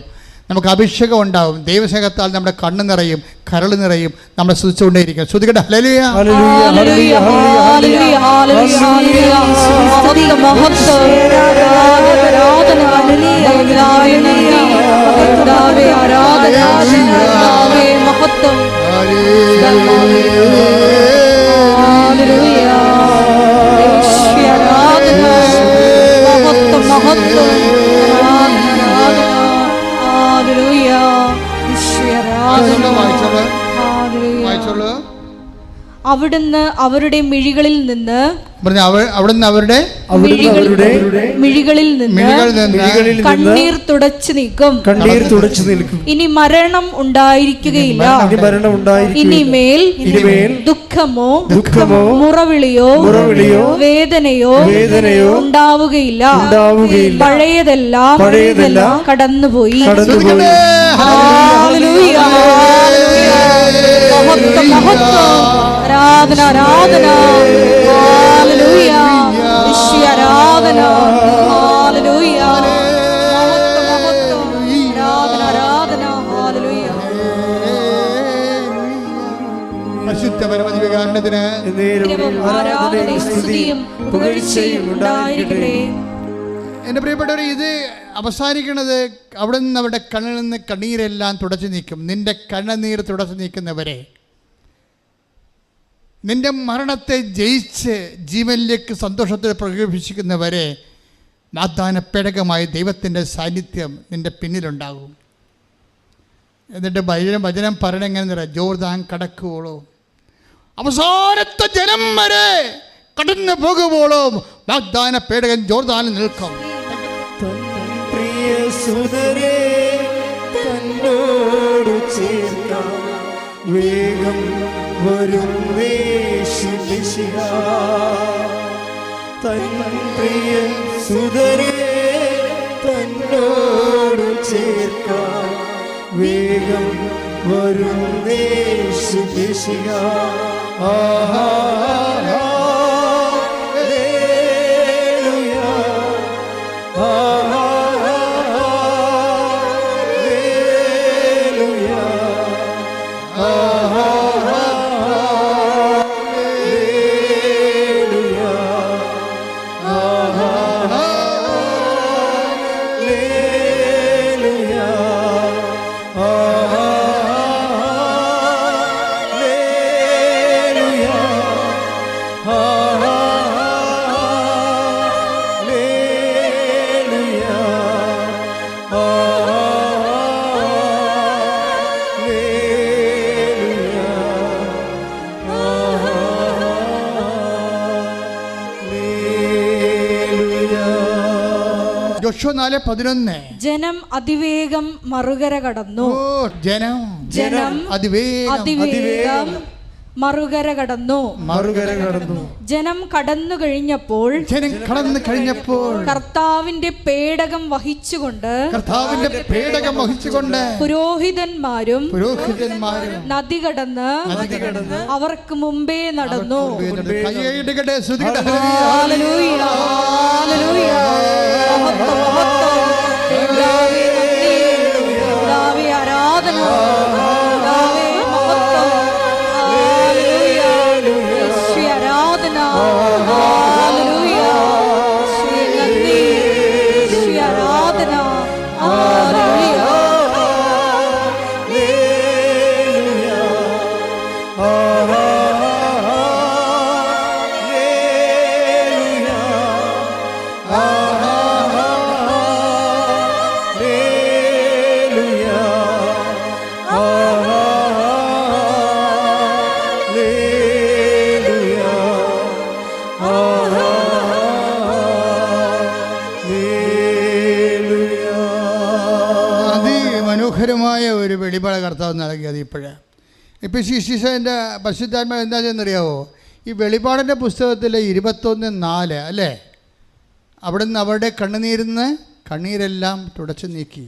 നമുക്ക് അഭിഷേകം ഉണ്ടാവും. ദൈവസ്നേഹത്താൽ നമ്മുടെ കണ്ണ് നിറയും, കരൾ നിറയും. നമ്മളെ സ്തുതിച്ചുകൊണ്ടേയിരിക്കും. ശ്രുതികട്ടെ. ഹല്ലേലൂയ. ഹല്ലേലൂയ ഹല്ലേലൂയ ഹല്ലേലൂയ ഹല്ലേലൂയ മഹത്വം മഹത്വം ആരാധന കർത്താവേ ആരാധന കർത്താവേ മഹത്വം ഹല്ലേലൂയ യേശുവേ ആരാധന മഹത്വം മഹത്വം ഹല്ലേലൂയ യേശുവേ ആരാധന വായിച്ചോളൂ. അവിടുന്ന് അവരുടെ മിഴികളിൽ നിന്ന് അവിടുന്ന് അവരുടെ മിഴികളിൽ നിന്ന് കണ്ണീർ തുടച്ചു നീക്കും. കണ്ണീർ തുടച്ചു നിൽക്കും. ഇനി മരണം ഉണ്ടായിരിക്കുകയില്ല. ഇനിമേൽ ദുഃഖമോ മുറവിളിയോ വേദനയോ ഉണ്ടാവുകയില്ല. പഴയതെല്ലാം കടന്നുപോയി. ഹല്ലേലൂയ മഹത്വം മഹത്വം ആരാധന ആരാധന ഹല്ലേലൂയ യേശുവേ ആരാധന ഹല്ലേലൂയ മഹത്വം മഹത്വം ആരാധന ആരാധന ഹല്ലേലൂയ. പരിശുദ്ധ പരമ ദിവ്യകാരുണ്യത്തിന് ആരാധനയും സ്തുതിയും പുകഴ്ചയും ഉണ്ടായിരിക്കട്ടെ. എൻ്റെ പ്രിയപ്പെട്ടവർ, ഇത് അവസാനിക്കുന്നത് അവിടെ നിന്ന് അവരുടെ കണ്ണിൽ നിന്ന് കണ്ണീരെല്ലാം തുടച്ചു നീക്കും. നിന്റെ കണ്ണുനീർ തുടച്ചു നീക്കുന്നവരെ, നിന്റെ മരണത്തെ ജയിച്ച് ജീവനിലേക്ക് സന്തോഷത്തിൽ പ്രകടിപ്പിക്കുന്നവരെ, വാഗ്ദാന പേടകമായി ദൈവത്തിൻ്റെ സാന്നിധ്യം നിന്റെ പിന്നിലുണ്ടാകും. എന്നിട്ട് വചനം പറയണ എങ്ങനെ, ജോർദാൻ കടക്കുവോളോ, അവസാനത്തെ ജനം വരെ കടന്നു പോകുമ്പോഴും വാഗ്ദാന പേടകൻ ജോർദാനിൽ നിൽക്കും. പ്രിയ സുതരേ തന്നോട് ചേർക്കാം വേഗം വരും യേശുമിശിഹ. തൻ പ്രിയ സുതരേ തന്നോട് ചേർക്കാം വേഗം വരും യേശുമിശിഹ. ആഹാ യോശുവ 4:11 ജനം അതിവേഗം മറുകര കടന്നു. ജനം അതിവേഗം മറുകര കടന്നു. ജനം കടന്നു കഴിഞ്ഞപ്പോൾ കർത്താവിന്റെ പേടകം വഹിച്ചുകൊണ്ട് പുരോഹിതന്മാരും നദി കടന്ന് അവർക്ക് മുമ്പേ നടന്നു. ഹല്ലേലൂയ ഹല്ലേലൂയ മഹത്വം മഹത്വം യേശുവേ യേശുവേ ആരാധന യേശുവേ മഹത്വം ഹല്ലേലൂയ യേശുവേ ആരാധന ഹല്ലേലൂയ യേശുവേ നന്ദി യേശുവേ ആരാധന ഹല്ലേലൂയ. മനോഹരമായ ഒരു വെളിപാട് കർത്താവ് നൽകിയത്. ഇപ്പോൾ ശിശിഷൻ്റെ പരിശുദ്ധാത്മാവ് എന്താ ചെയ്യുന്നറിയാവോ? ഈ വെളിപാടിൻ്റെ പുസ്തകത്തിലെ 21:4 അല്ലേ, അവിടുന്ന് അവരുടെ കണ്ണീരെല്ലാം തുടച്ചു നീക്കി.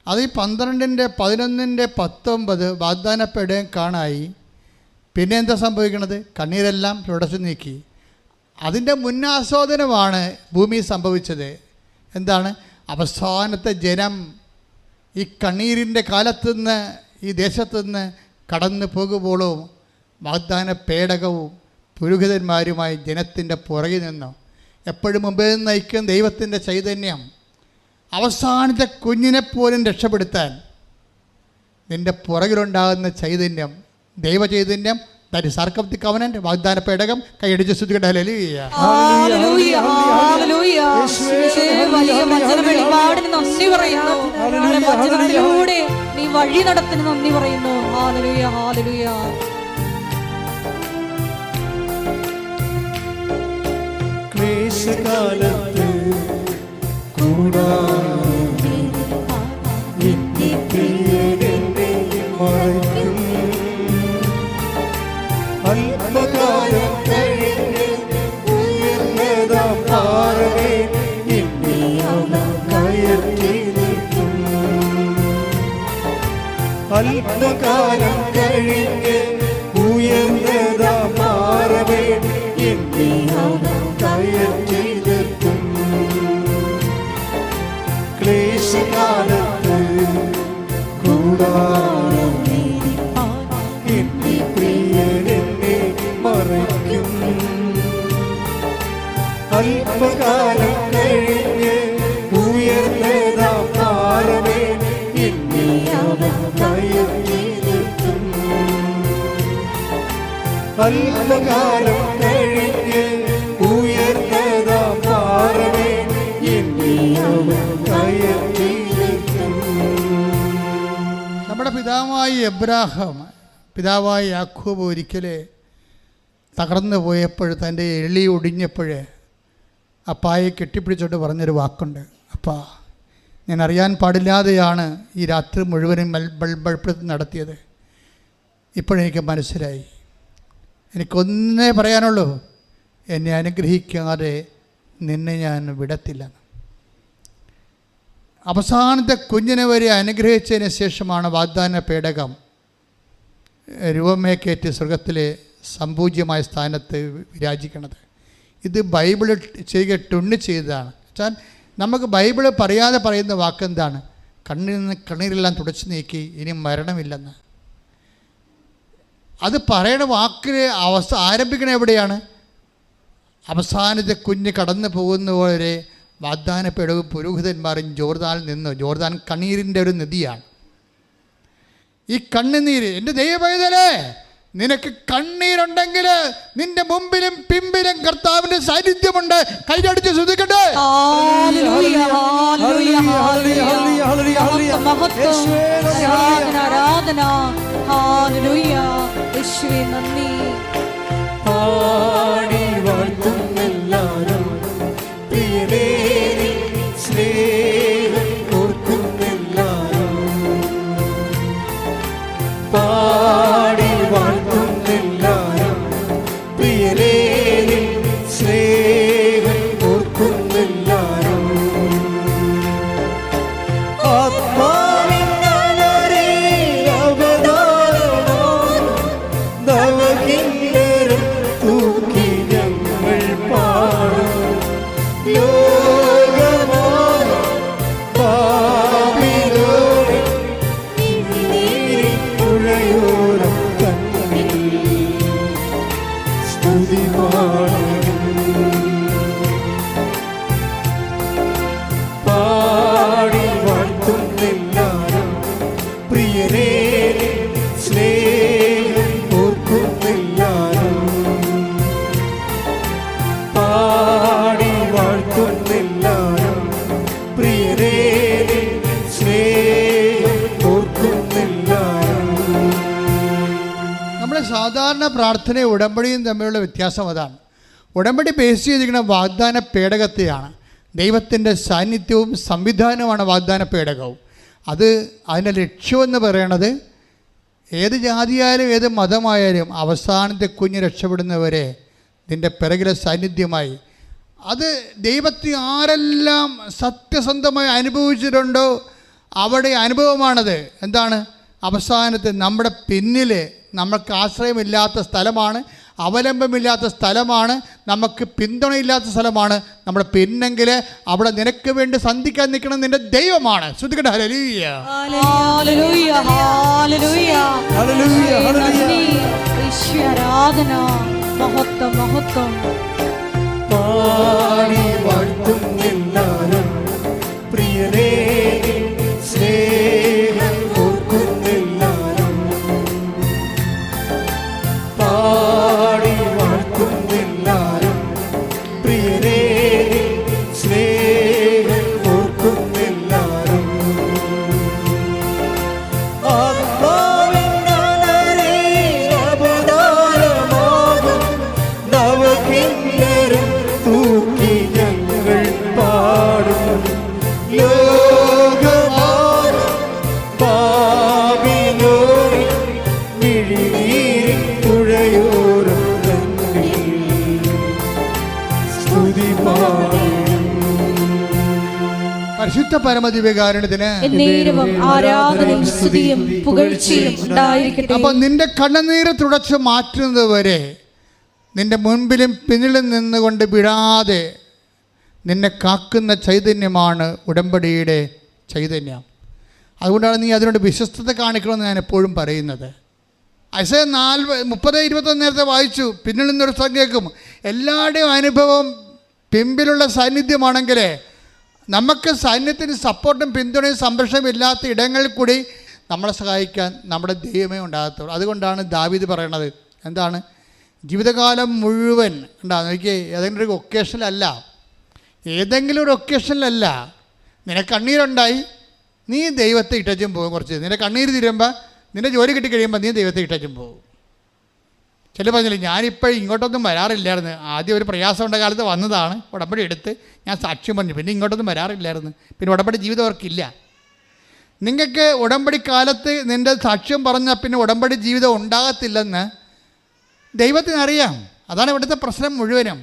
അത് ഈ 12-ന്റെ 11-ന്റെ 19 വാഗ്ദാന പേടകം കാണായി. പിന്നെ എന്താ സംഭവിക്കണത്? കണ്ണീരെല്ലാം തുടച്ചു നീക്കി. അതിൻ്റെ മുന്നാസ്വാദനമാണ് ഭൂമി സംഭവിച്ചത്. എന്താണ്? അവസാനത്തെ ജനം ഈ കണ്ണീരിൻ്റെ കാലത്തുനിന്ന് ഈ ദേശത്തുനിന്ന് കടന്നു പോകുമ്പോഴും വാഗ്ദാന പേടകവും പുരോഹിതന്മാരുമായി ജനത്തിൻ്റെ പുറകിൽ നിന്നു എപ്പോഴും മുമ്പേ നയിക്കുന്ന ദൈവത്തിൻ്റെ ചൈതന്യം അവസാനത്തെ കുഞ്ഞിനെപ്പോലും രക്ഷപ്പെടുത്താൻ നിൻ്റെ പുറകിലുണ്ടാകുന്ന ചൈതന്യം, ദൈവചൈതന്യം, that is ark of the covenant, വാഗ്ദാന പേടകം. കൈയടിച്ച് സ്തുതിക്കട്ടെ. ഹല്ലേലൂയ. ഹല്ലേലൂയ, ഹല്ലേലൂയ. വലിയ വചന വെളിപാടിന് നന്ദി പറയുന്നു. വചനത്തിലൂടെ നീ വഴി നടത്തിന് നന്ദി പറയുന്നു. Hallelujah, hallelujah. ക്ലേശകാലത്ത് കൂടാതെ എന്റെ പ്രിയനെന്നെ മറയ്ക്കും. അല്പകാലം കഴിഞ്ഞ് ഉയർന്നതാം പാറമേ എന്നെ അവൻ കയറ്റി നിൽക്കും. അല്പകാലം കഴിഞ്ഞ് ഉയർന്നതാം പാറമേ എന്നെ അവൻ കയറ്റി നിൽക്കും. ക്ലേശകാലത്ത് കൂടാതെ എന്റെ പ്രിയനെന്നെ മറയ്ക്കും. അല്പകാലം കഴിഞ്ഞ് ഉയർന്നതാം പാറമേ എന്നെ അവൻ കയറ്റി നിർത്തും. അല്പകാലം കഴിഞ്ഞ് ഉയർന്നതാം പാറമേ എന്നെ അവൻ കയറ്റി നിർത്തും. നമ്മുടെ പിതാവായ എബ്രാഹാം, പിതാവായ യാക്കോബ് ഒരിക്കലേ തകർന്നു പോയപ്പോൾ, തൻ്റെ എളി ഒടിഞ്ഞപ്പോൾ അപ്പായെ കെട്ടിപ്പിടിച്ചോണ്ട് പറഞ്ഞൊരു വാക്കുണ്ട്. അപ്പാ, ഞാൻ അറിയാൻ പാടില്ലാതെയാണ് ഈ രാത്രി മുഴുവനും ബൾബൾപ്പെടുത്തി നടത്തിയത്. ഇപ്പോഴെനിക്ക് മനസ്സിലായി. എനിക്കൊന്നേ പറയാനുള്ളൂ, എന്നെ അനുഗ്രഹിക്കാതെ നിന്നെ ഞാൻ വിടത്തില്ല. അവസാനത്തെ കുഞ്ഞിനെ വരെ അനുഗ്രഹിച്ചതിന് ശേഷമാണ് വാഗ്ദാന പേടകം രൂപമേക്കേറ്റ് സ്വർഗത്തിലെ സംപൂജ്യമായ സ്ഥാനത്ത് വിരാജിക്കുന്നത്. ഇത് ബൈബിൾ ചെയ്യുക ടുണ്ണി ചെയ്തതാണ്. വെച്ചാൽ നമുക്ക് ബൈബിൾ പറയാതെ പറയുന്ന വാക്കെന്താണ്? കണ്ണിൽ നിന്ന് കണ്ണീരെല്ലാം തുടച്ചു നീക്കി, ഇനി മരണമില്ലെന്ന്. അത് പറയണ വാക്കിന് ആരംഭിക്കണ എവിടെയാണ്? അവസാനത്തെ കുഞ്ഞ് കടന്നു പോകുന്നവരെ വാഗ്ദാന പേടകവും പുരോഹിതന്മാരും ജോർദാനിൽ നിന്ന്, ജോർദാൻ കണ്ണീരിൻ്റെ ഒരു നദിയാണ്. ഈ കണ്ണുനീര്, എൻ്റെ ദൈവപൈതലേ, നിനക്ക് കണ്ണീരുണ്ടെങ്കിൽ നിന്റെ മുമ്പിലും പിമ്പിലും കർത്താവിന്റെ സാന്നിധ്യമുണ്ട്. കൈയടിച്ച് ശ്രുതിക്കട്ടെ. ഹല്ലേലൂയ, ഹല്ലേലൂയ, ഹല്ലേലൂയ. മഹത്വം, ആരാധന, ആരാധന. ഹല്ലേലൂയ. യേശുവേ നന്ദി. പാടി വാഴ്ത്തുന്നെല്ലാരും പ്രിയനേ, സ്നേഹം ഓർക്കുന്നെല്ലാരും. പാടി വാഴ്ത്തുന്നെല്ലാരും പ്രിയനേ, സ്നേഹം ഓർക്കുന്നെല്ലാരും. ആത്മാവിനാലേ അവതാരം നവകിന്നരം തൂക്കി ഞങ്ങൾ പാടും. ലോകമായ പാപിലോരെ പുഴയോരം കണ്ണിൽ സ്തുതി പാടും. പാടി വാഴ്ത്തുന്നെല്ലാരും പ്രിയനേ, സ്നേഹം ഓർക്കുന്നെല്ലാരും. പാടി വാഴ്ത്തുന്നെല്ലാരും പ്രിയനേ, സ്നേഹം ഓർക്കുന്നെല്ലാരും. നമ്മുടെ സാധാരണ പ്രാർത്ഥനയും ഉടമ്പടിയും തമ്മിലുള്ള വ്യത്യാസം അതാണ്. ഉടമ്പടി ബേസ് ചെയ്തിരിക്കുന്ന വാഗ്ദാന പേടകത്തെയാണ്. ദൈവത്തിൻ്റെ സാന്നിധ്യവും സംവിധാനവുമാണ് വാഗ്ദാന പേടകവും. അതിൻ്റെ ലക്ഷ്യമെന്ന് പറയണത് ഏത് ജാതിയായാലും ഏത് മതമായാലും അവസാനത്തെ കുഞ്ഞ് രക്ഷപ്പെടുന്നവരെ നിൻ്റെ പിറകിലെ സാന്നിധ്യമായി അത് ദൈവത്തെ ആരെല്ലാം സത്യസന്ധമായി അനുഭവിച്ചിട്ടുണ്ടോ അവിടെ അനുഭവമാണത്. എന്താണ്? അവസാനത്തെ നമ്മുടെ പിന്നിൽ നമുക്ക് ആശ്രയമില്ലാത്ത സ്ഥലമാണ്, അവലംബമില്ലാത്ത സ്ഥലമാണ്, നമുക്ക് പിന്തുണയില്ലാത്ത സ്ഥലമാണ് നമ്മുടെ പിന്നെങ്കിൽ അവിടെ നിനക്ക് വേണ്ടി സന്ധിക്കാൻ നിൽക്കണം നിന്റെ ദൈവമാണ്. ശ്രദ്ധിക്കട്ടെ. ഹല്ലേലൂയ, ഹല്ലേലൂയ, ഹല്ലേലൂയ, ഹല്ലേലൂയ, ഹല്ലേലൂയ. യേശുവേ ആരാധന, മഹത്വം, മഹത്വം. പാടി വാഴ്ത്തുന്നെല്ലാരും പ്രിയനേ, സ്നേഹം ഓർക്കുന്നെല്ലാരും. പാടി വാഴ്ത്തുന്നെല്ലാരും പ്രിയനേ, സ്നേഹം ഓർക്കുന്നെല്ലാരും. നവകിന്നരം തൂക്കി ഞങ്ങൾ പാടും ലോകമാനം പാപിലോറി മിഴിനീരിൻ പുഴയോരം സ്തുതി പാടും. പരിശുദ്ധ പരമദിവ്യകാരുണ്യത്തിന് എന്നേരവും ആരാധനയും സ്തുതിയും പുകഴ്ചയും ഉണ്ടായിരിക്കട്ടെ. അപ്പം നിന്റെ കണ്ണുനീര് തുടച്ച് മാറ്റുന്നത് വരെ നിന്റെ മുൻപിലും പിന്നിലും നിന്നുകൊണ്ട് വിടാതെ നിന്നെ കാക്കുന്ന ചൈതന്യമാണ് ഉടമ്പടിയുടെ ചൈതന്യം. അതുകൊണ്ടാണ് നീ അതിനോട് വിശ്വസ്തത കാണിക്കണമെന്ന് ഞാൻ എപ്പോഴും പറയുന്നത്. ഐസയ 30:21 നേരത്തെ വായിച്ചു. പിന്നിൽ നിന്നൊരു സ്ഥലം കേൾക്കും. എല്ലാവരുടെയും അനുഭവം പിമ്പിലുള്ള സാന്നിധ്യമാണെങ്കിൽ നമുക്ക് സൈന്യത്തിന് സപ്പോർട്ടും പിന്തുണയും സംരക്ഷണവും ഇല്ലാത്ത ഇടങ്ങളിൽ കൂടി നമ്മളെ സഹായിക്കാൻ നമ്മുടെ ദൈവമേ ഉണ്ടാകത്തുള്ളൂ. അതുകൊണ്ടാണ് ദാവീദ് പറയണത് എന്താണ്? ജീവിതകാലം മുഴുവൻ ഉണ്ടാകും. നോക്കിയേ, ഏതെങ്കിലും ഒരു ഒക്കേഷനിലല്ല, ഏതെങ്കിലും ഒരു ഒക്കേഷനിലല്ല. നിനക്ക് കണ്ണീരുണ്ടായി, നീ ദൈവത്തെ ഇട്ടച്ചും പോകും. കുറച്ച് നിന്റെ കണ്ണീര് തീരുമ്പോൾ, നിന്റെ ജോലി കിട്ടിക്കഴിയുമ്പോൾ നീ ദൈവത്തെ ഇട്ടച്ചും പോകും. ചില പറഞ്ഞില്ലേ, ഞാനിപ്പോൾ ഇങ്ങോട്ടൊന്നും വരാറില്ലായിരുന്നു. ആദ്യം ഒരു പ്രയാസമുണ്ട കാലത്ത് വന്നതാണ്, ഉടമ്പടി എടുത്ത് ഞാൻ സാക്ഷ്യം പറഞ്ഞു, പിന്നെ ഇങ്ങോട്ടൊന്നും വരാറില്ലായിരുന്നു. പിന്നെ ഉടമ്പടി ജീവിതം അവർക്കില്ല. നിങ്ങൾക്ക് ഉടമ്പടി കാലത്ത് നിൻ്റെ സാക്ഷ്യം പറഞ്ഞാൽ പിന്നെ ഉടമ്പടി ജീവിതം ഉണ്ടാകത്തില്ലെന്ന് ദൈവത്തിനറിയാം. അതാണ് ഇവിടുത്തെ പ്രശ്നം മുഴുവനും.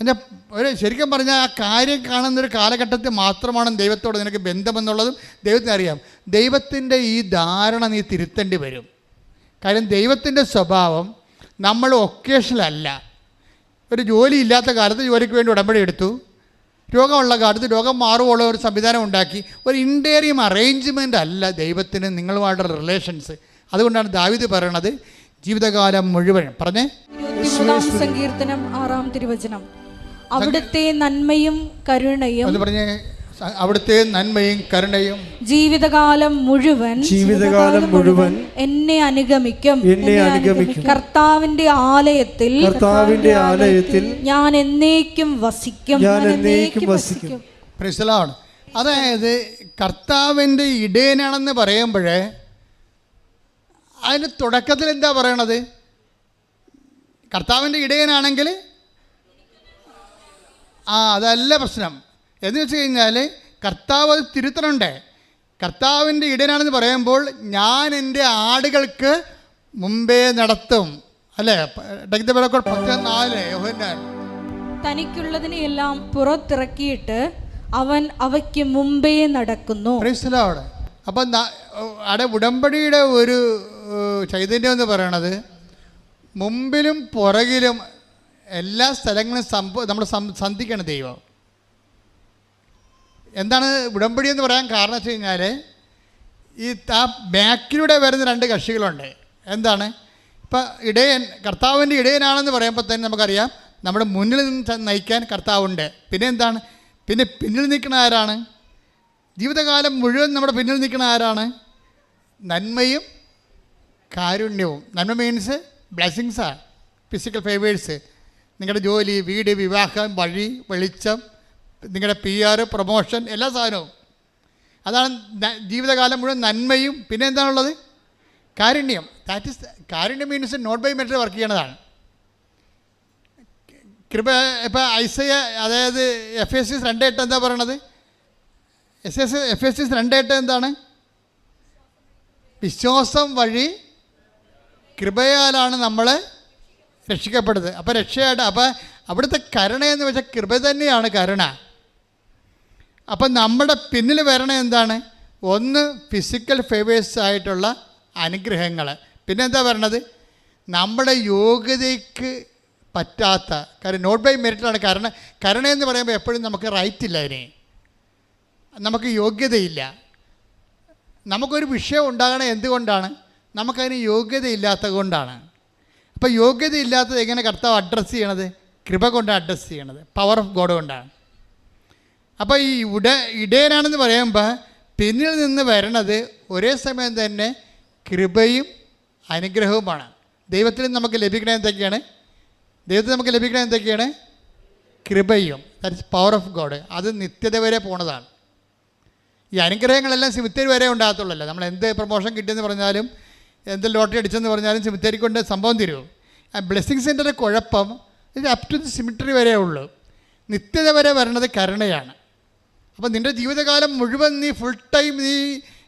എൻ്റെ ഒരു ശരിക്കും പറഞ്ഞാൽ ആ കാര്യം കാണുന്നൊരു കാലഘട്ടത്തിൽ മാത്രമാണ് ദൈവത്തോട് നിനക്ക് ബന്ധമെന്നുള്ളതും ദൈവത്തിനറിയാം. ദൈവത്തിൻ്റെ ഈ ധാരണ നീ തിരുത്തേണ്ടി വരും. കാര്യം ദൈവത്തിൻ്റെ സ്വഭാവം നമ്മൾ ഒക്കേഷനല്ല. ഒരു ജോലി ഇല്ലാത്ത കാലത്ത് ജോലിക്ക് വേണ്ടി ഉടമ്പടി എടുത്തു, രോഗമുള്ള കാലത്ത് രോഗം മാറുമുള്ള ഒരു സംവിധാനം ഉണ്ടാക്കി. ഒരു ഇൻറ്റേറിയം അറേഞ്ച്മെൻ്റ് അല്ല ദൈവത്തിന് നിങ്ങളുമായിട്ടുള്ള റിലേഷൻസ്. അതുകൊണ്ടാണ് ദാവീദ് പറയണത് ജീവിതകാലം മുഴുവൻ. പറഞ്ഞേ, 23-ാം സങ്കീർത്തനം 6-ാം തിരുവചനം. അവിടുത്തെ നന്മയും കരുണയും, അത് പറഞ്ഞേ, അവിടുത്തെ നന്മയും കരുണയും ജീവിതകാലം മുഴുവൻ എന്നെ അനുഗമിക്കും. കർത്താവിന്റെ ആലയത്തിൽ ഞാൻ എന്നേക്കും വസിക്കും. Praise the Lord. അതായത് കർത്താവിൻ്റെ ഇടയനാണെന്ന് പറയുമ്പോഴേ അതിന് തുടക്കത്തിൽ എന്താ പറയണത്? കർത്താവിൻ്റെ ഇടയനാണെങ്കിൽ അതല്ല പ്രശ്നം. എന്ന് വെച്ച് കഴിഞ്ഞാൽ കർത്താവ് അത് തിരുത്തണുണ്ട്. കർത്താവിൻ്റെ ഇടയനാണെന്ന് പറയുമ്പോൾ ഞാൻ എൻ്റെ ആടുകൾക്ക് മുമ്പേ നടത്തും. അല്ലേ? 10:4 തനിക്കുള്ളതിനെയെല്ലാം പുറത്തിറക്കിയിട്ട് അവൻ അവയ്ക്ക് മുമ്പേ നടക്കുന്നു. Praise the Lord. അപ്പം അവിടെ ഉടമ്പടിയുടെ ഒരു ചൈതന്യം എന്ന് പറയണത് മുമ്പിലും പുറകിലും എല്ലാ സ്ഥലങ്ങളും നമ്മൾ സന്ധിക്കണം ദൈവം. എന്താണ് ഉടമ്പടി എന്ന് പറയാൻ കാരണം വെച്ച് കഴിഞ്ഞാൽ ഈ ബാക്കിലൂടെ വരുന്ന രണ്ട് കക്ഷികളുണ്ട്. എന്താണ്? ഇപ്പം ഇടയൻ, കർത്താവിൻ്റെ ഇടയനാണെന്ന് പറയുമ്പോൾ തന്നെ നമുക്കറിയാം നമ്മുടെ മുന്നിൽ നിന്ന് നയിക്കാൻ കർത്താവുണ്ട്. പിന്നെ എന്താണ്? പിന്നെ പിന്നിൽ നിൽക്കുന്ന ആരാണ്? ജീവിതകാലം മുഴുവൻ നമ്മുടെ പിന്നിൽ നിൽക്കുന്ന ആരാണ്? നന്മയും കാരുണ്യവും. നന്മ മീൻസ് ബ്ലെസ്സിങ്സാണ്, ഫിസിക്കൽ ഫേവേഴ്സ്. നിങ്ങളുടെ ജോലി, വീട്, വിവാഹം, വഴി, വെളിച്ചം, നിങ്ങളുടെ PR, പ്രൊമോഷൻ, എല്ലാ സാധനവും. അതാണ് ജീവിതകാലം മുഴുവൻ നന്മയും. പിന്നെ എന്താണുള്ളത്? കാരുണ്യം. ദാറ്റ് ഈസ് കാരുണ്യം means not by merit work ചെയ്യണതാണ്. കൃപ. ഇപ്പോൾ ഐസയ, അതായത് Ephesians 2:8 എന്താ പറയണത്? Ephesians 2:8 എന്താണ്? വിശ്വാസം വഴി കൃപയാലാണ് നമ്മൾ രക്ഷിക്കപ്പെടുന്നത്. അപ്പോൾ രക്ഷയായിട്ട്, അപ്പോൾ അവിടുത്തെ കരുണ എന്ന് വെച്ചാൽ കൃപ തന്നെയാണ് കരുണ. അപ്പം നമ്മുടെ പിന്നിൽ വരണ എന്താണ്? ഒന്ന് ഫിസിക്കൽ ഫേവേഴ്സ് ആയിട്ടുള്ള അനുഗ്രഹങ്ങൾ, പിന്നെ എന്താ പറയണത്? നമ്മുടെ യോഗ്യതയ്ക്ക് പറ്റാത്ത കാര്യം, നോട്ട് ബൈ മെറിറ്റിലാണ് കരുണ. കരുണ എന്ന് പറയുമ്പോൾ എപ്പോഴും നമുക്ക് റൈറ്റ് ഇല്ല, അതിന് നമുക്ക് യോഗ്യതയില്ല. നമുക്കൊരു വിഷയം ഉണ്ടാകണത് എന്തുകൊണ്ടാണ്? നമുക്കതിന് യോഗ്യതയില്ലാത്തത് കൊണ്ടാണ്. അപ്പോൾ യോഗ്യതയില്ലാത്തത് എങ്ങനെ കർത്താവ് അഡ്രസ്സ് ചെയ്യണത്? കൃപ കൊണ്ടാണ് അഡ്രസ്സ് ചെയ്യണത്, പവർ ഓഫ് ഗോഡ് കൊണ്ടാണ്. അപ്പോൾ ഈ ഇടയനാണെന്ന് പറയുമ്പോൾ പിന്നിൽ നിന്ന് വരണത് ഒരേ സമയം തന്നെ കൃപയും അനുഗ്രഹവുമാണ്. ദൈവത്തിൽ നമുക്ക് ലഭിക്കണത് എന്തൊക്കെയാണ്? ദൈവത്തിൽ നമുക്ക് ലഭിക്കണത് എന്തൊക്കെയാണ്? കൃപയും, that is power of God. അത് നിത്യത വരെ പോണതാണ്. ഈ അനുഗ്രഹങ്ങളെല്ലാം സിമിത്തേരി വരെ ഉണ്ടാകത്തുള്ളല്ലോ. നമ്മൾ എന്ത് പ്രൊമോഷൻ കിട്ടിയെന്ന് പറഞ്ഞാലും എന്ത് ലോട്ടറി അടിച്ചെന്ന് പറഞ്ഞാലും സിമിത്തേരി കൊണ്ട് സംഭവം തരുമോ? ആ ബ്ലെസ്സിങ്സിൻ്റെ കുഴപ്പം ഇത് അപ് ടു ദി സിമിറ്ററി വരെ ഉള്ളൂ. നിത്യത വരെ വരണത് കരുണയാണ്. അപ്പോൾ നിൻ്റെ ജീവിതകാലം മുഴുവൻ നീ ഫുൾ ടൈം നീ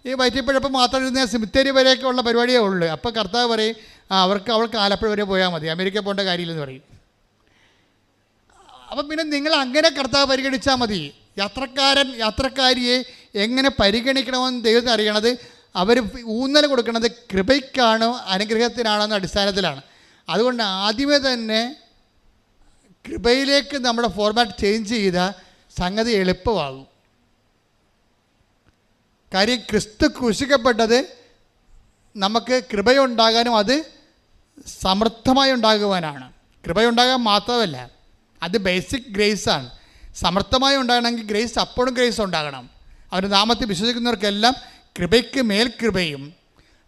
ഈ വയറ്റിപ്പഴപ്പം മാത്രം ഇരുന്ന സിമിത്തേരി വരെയൊക്കെ ഉള്ള പരിപാടിയേ ഉള്ളൂ. അപ്പോൾ കർത്താവ് പറയും, അവൾക്ക് ആലപ്പുഴ വരെ പോയാൽ മതി, അമേരിക്ക പോകേണ്ട കാര്യമില്ലെന്ന് പറയും. അപ്പം പിന്നെ നിങ്ങൾ അങ്ങനെ കർത്താവ് പരിഗണിച്ചാൽ മതി. യാത്രക്കാരിയെ എങ്ങനെ പരിഗണിക്കണമെന്ന് ദൈവത്തിന് അറിയണത്. അവർ ഊന്നൽ കൊടുക്കുന്നത് കൃപയ്ക്കാണോ അനുഗ്രഹത്തിനാണോ എന്ന അടിസ്ഥാനത്തിലാണ്. അതുകൊണ്ട് ആദ്യമേ തന്നെ കൃപയിലേക്ക് നമ്മുടെ ഫോർമാറ്റ് ചേഞ്ച് ചെയ്താൽ സംഗതി എളുപ്പമാകും. കാര്യം ക്രിസ്തു ക്രൂശിക്കപ്പെട്ടത് നമുക്ക് കൃപയുണ്ടാകാനും അത് സമൃദ്ധമായി ഉണ്ടാകുവാനാണ്. കൃപയുണ്ടാകാൻ മാത്രമല്ല, അത് ബേസിക് ഗ്രേസാണ്. സമർത്ഥമായി ഉണ്ടാകണമെങ്കിൽ ഗ്രേസ്, അപ്പോഴും ഗ്രേസ് ഉണ്ടാകണം. അവൻ്റെ നാമത്തിൽ വിശ്വസിക്കുന്നവർക്കെല്ലാം കൃപയ്ക്ക് മേൽ കൃപയും.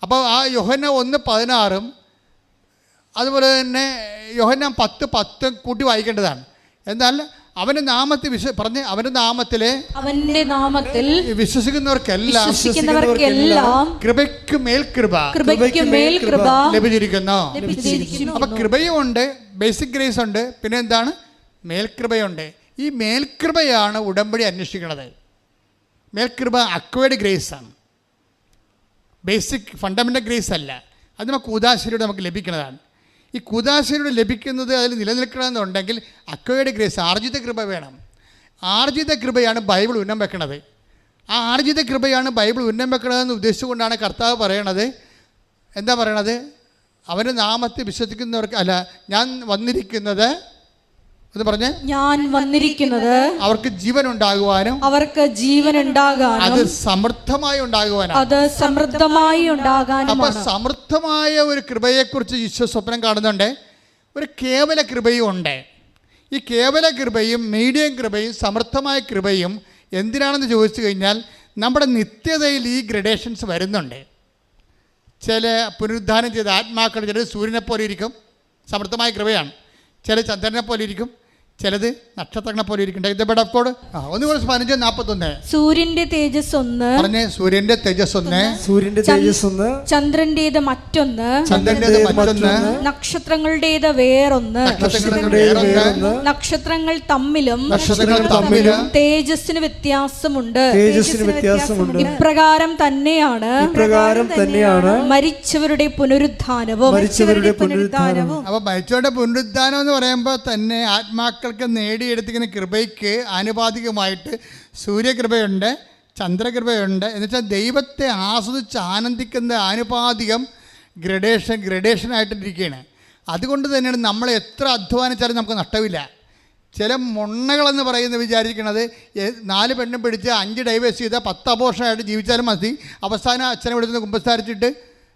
അപ്പോൾ ആ യോഹന്നാൻ 1:16 അതുപോലെ തന്നെ യോഹന്നാൻ 10:10 കൂട്ടി വായിക്കേണ്ടതാണ്. എന്നാൽ അവൻ്റെ നാമത്തിൽ പറഞ്ഞ് അവൻ്റെ നാമത്തിൽ വിശ്വസിക്കുന്നവർക്കെല്ലാം കൃപയ്ക്ക് മേൽ കൃപ ലഭിച്ചിരിക്കുന്നു. അപ്പം കൃപയും ഉണ്ട്, ബേസിക് ഗ്രേസ് ഉണ്ട്, പിന്നെ എന്താണ്? മേൽകൃപയുണ്ട്. ഈ മേൽകൃപയാണ് ഉടമ്പടി അന്വേഷിക്കുന്നത്. മേൽകൃപ അക്വയർഡ് ഗ്രേസാണ്, ബേസിക് ഫണ്ടമെൻ്റൽ ഗ്രേസ് അല്ല. അത് നമുക്ക് കൂദാശയിലൂടെ നമുക്ക് ലഭിക്കുന്നതാണ്. ഈ കൂദാശയിലൂടെ ലഭിക്കുന്നത് അതിൽ നിലനിൽക്കണമെന്നുണ്ടെങ്കിൽ അക്വയർഡ് ഗ്രേസ്, ആർജിത കൃപ വേണം. ആർജിത കൃപയാണ് ബൈബിൾ ഉന്നം വെക്കണത്. ആ ആർജിത കൃപയാണ് ബൈബിൾ ഉന്നം വെക്കണതെന്ന് ഉദ്ദേശിച്ചുകൊണ്ടാണ് കർത്താവ് പറയണത്. എന്താ പറയണത്? അവൻ്റെ നാമത്തിൽ വിശ്വസിക്കുന്നവർക്ക് അല്ല, ഞാൻ വന്നിരിക്കുന്നത് എന്ന് പറഞ്ഞ്, ഞാൻ വന്നിരിക്കുന്നത് അവർക്ക് ജീവൻ ഉണ്ടാകുവാനും അത് സമൃദ്ധമായി ഉണ്ടാകുവാനും. അപ്പൊ സമൃദ്ധമായ ഒരു കൃപയെക്കുറിച്ച് ഈശോ സ്വപ്നം കാണുന്നുണ്ട്. ഒരു കേവല കൃപയും ഉണ്ട്. ഈ കേവല കൃപയും മീഡിയം കൃപയും സമൃദ്ധമായ കൃപയും എന്തിനാണെന്ന് ചോദിച്ചു കഴിഞ്ഞാൽ, നമ്മുടെ നിത്യതയിൽ ഈ ഗ്രഡേഷൻസ് വരുന്നുണ്ട്. ചില പുനരുദ്ധാനം ചെയ്ത ആത്മാക്കൾ, ചിലർ സൂര്യനെ പോലെ ഇരിക്കും, സമൃദ്ധമായ കൃപയാണ്. ചില ചന്ദ്രനെ പോലെ ഇരിക്കും, ചിലത് നക്ഷത്രങ്ങളെ പോലെ ഇരിക്കും. ഒന്നുകൂടെ 15:41 സൂര്യന്റെ തേജസ് ഒന്ന് പറഞ്ഞേ. സൂര്യന്റെ തേജസ് ഒന്ന്, ചന്ദ്രന്റേത് മറ്റൊന്ന്, നക്ഷത്രങ്ങളുടേത് വേറൊന്ന്, നക്ഷത്രങ്ങൾ തമ്മിലും തേജസ്സിന് വ്യത്യാസമുണ്ട്. ഇപ്രകാരം തന്നെയാണ് മരിച്ചവരുടെ പുനരുദ്ധാനവും. അപ്പോൾ മരിച്ചവരുടെ പുനരുദ്ധാനം എന്ന് പറയുമ്പോൾ തന്നെ ആത്മാക്കൾ നേടിയെടുത്തിരിക്കുന്ന കൃപയ്ക്ക് ആനുപാതികമായിട്ട് സൂര്യകൃപയുണ്ട്, ചന്ദ്രകൃപയുണ്ട്. എന്നുവെച്ചാൽ ദൈവത്തെ ആസ്വദിച്ച് ആനന്ദിക്കുന്ന ആനുപാതികം ഗ്രഡേഷനായിട്ടിരിക്കുകയാണ്. അതുകൊണ്ട് തന്നെയാണ് നമ്മൾ എത്ര അധ്വാനിച്ചാലും നമുക്ക് നഷ്ടമില്ല. ചില മൊണ്ണകളെന്ന് പറയുന്നത് വിചാരിക്കുന്നത് 4 പെണ്ണും പിടിച്ച് 5 ഡൈവേഴ്സ് ചെയ്താൽ 10 അബോർഷനായിട്ട് ജീവിച്ചാലും മതി, അവസാനം അച്ഛനെ വിടുന്ന കുമ്പസാരിച്ചിട്ട്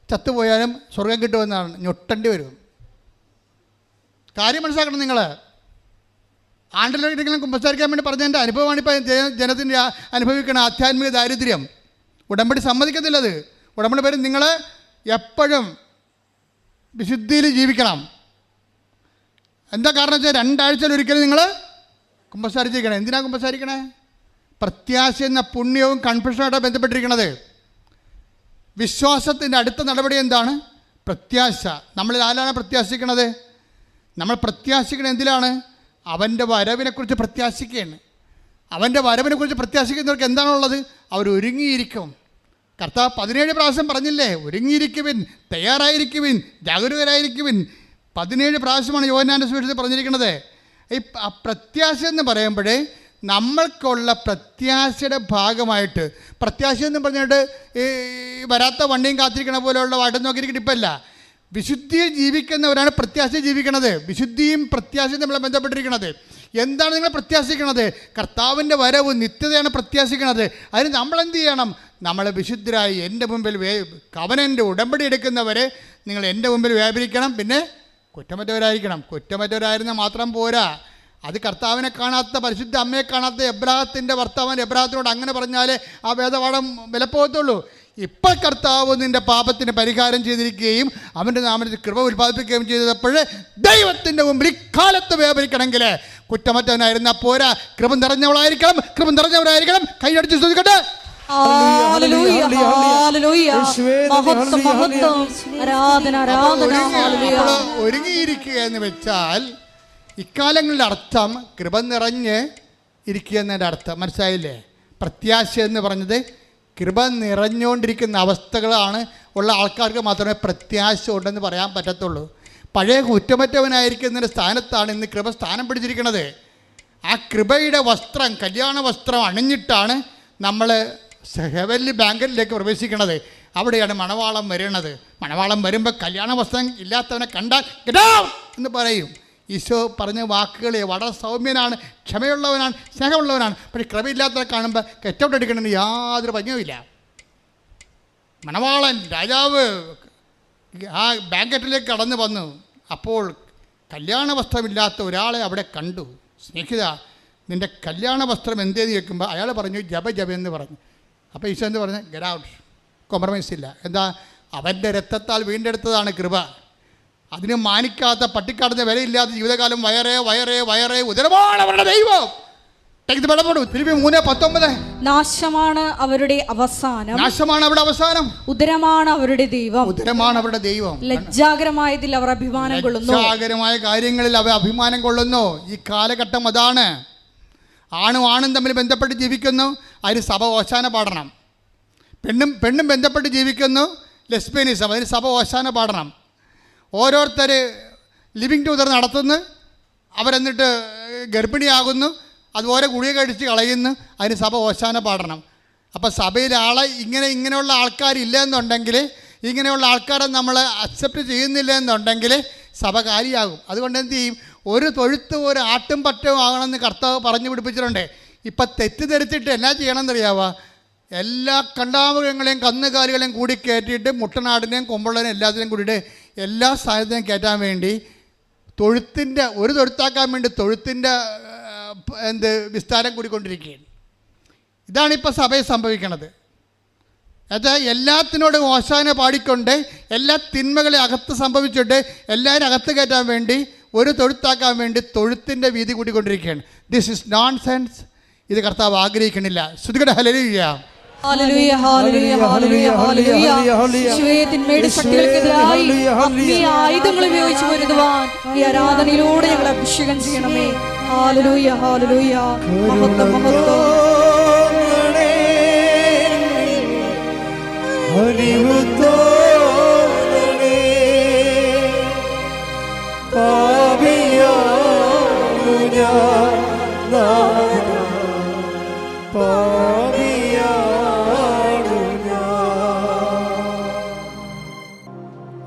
ചത്തുപോയാലും സ്വർഗം കിട്ടുമെന്നാണ്. ഞൊട്ടേണ്ടി വരും. കാര്യം മനസ്സിലാക്കണം നിങ്ങൾ. ആണ്ടിലെങ്കിലും കുമ്പസാരിക്കാൻ വേണ്ടി പറഞ്ഞ എൻ്റെ അനുഭവമാണ് ഇപ്പോൾ ജനത്തിൻ്റെ അനുഭവിക്കുന്ന ആധ്യാത്മിക ദാരിദ്ര്യം. ഉടമ്പടി സമ്മതിക്കത്തില്ലത്. ഉടമ്പടി പേര് നിങ്ങൾ എപ്പോഴും വിശുദ്ധിയിൽ ജീവിക്കണം. എന്താ കാരണം വെച്ചാൽ 2 ആഴ്ചയിലൊരിക്കലും നിങ്ങൾ കുമ്പസാരിച്ചിരിക്കണം. എന്തിനാണ് കുമ്പസാരിക്കണേ? പ്രത്യാശ എന്ന പുണ്യവും കൺഫെഷനുമായിട്ടാണ് ബന്ധപ്പെട്ടിരിക്കുന്നത്. വിശ്വാസത്തിൻ്റെ അടുത്ത നടപടി എന്താണ്? പ്രത്യാശ. നമ്മളിൽ ആരാണ് പ്രത്യാശിക്കണത്? നമ്മൾ പ്രത്യാശിക്കുന്നത് എന്തിലാണ്? അവൻ്റെ വരവിനെക്കുറിച്ച് പ്രത്യാശിക്കുകയാണ്. അവൻ്റെ വരവിനെക്കുറിച്ച് പ്രത്യാശിക്കുന്നവർക്ക് എന്താണുള്ളത്? അവർ ഒരുങ്ങിയിരിക്കും. കർത്താവ് 17 പ്രാവശ്യം പറഞ്ഞില്ലേ, ഒരുങ്ങിയിരിക്കുവിൻ, തയ്യാറായിരിക്കുവിൻ, ജാഗരൂകരായിരിക്കുവിൻ. 17 പ്രാവശ്യമാണ് യോഹന്നാന്റെ സുവിശേഷത്തിൽ പറഞ്ഞിരിക്കുന്നത്. ഈ പ്രത്യാശ എന്ന് പറയുമ്പോഴേ നമ്മൾക്കുള്ള പ്രത്യാശയുടെ ഭാഗമായിട്ട്, പ്രത്യാശ എന്ന് പറഞ്ഞിട്ട് ഈ വരാത്ത വണ്ടിയും കാത്തിരിക്കണ പോലെയുള്ള വാട്ടം നോക്കിയിരിക്കട്ടെ ഇപ്പല്ല. വിശുദ്ധിയിൽ ജീവിക്കുന്നവരാണ് പ്രത്യാശ ജീവിക്കണത്. വിശുദ്ധിയും പ്രത്യാശയും നമ്മളെ ബന്ധപ്പെട്ടിരിക്കുന്നത്. എന്താണ് നിങ്ങൾ പ്രത്യാശിക്കണത്? കർത്താവിൻ്റെ വരവ് നിത്യതയാണ് പ്രത്യാശിക്കണത്. അതിന് നമ്മളെന്ത് ചെയ്യണം? നമ്മൾ വിശുദ്ധരായി എൻ്റെ മുമ്പിൽ കവനൻ്റെ ഉടമ്പടി എടുക്കുന്നവരെ നിങ്ങൾ എൻ്റെ മുമ്പിൽ വ്യാപരിക്കണം. പിന്നെ കുറ്റമറ്റവരായിരിക്കണം. കുറ്റമറ്റവരായിരുന്നാൽ മാത്രം പോരാ. അത് കർത്താവിനെ കാണാത്ത, പരിശുദ്ധ അമ്മയെ കാണാത്ത എബ്രാഹത്തിൻ്റെ ഭർത്താവൻ എബ്രാഹത്തിനോട് അങ്ങനെ പറഞ്ഞാലേ ആ വേദപാഠം വിലപ്പോകത്തുള്ളൂ. ഇപ്പോൾ കർത്താവ് നിൻ്റെ പാപത്തിന് പരിഹാരം ചെയ്തിരിക്കുകയും അവൻ്റെ നാമത്തിൽ കൃപ ഉൽപ്പാദിപ്പിക്കുകയും ചെയ്തപ്പോൾ ദൈവത്തിൻ്റെ മുമ്പിൽ ഇക്കാലത്ത് വ്യാപരിക്കണമെങ്കിൽ കുറ്റമറ്റവനായിരുന്നാൽ പോരാ, കൃപ നിറഞ്ഞവളായിരിക്കണം. കൃപ നിറഞ്ഞവരായിരിക്കണം. കൈയടിച്ച് ശ്രദ്ധിക്കട്ടെ. ഒരുങ്ങിയിരിക്കുക എന്ന് വെച്ചാൽ ഇക്കാലങ്ങളുടെ അർത്ഥം കൃപ നിറഞ്ഞ് ഇരിക്കുക എന്നതിൻ്റെ അർത്ഥം മനസ്സിലായില്ലേ? പ്രത്യാശ എന്ന് പറഞ്ഞത് കൃപ നിറഞ്ഞുകൊണ്ടിരിക്കുന്ന അവസ്ഥകളാണ് ഉള്ള ആൾക്കാർക്ക് മാത്രമേ പ്രത്യാശ ഉണ്ടെന്ന് പറയാൻ പറ്റത്തുള്ളൂ. പഴയ കുറ്റമറ്റവനായിരിക്കുന്നതിൻ്റെ സ്ഥാനത്താണ് ഇന്ന് കൃപ സ്ഥാനം പിടിച്ചിരിക്കുന്നത്. ആ കൃപയുടെ വസ്ത്രം, കല്യാണ വസ്ത്രം അണിഞ്ഞിട്ടാണ് നമ്മൾ ഹെവൻലി ബാങ്കറ്റിലേക്ക് പ്രവേശിക്കുന്നത്. അവിടെയാണ് മണവാളം വരുന്നത്. മണവാളം വരുമ്പോൾ കല്യാണ വസ്ത്രം ഇല്ലാത്തവനെ കണ്ടാൽ ഗെറ്റ് ഔട്ട് എന്ന് പറയും. ഈശോ പറഞ്ഞ വാക്കുകളെ വളരെ സൗമ്യനാണ്, ക്ഷമയുള്ളവനാണ്, സ്നേഹമുള്ളവനാണ്. പക്ഷേ കൃപയില്ലാത്തവരെ കാണുമ്പോൾ ഗെറ്റ് ഔട്ട് എടുക്കണമെന്ന് യാതൊരു ഭംഗിയുമില്ല. മണവാളൻ രാജാവ് ആ ബാങ്കറ്റിലേക്ക് കടന്നു വന്നു. അപ്പോൾ കല്യാണ വസ്ത്രമില്ലാത്ത ഒരാളെ അവിടെ കണ്ടു. സ്നേഹിത, നിൻ്റെ കല്യാണ വസ്ത്രം എന്തേന്ന് ചോദിക്കുമ്പോൾ അയാൾ പറഞ്ഞു ജപ എന്ന് പറഞ്ഞു. അപ്പോൾ ഈശോ എന്ത് പറഞ്ഞു? Get out. കോംപ്രമൈസ് ഇല്ല. എന്താ? അവൻ്റെ രക്തത്താൽ വീണ്ടെടുത്തതാണ് കൃപ. അതിന് മാനിക്കാത്ത, പട്ടിക്കാടുന്ന വിലയില്ലാത്ത ജീവിതകാലം വയറേ ഉദരമാണ് അവരുടെ ദൈവം. ഫിലിപ്പിയർ 3:19 നാശമാണ് അവരുടെ അവസാനം, നാശമാണ് അവരുടെ അവസാനം, ഉദരമാണ് അവരുടെ ദൈവം, ഉദരമാണ് അവരുടെ ദൈവം. ലജ്ജാകരമായതിൽ അവർ അഭിമാനം കൊള്ളുന്നു, ലജ്ജാകരമായ കാര്യങ്ങളിൽ അവർ അഭിമാനം കൊള്ളുന്നു. ഈ കാലഘട്ടം അതാണ്. ആണും തമ്മിൽ ബന്ധപ്പെട്ട് ജീവിക്കുന്നു, അതിന് സഭ ഓശാന പാടണം. പെണ്ണും ബന്ധപ്പെട്ട് ജീവിക്കുന്നു, ലെസ്ബിയനിസം, അതിന് സഭ ഓശാന പാടണം. ഓരോരുത്തർ ലിവിങ് ടുഗദർ നടത്തുന്നു, അവരെന്നിട്ട് ഗർഭിണിയാകുന്നു, അതുപോലെ ഗുളിക കഴിച്ച് കളയുന്നു, അതിന് സഭ ഓശാന പാടണം. അപ്പോൾ സഭയിൽ ഇങ്ങനെയുള്ള ആൾക്കാരില്ല എന്നുണ്ടെങ്കിൽ, ഇങ്ങനെയുള്ള ആൾക്കാരെ നമ്മൾ അക്സെപ്റ്റ് ചെയ്യുന്നില്ല എന്നുണ്ടെങ്കിൽ സഭ കാര്യമാകും. അതുകൊണ്ട് എന്ത് ചെയ്യും? ഒരു തൊഴുത്ത് ഒരു ആട്ടും പറ്റവും ആകണമെന്ന് കർത്താവ് പറഞ്ഞു പിടിപ്പിച്ചിട്ടുണ്ട്. ഇപ്പം തെറ്റിദ്ധരിച്ചിട്ട് എന്നാ ചെയ്യണമെന്നറിയാവോ? എല്ലാ കണ്ടാമൃഗങ്ങളെയും കന്നുകാലികളെയും കൂടി കയറ്റിയിട്ട് മുട്ടനാടിനെയും കൊമ്പുള്ളതിനെയും എല്ലാത്തിനെയും കൂടിയിട്ട് എല്ലാ സ്ഥാനത്തിനെയും കയറ്റാൻ വേണ്ടി ഒരു തൊഴുത്താക്കാൻ വേണ്ടി തൊഴുത്തിൻ്റെ വിസ്താരം കൂടിക്കൊണ്ടിരിക്കുകയാണ്. ഇതാണിപ്പോൾ സഭയിൽ സംഭവിക്കുന്നത്. അത് എല്ലാത്തിനോടും ഓശാന പാടിക്കൊണ്ട് എല്ലാ തിന്മകളെ അകത്ത് സംഭവിച്ചിട്ട് എല്ലാവരും അകത്ത് കയറ്റാൻ വേണ്ടി ഒരു തൊഴുത്താക്കാൻ വേണ്ടി തൊഴുത്തിൻ്റെ വീതി കൂട്ടിക്കൊണ്ടിരിക്കുകയാണ്. This is nonsense. ഇത് കർത്താവ് ആഗ്രഹിക്കണില്ല. ശ്രുതികടെ ഹല്ലേലൂയ. ഹല്ലേലൂയ, ഹല്ലേലൂയ, ഹല്ലേലൂയ, ഹല്ലേലൂയ. തിന്മയുടെ ശക്തികൾക്കെതിരായി ആത്മീയ ആയുധങ്ങൾ ഉപയോഗിച്ച് പൊരുതുവാൻ ഈ ആരാധനയിലൂടെ ഞങ്ങൾ അഭിഷേകം ചെയ്യണമേ. ഹല്ലേലൂയ, ഹല്ലേലൂയ. മഹത്വം, മഹത്വം.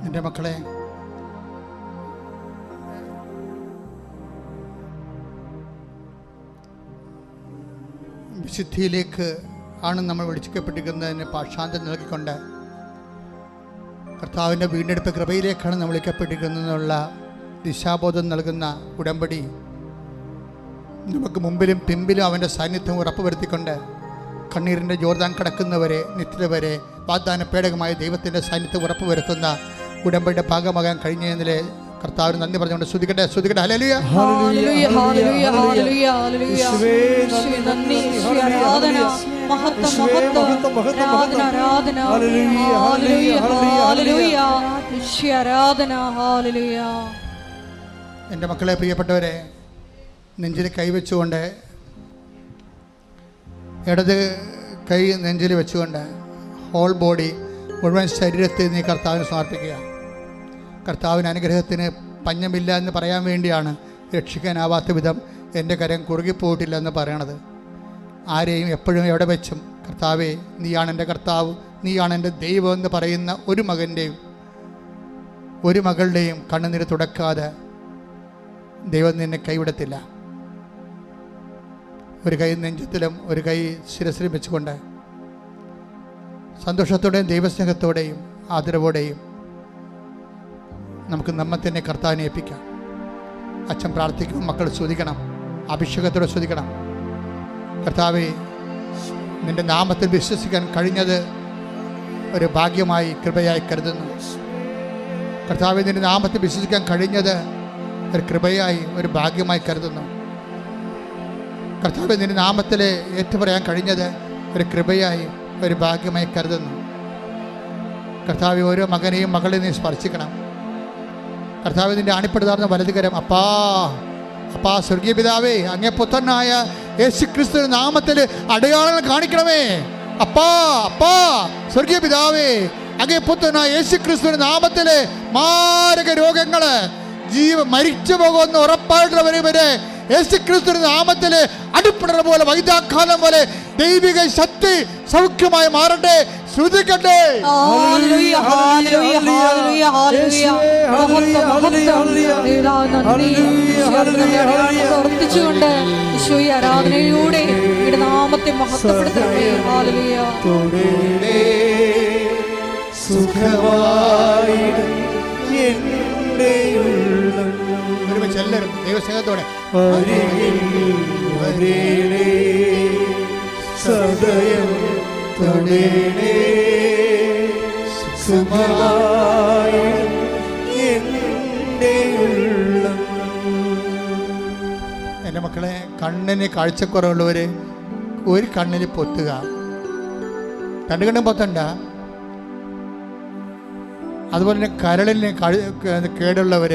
എൻ്റെ മക്കളെ, വിശുദ്ധിയിലേക്ക് ആണ് നമ്മൾ വിളിക്കപ്പെട്ടിരിക്കുന്നതിന് പാഷാന്തം നൽകിക്കൊണ്ട് കർത്താവിൻ്റെ വീണ്ടെടുപ്പ് കൃപയിലേക്കാണ് നമ്മൾ വിളിക്കപ്പെട്ടിരിക്കുന്നതിനുള്ള ദിശാബോധം നൽകുന്ന ഉടമ്പടി നമുക്ക് മുമ്പിലും പിമ്പിലും അവൻ്റെ സാന്നിധ്യം ഉറപ്പുവരുത്തിക്കൊണ്ട് കണ്ണീരിൻ്റെ ജോർദാൻ കടക്കുന്നവരെ നിത്യത വരെ വാഗ്ദാന പേടകമായ ദൈവത്തിൻ്റെ സാന്നിധ്യം ഉറപ്പുവരുത്തുന്ന ഉടമ്പടിയുടെ ഭാഗമാകാൻ കഴിഞ്ഞതിലെ കർത്താവിന് നന്ദി പറഞ്ഞുകൊണ്ട് ശ്രുതിക്കട്ടെ. ഹല്ലേലൂയ, ഹല്ലേലൂയ, ഹല്ലേലൂയ, ഹല്ലേലൂയ, ഹല്ലേലൂയ. നന്ദി, ആരാധന, മഹത്വം, മഹത്വം, ആരാധന, ഹല്ലേലൂയ, ഹല്ലേലൂയ, ആരാധന, ഹല്ലേലൂയ. എൻ്റെ മക്കളെ, പ്രിയപ്പെട്ടവരെ, നെഞ്ചിൽ കൈവച്ചുകൊണ്ട്, ഇടത് കൈ നെഞ്ചിൽ വെച്ചുകൊണ്ട് ഹോൾ ബോഡി മുഴുവൻ ശരീരത്തെ നീ കർത്താവിന് സമർപ്പിക്കുക. കർത്താവിന് അനുഗ്രഹത്തിന് പഞ്ഞമില്ല എന്ന് പറയാൻ വേണ്ടിയാണ് രക്ഷിക്കാനാവാത്ത വിധം എൻ്റെ കരം കുറുകിപ്പോയിട്ടില്ല എന്ന് പറയണത്. ആരെയും എപ്പോഴും എവിടെ വെച്ചും കർത്താവേ നീയാണ് എൻ്റെ കർത്താവ്, നീയാണ് എൻ്റെ ദൈവം എന്ന് പറയുന്ന ഒരു മകൻ്റെയും ഒരു മകളുടെയും കണ്ണുനീര് തുടക്കാതെ ദൈവം നിന്നെ കൈവിടത്തില്ല. ഒരു കൈ നെഞ്ചത്തിലും ഒരു കൈ ശിരസിലും വെച്ചുകൊണ്ട് സന്തോഷത്തോടെയും ദൈവസ്നേഹത്തോടെയും ആദരവോടെയും നമുക്ക് നമ്മെ തന്നെ കർത്താവിനെ ഏൽപ്പിക്കാം. അച്ഛൻ പ്രാർത്ഥിക്കും, മക്കൾ സ്തുതിക്കണം, അഭിഷേകത്തോടെ സ്തുതിക്കണം. കർത്താവേ, നിൻ്റെ നാമത്തിൽ വിശ്വസിക്കാൻ കഴിഞ്ഞത് ഒരു ഭാഗ്യമായി കൃപയായി കരുതുന്നു. കർത്താവേ, നിൻ്റെ നാമത്തിൽ വിശ്വസിക്കാൻ കഴിഞ്ഞത് ഒരു കൃപയായി ഒരു ഭാഗ്യമായി കരുതുന്നു. കർത്താവേ, നിൻ്റെ നാമത്തിൽ ഏറ്റുപറയാൻ കഴിഞ്ഞത് ഒരു കൃപയായി ഒരു ഭാഗ്യമായി കരുതുന്നു. കർത്താവേ, ഓരോ മകനെയും മകളെയും നീ സ്പർശിക്കണം. കർത്താവേ, നിൻ്റെ അണിപ്പെടുത്താർന്ന വലതുകരം അപ്പാ അപ്പാ സ്വർഗീയ പിതാവേ, അങ്ങേ പുത്രനായ യേശുക്രിസ്തുവിന്റെ നാമത്തിൽ അടയാളങ്ങൾ കാണിക്കണമേ. അപ്പാ അപ്പാ സ്വർഗീയ പിതാവേ, അങ്ങേ പുത്രനായ യേശുക്രിസ്തുവിന്റെ നാമത്തിൽ മാരക രോഗങ്ങള് മരിച്ചു പോകുന്ന ഉറപ്പായിട്ടുള്ളവരെ വരെ യേശുക്രിസ്തുവിന്റെ നാമത്തിൽ അടിപ്പിടുന്ന പോലെ വൈദ്യാഘാതം പോലെ ദൈവിക ശക്തി സൗഖ്യമായി മാറട്ടെ. ശ്രുതിക്കട്ടെ. പ്രവർത്തിച്ചുകൊണ്ട് ഈശോയെ ആരാധനയിലൂടെ ഇവിടെ നാമത്തെ മഹത്വപ്പെടുത്തണമേ. ഹല്ലേലൂയ. ഒരുമിച്ച് എല്ലാവരും ദൈവസ്നേഹത്തോടെ സദയം തൊടേണേ സുഖമായി എൻ്റെ ഉള്ളം. എൻ്റെ മക്കളെ, കണ്ണിന് കാഴ്ചക്കുറവുള്ളവർ ഒരു കണ്ണിൽ പൊത്തുക, രണ്ട് കണ്ണും പൊത്തണ്ട. അതുപോലെ തന്നെ കരളിന് കേടുള്ളവർ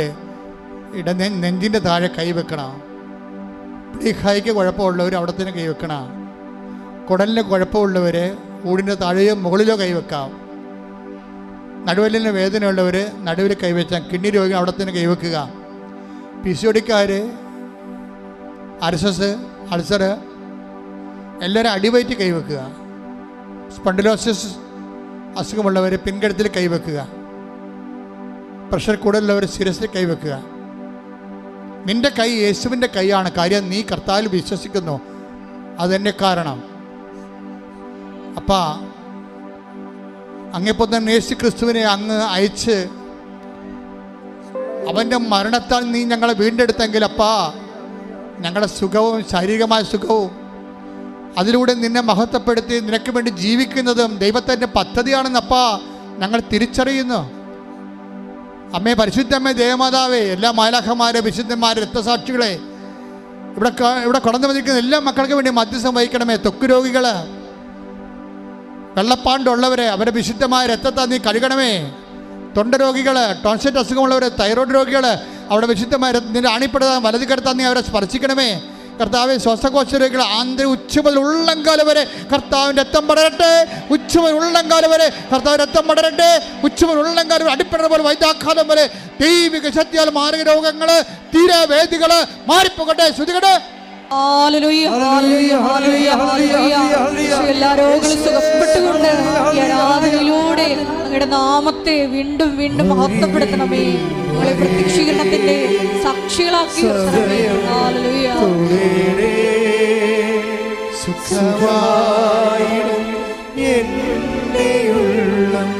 നെഞ്ചിൻ്റെ താഴെ കൈവെക്കണം. പ്ലീഹായിക്ക് കുഴപ്പമുള്ളവർ അവിടെ തന്നെ കൈവെക്കണം. കുടലിന് കുഴപ്പമുള്ളവർ ഊടിൻ്റെ താഴെയോ മുകളിലോ കൈവെക്കാം. നടുവലിന് വേദനയുള്ളവർ നടുവിൽ കൈവച്ചാൽ, കിഡ്നി രോഗികൾ അവിടെ തന്നെ കൈവെക്കുക. PCOD-ക്കാർ, അർസസ്, അൾസർ എല്ലാവരും അടിവയറ്റ് കൈവെക്കുക. സ്പണ്ടിലോസിസ് അസുഖമുള്ളവർ പിൻകഴുത്തിൽ കൈവെക്കുക. പ്രഷർ കൂടുതലുള്ളവർ ശിരസിൽ കൈവെക്കുക. നിന്റെ കൈ യേശുവിൻ്റെ കൈയാണ്. കാര്യം നീ കർത്താവിൽ വിശ്വസിക്കുന്നു, അതെന്നെ കാരണം. അപ്പാ, അങ്ങേപ്പോൾ തന്നെ യേശു ക്രിസ്തുവിനെ അങ്ങ് അയച്ച് അവൻ്റെ മരണത്താൽ നീ ഞങ്ങളെ വീണ്ടെടുത്തെങ്കിൽ അപ്പാ, ഞങ്ങളുടെ സുഖവും ശാരീരികമായ സുഖവും അതിലൂടെ നിന്നെ മഹത്വപ്പെടുത്തി നിനക്ക് വേണ്ടി ജീവിക്കുന്നതും ദൈവത്തിൻ്റെ പദ്ധതിയാണെന്നപ്പാ ഞങ്ങൾ തിരിച്ചറിയുന്നു. അമ്മേ, പരിശുദ്ധമ്മേ, ദേവമാതാവേ, എല്ലാ മാലാഖമാരെ, വിശുദ്ധന്മാരെ, രക്തസാക്ഷികളെ, ഇവിടെ കടന്നു വന്നിരിക്കുന്ന എല്ലാ മക്കൾക്ക് വേണ്ടി മധ്യസ്ഥം വഹിക്കണമേ. ത്വക്ക് രോഗികൾ, വെള്ളപ്പാണ്ടുള്ളവരെ അവരെ വിശുദ്ധമായ രക്തത്താൽ നീ കഴുകണമേ. തൊണ്ട രോഗികൾ, ടോൺസിറ്റ് അസുഖമുള്ളവർ, തൈറോയ്ഡ് രോഗികൾ, അവിടെ വിശുദ്ധമായ നിന്റെ അണിപ്പെടുത്താൻ വലതു കരുത്താൻ നീ അവരെ സ്പർശിക്കണമേ. കർത്താവെ, ശ്വാസകോശ രോഗികൾ ആന്തര ഉച്ചമുതൽ ഉള്ളംകാലം വരെ കർത്താവിൻ്റെ രക്തം പടരട്ടെ. ഉച്ചമുതൽ ഉള്ളംകാലം വരെ കർത്താവ് രക്തം പടരട്ടെ. ഉച്ചമുതൽ ഉള്ളംകാലം വരെ അടിപ്പെടുന്ന പോലെ വൈദ്യാഘാതം വരെ ദൈവിക ശക്തിയാൽ മാരക രോഗങ്ങൾ, തീരവേദികൾ മാറിപ്പോകട്ടെ. ശ്രുതികട്ടെ. എല്ലാ രോഗങ്ങളും സുഖപ്പെട്ടുകൊണ്ട് ഈ ആരാധനയിലൂടെ അങ്ങയുടെ നാമത്തെ വീണ്ടും വീണ്ടും മഹത്വപ്പെടുത്തണമേ. ഞങ്ങളെ പ്രത്യക്ഷീകരണത്തിന്റെ സാക്ഷികളാക്കി നിർത്തണമേ. ഹല്ലേലൂയ. സുഖമായിടും എൻ്റെ ഉള്ളം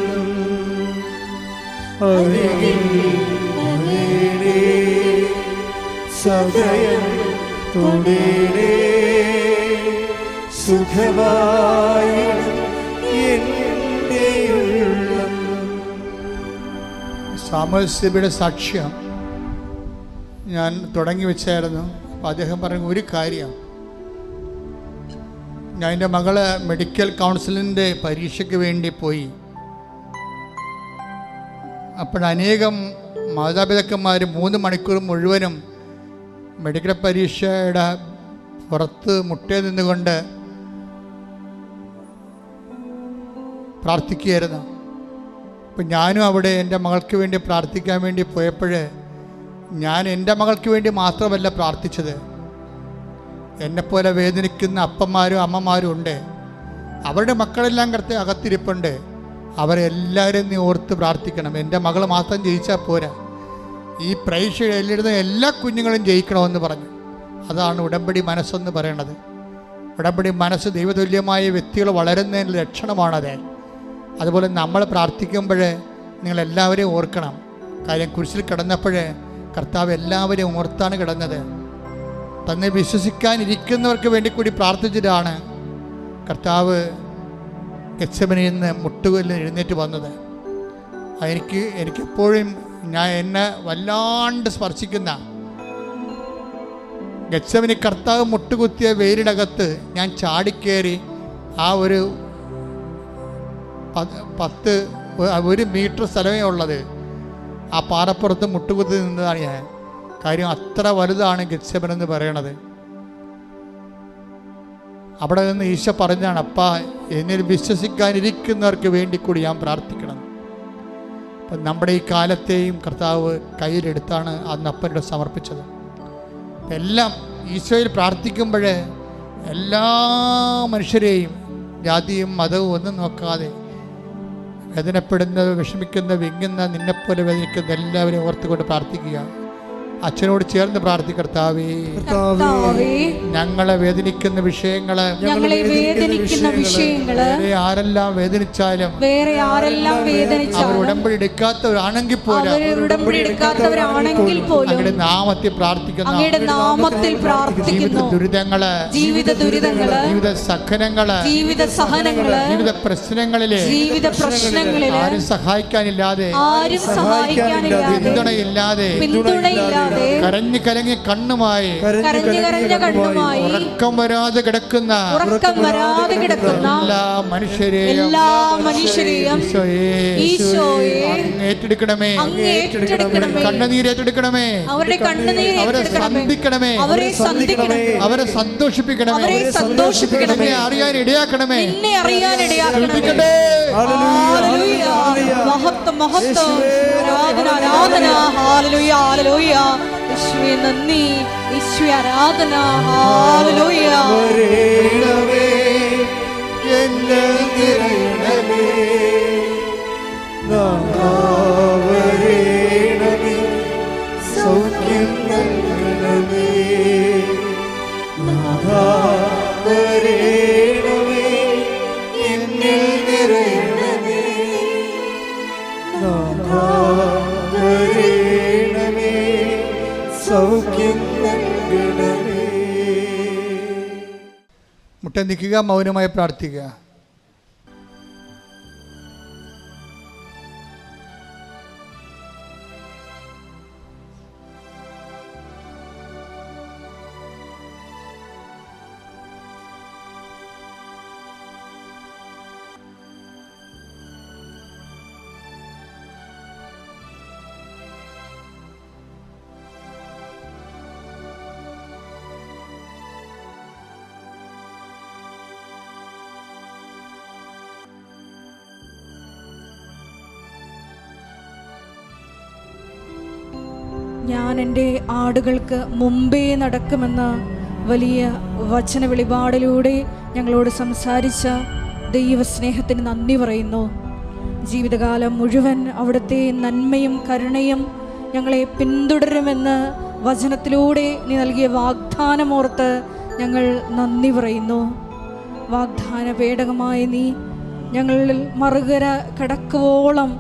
അരികിൽ വരേണേ, സദയം തൊടേണേ, സുഖമായിടും എൻ്റെ ഉള്ളം. സാമൂഹ്യസഭയുടെ സാക്ഷ്യം ഞാൻ തുടങ്ങി വെച്ചായിരുന്നു. അപ്പം അദ്ദേഹം പറഞ്ഞ ഒരു കാര്യം, ഞാൻ എൻ്റെ മകള് മെഡിക്കൽ കൗൺസിലിൻ്റെ പരീക്ഷയ്ക്ക് വേണ്ടി പോയി. അപ്പോഴനേകം മാതാപിതാക്കന്മാർ 3 മണിക്കൂർ മുഴുവനും മെഡിക്കൽ പരീക്ഷയുടെ പുറത്ത് മുട്ടേ നിന്നുകൊണ്ട് പ്രാർത്ഥിക്കുകയായിരുന്നു. അപ്പം ഞാനും അവിടെ എൻ്റെ മകൾക്ക് വേണ്ടി പ്രാർത്ഥിക്കാൻ വേണ്ടി പോയപ്പോൾ ഞാൻ എൻ്റെ മകൾക്ക് വേണ്ടി മാത്രമല്ല പ്രാർത്ഥിച്ചത്. എന്നെപ്പോലെ വേദനിക്കുന്ന അപ്പന്മാരും അമ്മമാരും ഉണ്ട്. അവരുടെ മക്കളെല്ലാം അകത്തിരിപ്പുണ്ട്. അവരെല്ലാവരും നീ ഓർത്ത് പ്രാർത്ഥിക്കണം. എൻ്റെ മകൾ മാത്രം ജയിച്ചാൽ പോരാ, ഈ പരീക്ഷ എഴുതുന്ന എല്ലാ കുഞ്ഞുങ്ങളും ജയിക്കണമെന്ന് പറഞ്ഞു. അതാണ് ഉടമ്പടി മനസ്സെന്ന് പറയണത്. ഉടമ്പടി മനസ്സ് ദൈവതുല്യമായ വ്യക്തികൾ വളരുന്നതിൻ്റെ ലക്ഷണമാണത്. അതുപോലെ നമ്മൾ പ്രാർത്ഥിക്കുമ്പോൾ നിങ്ങളെല്ലാവരെയും ഓർക്കണം. കാര്യം കുരിശിൽ കിടന്നപ്പോൾ കർത്താവ് എല്ലാവരെയും ഓർത്താണ് കിടന്നത്. തന്നെ വിശ്വസിക്കാനിരിക്കുന്നവർക്ക് വേണ്ടി കൂടി പ്രാർത്ഥിച്ചിട്ടാണ് കർത്താവ് ഗെത്സമനിയിൽ നിന്ന് മുട്ടുകല്ലിൽ എഴുന്നേറ്റ് വന്നത്. എനിക്കെപ്പോഴും എന്നെ വല്ലാണ്ട് സ്പർശിക്കുന്ന ഗെത്സമനി കർത്താവ് മുട്ടുകുത്തിയ വെയിലിനകത്ത് ഞാൻ ചാടിക്കേറി ആ ഒരു 1 മീറ്റർ സ്ഥലമേ ഉള്ളത്. ആ പാറപ്പുറത്ത് മുട്ടുകുത്തി നിന്നതാണ് ഞാൻ. കാര്യം അത്ര വലുതാണ് ഗെത്സമനി എന്ന് പറയണത്. അവിടെ നിന്ന് ഈശോ പറഞ്ഞാണ്, അപ്പാ എന്നിൽ വിശ്വസിക്കാനിരിക്കുന്നവർക്ക് വേണ്ടി കൂടി ഞാൻ പ്രാർത്ഥിക്കണം. അപ്പം നമ്മുടെ ഈ കാലത്തെയും കർത്താവ് കയ്യിലെടുത്താണ് അന്ന് അപ്പനോട് സമർപ്പിച്ചത്. എല്ലാം ഈശോയിൽ പ്രാർത്ഥിക്കുമ്പോൾ എല്ലാ മനുഷ്യരെയും ജാതിയും മതവും ഒന്നും നോക്കാതെ വേദനപ്പെടുന്നത്, വിഷമിക്കുന്ന, വിങ്ങുന്ന, നിന്നെപ്പോലെ വേദനിക്കുന്ന എല്ലാവരെയും ഓർത്തുകൊണ്ട് പ്രാർത്ഥിക്കുക. അച്ഛനോട് ചേർന്ന് പ്രാർത്ഥിക്കർത്താവേ, ഞങ്ങളെ വേദനിക്കുന്ന വിഷയങ്ങള് ആരെല്ലാം വേദനിച്ചാലും അവർ ഉടമ്പടി എടുക്കാത്തവരാണെങ്കിൽ പോലും അങ്ങയുടെ നാമത്തിൽ പ്രാർത്ഥിക്കുന്ന ജീവിത ദുരിതങ്ങള്, ജീവിത സഹനങ്ങള്, ജീവിത പ്രശ്നങ്ങളിലെ ആരും സഹായിക്കാനില്ലാതെ, പിന്തുണയില്ലാതെ, കരഞ്ഞു കലങ്ങി കണ്ണുമായി ഉറക്കം വരാതെ കിടക്കുന്ന എല്ലാ മനുഷ്യരെയും ഏറ്റെടുക്കണമേ, കണ്ണുനീരേറ്റെടുക്കണമേ, അവരെ സന്ധിക്കണമേ, അവരെ സന്തോഷിപ്പിക്കണമേ, അറിയാൻ ഇടയാക്കണമേ. യേശുവേ നന്ദി, യേശുവേ ആരാധന. ഹല്ലേലൂയ. സൗഖ്യം നൽകണമേ, എന്നിൽ നിറയണമേ, സൗഖ്യം നൽകണമേ. മുട്ട നിൽക്കുക, മൗനമായി പ്രാർത്ഥിക്കുക. ഞാൻ എൻ്റെ ആടുകൾക്ക് മുമ്പേ നടക്കുമെന്ന വലിയ വചന വെളിപാടിലൂടെ ഞങ്ങളോട് സംസാരിച്ച ദൈവസ്നേഹത്തിന് നന്ദി പറയുന്നു. ജീവിതകാലം മുഴുവൻ അവിടുത്തെ നന്മയും കരുണയും ഞങ്ങളെ പിന്തുടരുമെന്ന് വചനത്തിലൂടെ നീ നൽകിയ വാഗ്ദാനമോർത്ത് ഞങ്ങൾ നന്ദി പറയുന്നു. വാഗ്ദാന പേടകമായി നീ ഞങ്ങളിൽ മറുകര കടക്കുവോളം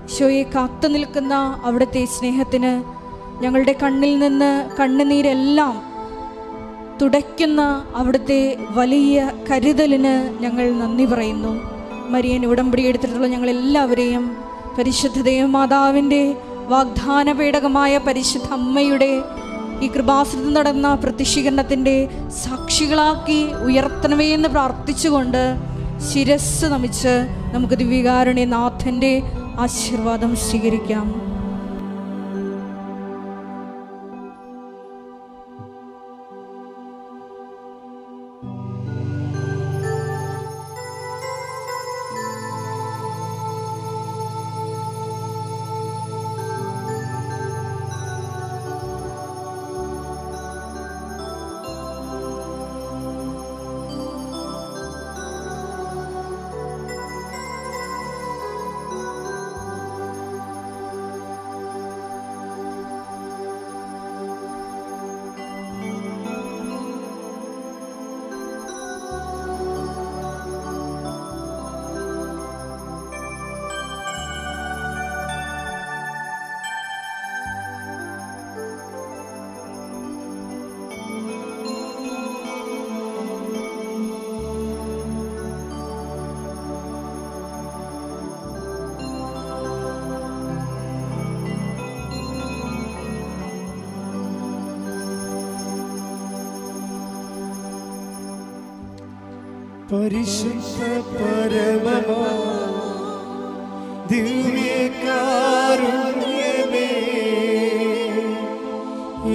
ഈശോയെ കാത്തു നിൽക്കുന്ന അവിടുത്തെ സ്നേഹത്തിന്, ഞങ്ങളുടെ കണ്ണിൽ നിന്ന് കണ്ണുനീരെല്ലാം തുടയ്ക്കുന്ന അവിടുത്തെ വലിയ കരുതലിന് ഞങ്ങൾ നന്ദി പറയുന്നു. മരിയൻ ഉടമ്പടി എടുത്തിട്ടുള്ള ഞങ്ങളെല്ലാവരെയും പരിശുദ്ധ ദേവമാതാവിൻ്റെ വാഗ്ദാന പേടകമായ പരിശുദ്ധ അമ്മയുടെ ഈ കൃപാസനത്തിൽ നടന്ന പ്രത്യക്ഷീകരണത്തിൻ്റെ സാക്ഷികളാക്കി ഉയർത്തണമേ എന്ന് പ്രാർത്ഥിച്ചുകൊണ്ട് ശിരസ് നമിച്ച് നമുക്ക് ദിവ്യകാരുണ്യനാഥൻ്റെ ആശീർവാദം സ്വീകരിക്കാം. പരിശുദ്ധ പരമമാ ദിവ്യകാരുണ്യമേ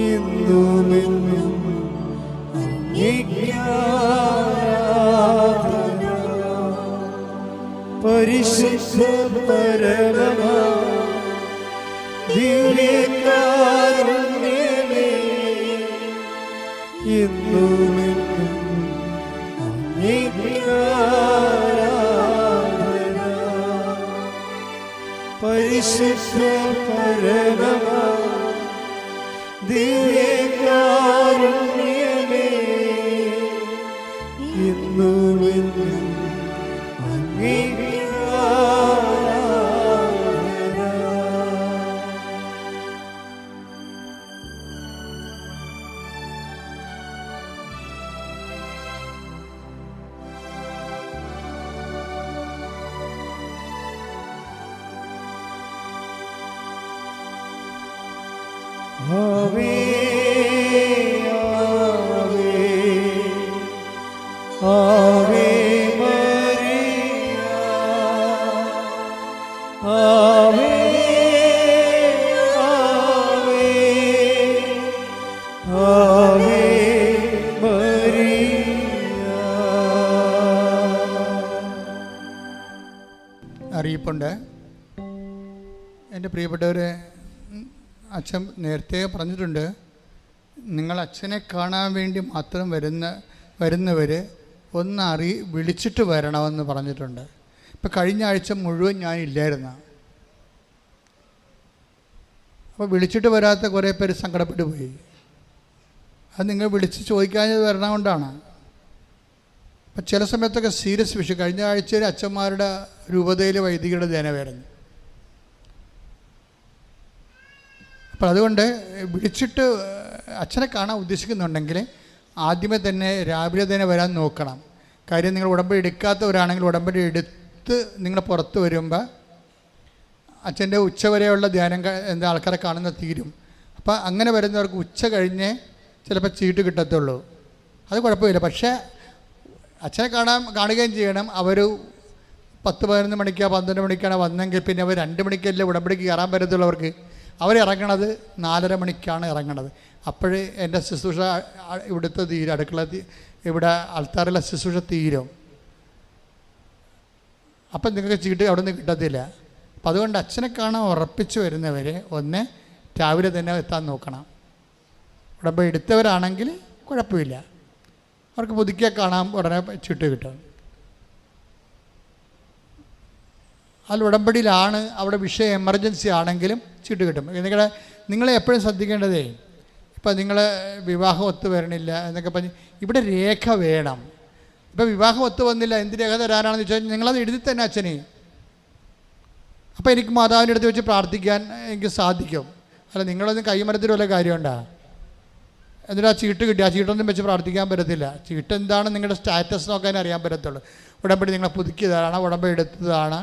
എന്നുമെന്നും അങ്ങേയ്ക്കാരാധന. പരിശുദ്ധ പരമമാ ദിവ്യകാരുണ്യമേ എന്നുമെന്നും അങ്ങേയ്ക്കാരാധന. പരിശുദ്ധ പരമമാ ദിവ്യകാരുണ്യമേ എന്നുമെന്നും അങ്ങേയ്ക്കാരാധന. ആവേ ആവേ ആവേ മരിയ ആവേ ആവേ ആവേ മരിയ. അറിയിപ്പുണ്ട്. എൻ്റെ പ്രിയപ്പെട്ടവരെ, അച്ഛൻ നേരത്തെ പറഞ്ഞിട്ടുണ്ട്, നിങ്ങൾ അച്ഛനെ കാണാൻ വേണ്ടി മാത്രം വരുന്നവർ ഒന്ന് വിളിച്ചിട്ട് വരണമെന്ന് പറഞ്ഞിട്ടുണ്ട്. ഇപ്പം കഴിഞ്ഞ ആഴ്ച മുഴുവൻ ഞാൻ ഇല്ലായിരുന്നു. അപ്പോൾ വിളിച്ചിട്ട് വരാത്ത കുറേ പേര് സങ്കടപ്പെട്ടു പോയി. അത് നിങ്ങൾ വിളിച്ച് ചോദിക്കാഞ്ഞത് വരണം കൊണ്ടാണ്. അപ്പം ചില സമയത്തൊക്കെ സീരിയസ് വിഷയം. കഴിഞ്ഞ ആഴ്ചയിൽ അച്ഛന്മാരുടെ രൂപതയിൽ വൈദികരുടെ ധ്യാനമായിരുന്നു. അപ്പോൾ അതുകൊണ്ട് വിളിച്ചിട്ട് അച്ഛനെ കാണാൻ ഉദ്ദേശിക്കുന്നുണ്ടെങ്കിൽ ആദ്യമേ തന്നെ രാവിലെ തന്നെ വരാൻ നോക്കണം. കാര്യം നിങ്ങൾ ഉടമ്പടി എടുക്കാത്തവരാണെങ്കിൽ ഉടമ്പടി എടുത്ത് നിങ്ങൾ പുറത്ത് വരുമ്പോൾ അച്ഛൻ്റെ ഉച്ചവരെയുള്ള ധ്യാനം എന്താ ആൾക്കാരെ കാണുന്ന തീരും. അപ്പോൾ അങ്ങനെ വരുന്നവർക്ക് ഉച്ച കഴിഞ്ഞ് ചിലപ്പോൾ ചീട്ട് കിട്ടത്തുള്ളൂ. അത് കുഴപ്പമില്ല. പക്ഷേ അച്ഛനെ കാണുകയും ചെയ്യണം. അവർ 10-11 മണിക്കോ 12 മണിക്കാണ് വന്നെങ്കിൽ പിന്നെ അവർ 2 മണിക്കല്ലേ ഉടമ്പടിക്ക് കയറാൻ പറ്റത്തുള്ളവർക്ക്. അവരിറങ്ങണത് 4:30 മണിക്കാണ് ഇറങ്ങണത്. അപ്പോഴേ എൻ്റെ ശുശ്രൂഷ ഇവിടുത്തെ തീരും, അടുക്കള ഇവിടെ ആൾത്താറിലെ ശുശ്രൂഷ തീരും. അപ്പം നിങ്ങൾക്ക് ചീട്ട് അവിടെ നിന്ന് കിട്ടത്തില്ല. അപ്പം അതുകൊണ്ട് അച്ഛനെ കാണാൻ ഉറപ്പിച്ച് വരുന്നവർ ഒന്ന് രാവിലെ തന്നെ എത്താൻ നോക്കണം. ഉടമ്പടി എടുത്തവരാണെങ്കിൽ കുഴപ്പമില്ല, അവർക്ക് പുതുക്കിയാൽ കാണാൻ ഉടനെ ചീട്ട് കിട്ടും. അതിൽ ഉടമ്പടിയിലാണ്, അവിടെ വിഷയം എമർജൻസി ആണെങ്കിലും ചീട്ട് കിട്ടും. നിങ്ങളെ എപ്പോഴും ശ്രദ്ധിക്കേണ്ടതേ, ഇപ്പം നിങ്ങൾ വിവാഹം ഒത്തു വരണില്ല എന്നൊക്കെ പറഞ്ഞ് ഇവിടെ രേഖ വേണം. ഇപ്പം വിവാഹം ഒത്തു വന്നില്ല, എന്ത് രേഖ തരാനാണെന്ന് ചോദിച്ചാൽ നിങ്ങളത് എഴുതി തന്നെ അച്ഛനെ. അപ്പോൾ എനിക്ക് മാതാവിൻ്റെ അടുത്ത് വെച്ച് പ്രാർത്ഥിക്കാൻ എനിക്ക് സാധിക്കും. അല്ല നിങ്ങളൊന്നും കൈമരത്തിൽ വല്ല കാര്യമുണ്ടോ? എന്നിട്ട് ആ ചീട്ട് കിട്ടി, ആ ചീട്ടൊന്നും വെച്ച് പ്രാർത്ഥിക്കാൻ പറ്റത്തില്ല. ചീട്ട് എന്താണ് നിങ്ങളുടെ സ്റ്റാറ്റസ് നോക്കാൻ അറിയാൻ പറ്റത്തുള്ളൂ. ഉടമ്പടി നിങ്ങളെ പുതുക്കിയതാണ്, ഉടമ്പടി എടുത്തതാണ്,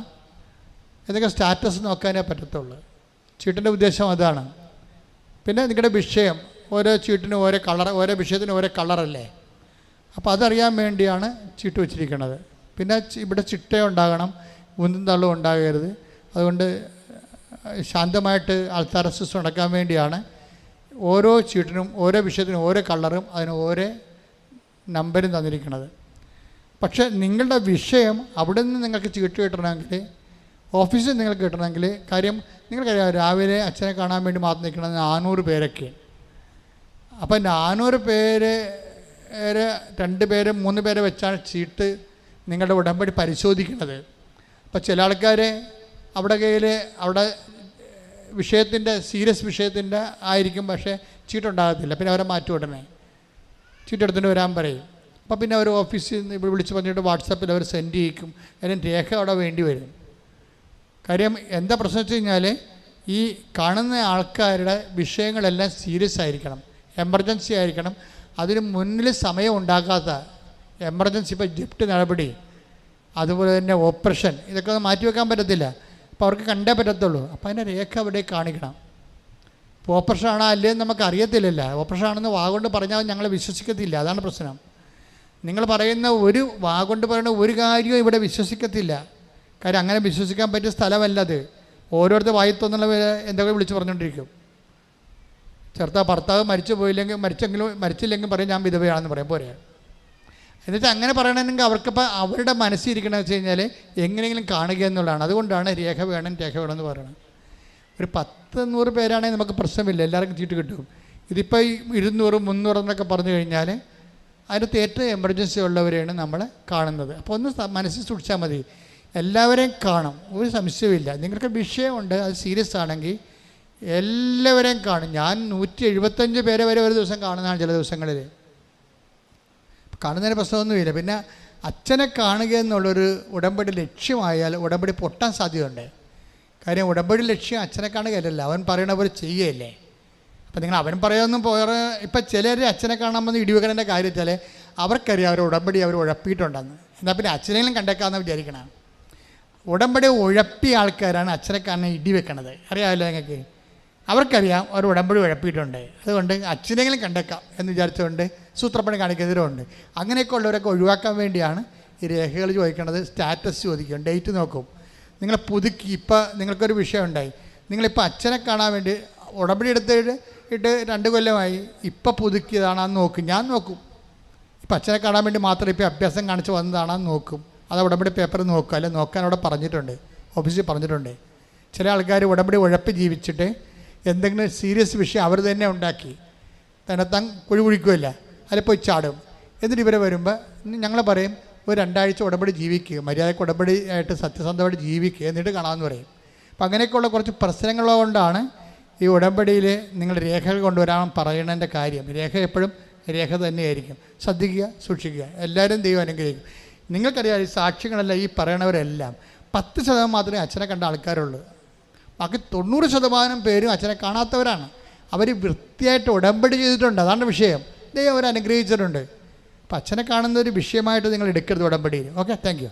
എന്നൊക്കെ സ്റ്റാറ്റസ് നോക്കാനേ പറ്റത്തുള്ളൂ. ചീട്ടിൻ്റെ ഉദ്ദേശം അതാണ്. പിന്നെ നിങ്ങളുടെ വിഷയം, ഓരോ ചീട്ടിനും ഓരോ കളർ, ഓരോ വിഷയത്തിനും ഓരോ കളറല്ലേ. അപ്പോൾ അതറിയാൻ വേണ്ടിയാണ് ചീട്ട് വെച്ചിരിക്കുന്നത്. പിന്നെ ഇവിടെ ചിട്ട ഉണ്ടാകണം, ഉന്തും തള്ളും ഉണ്ടാകരുത്. അതുകൊണ്ട് ശാന്തമായിട്ട് ആൾത്താര ശുശ്രൂഷ നടക്കാൻ വേണ്ടിയാണ് ഓരോ ചീട്ടിനും ഓരോ വിഷയത്തിനും ഓരോ കളറും അതിന് ഓരോ നമ്പരും തന്നിരിക്കുന്നത്. പക്ഷേ നിങ്ങളുടെ വിഷയം അവിടെ നിന്ന് നിങ്ങൾക്ക് ചീട്ട് കിട്ടണമെങ്കിൽ, ഓഫീസിൽ നിങ്ങൾക്ക് കിട്ടണമെങ്കിൽ, കാര്യം നിങ്ങൾക്കറിയാം രാവിലെ അച്ഛനെ കാണാൻ വേണ്ടി മാത്രം നിൽക്കുന്നത് 400 പേരൊക്കെ. അപ്പം 400 പേര് 2 പേര് 3 പേരെ വെച്ചാണ് ചീട്ട് നിങ്ങളുടെ ഉടമ്പടി പരിശോധിക്കുന്നത്. അപ്പം ചില ആൾക്കാർ അവിടെ കയ്യിൽ അവിടെ വിഷയത്തിൻ്റെ സീരിയസ് വിഷയത്തിൻ്റെ ആയിരിക്കും, പക്ഷേ ചീട്ടുണ്ടാകത്തില്ല. പിന്നെ അവരെ മാറ്റി ഉടനെ ചീട്ടെടുത്തിട്ട് വരാൻ പറയും. അപ്പോൾ പിന്നെ അവർ ഓഫീസിൽ നിന്ന് ഇവിടെ വിളിച്ച് പറഞ്ഞിട്ട് വാട്സാപ്പിൽ അവർ സെൻഡ് ചെയ്യിക്കും. അതിന് രേഖ അവിടെ വേണ്ടി വരും. കാര്യം എന്താ പ്രശ്നം വെച്ച് കഴിഞ്ഞാൽ ഈ കാണുന്ന ആൾക്കാരുടെ വിഷയങ്ങളെല്ലാം സീരിയസ് ആയിരിക്കണം, എമർജൻസി ആയിരിക്കണം. അതിന് മുന്നിൽ സമയം ഉണ്ടാക്കാത്ത എമർജൻസി, ഇപ്പോൾ ജപ്റ്റ് നടപടി, അതുപോലെ തന്നെ ഓപ്പറേഷൻ, ഇതൊക്കെ ഒന്ന് മാറ്റിവെക്കാൻ പറ്റത്തില്ല. അപ്പോൾ അവർക്ക് കണ്ടേ പറ്റത്തുള്ളൂ. അപ്പോൾ അതിൻ്റെ രേഖ അവിടെ കാണിക്കണം. ഇപ്പോൾ ഓപ്പറേഷൻ ആണോ അല്ലേന്ന് നമുക്ക് അറിയത്തില്ലല്ലോ. ഓപ്പറേഷൻ ആണെന്ന് വാഗോണ്ട് പറഞ്ഞാൽ ഞങ്ങൾ വിശ്വസിക്കത്തില്ല. അതാണ് പ്രശ്നം. നിങ്ങൾ പറയുന്ന ഒരു കൊണ്ട് പറയുന്ന ഒരു കാര്യവും ഇവിടെ വിശ്വസിക്കത്തില്ല. കാര്യം അങ്ങനെ വിശ്വസിക്കാൻ പറ്റിയ സ്ഥലമല്ലത്. ഓരോരുത്തർ വായിത്തൊന്നുള്ള എന്തൊക്കെ വിളിച്ച് പറഞ്ഞുകൊണ്ടിരിക്കും. ഭർത്താവ് മരിച്ചില്ലെങ്കിൽ പറയും ഞാൻ വിധവയാണെന്ന് പറയും പോരെ. എന്നുവെച്ചാൽ അങ്ങനെ പറയണമെങ്കിൽ അവർക്കിപ്പോൾ അവരുടെ മനസ്സിരിക്കണമെന്ന് വെച്ച് കഴിഞ്ഞാൽ എങ്ങനെയെങ്കിലും കാണുക എന്നുള്ളതാണ്. അതുകൊണ്ടാണ് രേഖ വേണമെന്ന് പറയുന്നത്. ഒരു 100 പേരാണെങ്കിൽ നമുക്ക് പ്രശ്നമില്ല, എല്ലാവർക്കും ചീട്ട് കിട്ടും. ഇതിപ്പോൾ 200 300 എന്നൊക്കെ പറഞ്ഞു കഴിഞ്ഞാൽ അതിനകത്ത് ഏറ്റവും എമർജൻസി ഉള്ളവരെയാണ് നമ്മൾ കാണുന്നത്. അപ്പോൾ ഒന്ന് മനസ്സിൽ സൂക്ഷിച്ചാൽ മതി, എല്ലാവരെയും കാണും, ഒരു സംശയമില്ല. നിങ്ങൾക്ക് വിഷയമുണ്ട്, അത് സീരിയസ് ആണെങ്കിൽ എല്ലാവരെയും കാണും. ഞാൻ 175 പേരെ വരെ ഒരു ദിവസം കാണുന്നതാണ് ചില ദിവസങ്ങളിൽ. കാണുന്നതിന് പ്രശ്നമൊന്നുമില്ല. പിന്നെ അച്ഛനെ കാണുക എന്നുള്ളൊരു ഉടമ്പടി ലക്ഷ്യമായാൽ ഉടമ്പടി പൊട്ടാൻ സാധ്യതയുണ്ട്. കാര്യം ഉടമ്പടി ലക്ഷ്യം അച്ഛനെ കാണുകയല്ലല്ലോ, അവൻ പറയണ പോലെ ചെയ്യുകയല്ലേ. അപ്പം നിങ്ങൾ അവൻ പറയുമെന്നും പോയാൽ ഇപ്പം ചിലർ അച്ഛനെ കാണാൻ വന്ന് ഇടിവെക്കണതിൻ്റെ കാര്യത്തിൽ അവർക്കറിയാം അവർ ഉടമ്പടി അവർ ഉഴപ്പിയിട്ടുണ്ടെന്ന്. എന്നാൽ പിന്നെ അച്ഛനെങ്കിലും കണ്ടേക്കാമെന്ന് വിചാരിക്കണം. ഉടമ്പടി ഉഴപ്പിയ ആൾക്കാരാണ് അച്ഛനെ കാണാൻ ഇടിവെക്കണത്. അറിയാമല്ലോ നിങ്ങൾക്ക്, അവർക്കറിയാം അവർ ഉടമ്പടി ഉഴപ്പിയിട്ടുണ്ട്. അതുകൊണ്ട് അച്ഛനെങ്കിലും കണ്ടേക്കാം എന്ന് വിചാരിച്ചുകൊണ്ട് സൂത്രപ്പണി കാണിക്കുന്നവരുണ്ട്. അങ്ങനെയൊക്കെ ഉള്ളവരൊക്കെ ഒഴിവാക്കാൻ വേണ്ടിയാണ് ഈ രേഖകൾ ചോദിക്കേണ്ടത്. സ്റ്റാറ്റസ് ചോദിക്കും, ഡേറ്റ് നോക്കും. നിങ്ങൾ പുതുക്കി, ഇപ്പം നിങ്ങൾക്കൊരു വിഷയം ഉണ്ടായി, നിങ്ങളിപ്പോൾ അച്ഛനെ കാണാൻ വേണ്ടി ഉടമ്പടി എടുത്തിട്ട് 2 കൊല്ലമായി, ഇപ്പം പുതുക്കിയതാണെന്ന് നോക്കും. ഞാൻ നോക്കും, ഇപ്പം അച്ഛനെ കാണാൻ വേണ്ടി മാത്രം ഇപ്പോൾ അഭ്യാസം കാണിച്ച് വന്നതാണെന്ന് നോക്കും. അത് ഉടമ്പടി പേപ്പർ നോക്കുക, അല്ലെ നോക്കാൻ അവിടെ പറഞ്ഞിട്ടുണ്ട്, ഓഫീസിൽ പറഞ്ഞിട്ടുണ്ട്. ചില ആൾക്കാർ ഉടമ്പടി ഉഴപ്പി ജീവിച്ചിട്ട് എന്തെങ്കിലും സീരിയസ് വിഷയം അവർ തന്നെ ഉണ്ടാക്കി തന്നെത്താൻ കുഴിക്കുമല്ല, അതിൽ പോയി ചാടും. എന്നിട്ട് ഇവരെ വരുമ്പോൾ ഞങ്ങൾ പറയും ഒരു 2 ആഴ്ച ഉടമ്പടി ജീവിക്കുക, മര്യാദയ്ക്ക് ഉടമ്പടി ആയിട്ട് സത്യസന്ധമായിട്ട് ജീവിക്കുക, എന്നിട്ട് കാണാമെന്ന് പറയും. അപ്പം അങ്ങനെയൊക്കെയുള്ള കുറച്ച് പ്രശ്നങ്ങളുകൊണ്ടാണ് ഈ ഉടമ്പടിയിൽ നിങ്ങൾ രേഖകൾ കൊണ്ടുവരാൻ പറയണതിൻ്റെ കാര്യം. രേഖ എപ്പോഴും രേഖ തന്നെയായിരിക്കും. ശ്രദ്ധിക്കുക, സൂക്ഷിക്കുക. എല്ലാവരും ദൈവം അനുഗ്രഹിക്കും. നിങ്ങൾക്കറിയാം, ഈ സാക്ഷികളല്ല ഈ പറയണവരെല്ലാം 10% മാത്രമേ അച്ഛനെ കണ്ട ആൾക്കാരുള്ളൂ. ബാക്കി 90% പേരും അച്ഛനെ കാണാത്തവരാണ്. അവർ വൃത്തിയായിട്ട് ഉടമ്പടി ചെയ്തിട്ടുണ്ട്, അതാണ് വിഷയം. ദൈവം അവർ അനുഗ്രഹിച്ചിട്ടുണ്ട്. അപ്പം അച്ഛനെ കാണുന്ന ഒരു വിഷയമായിട്ട് നിങ്ങൾ എടുക്കരുത് ഉടമ്പടിയിൽ. Okay, thank you.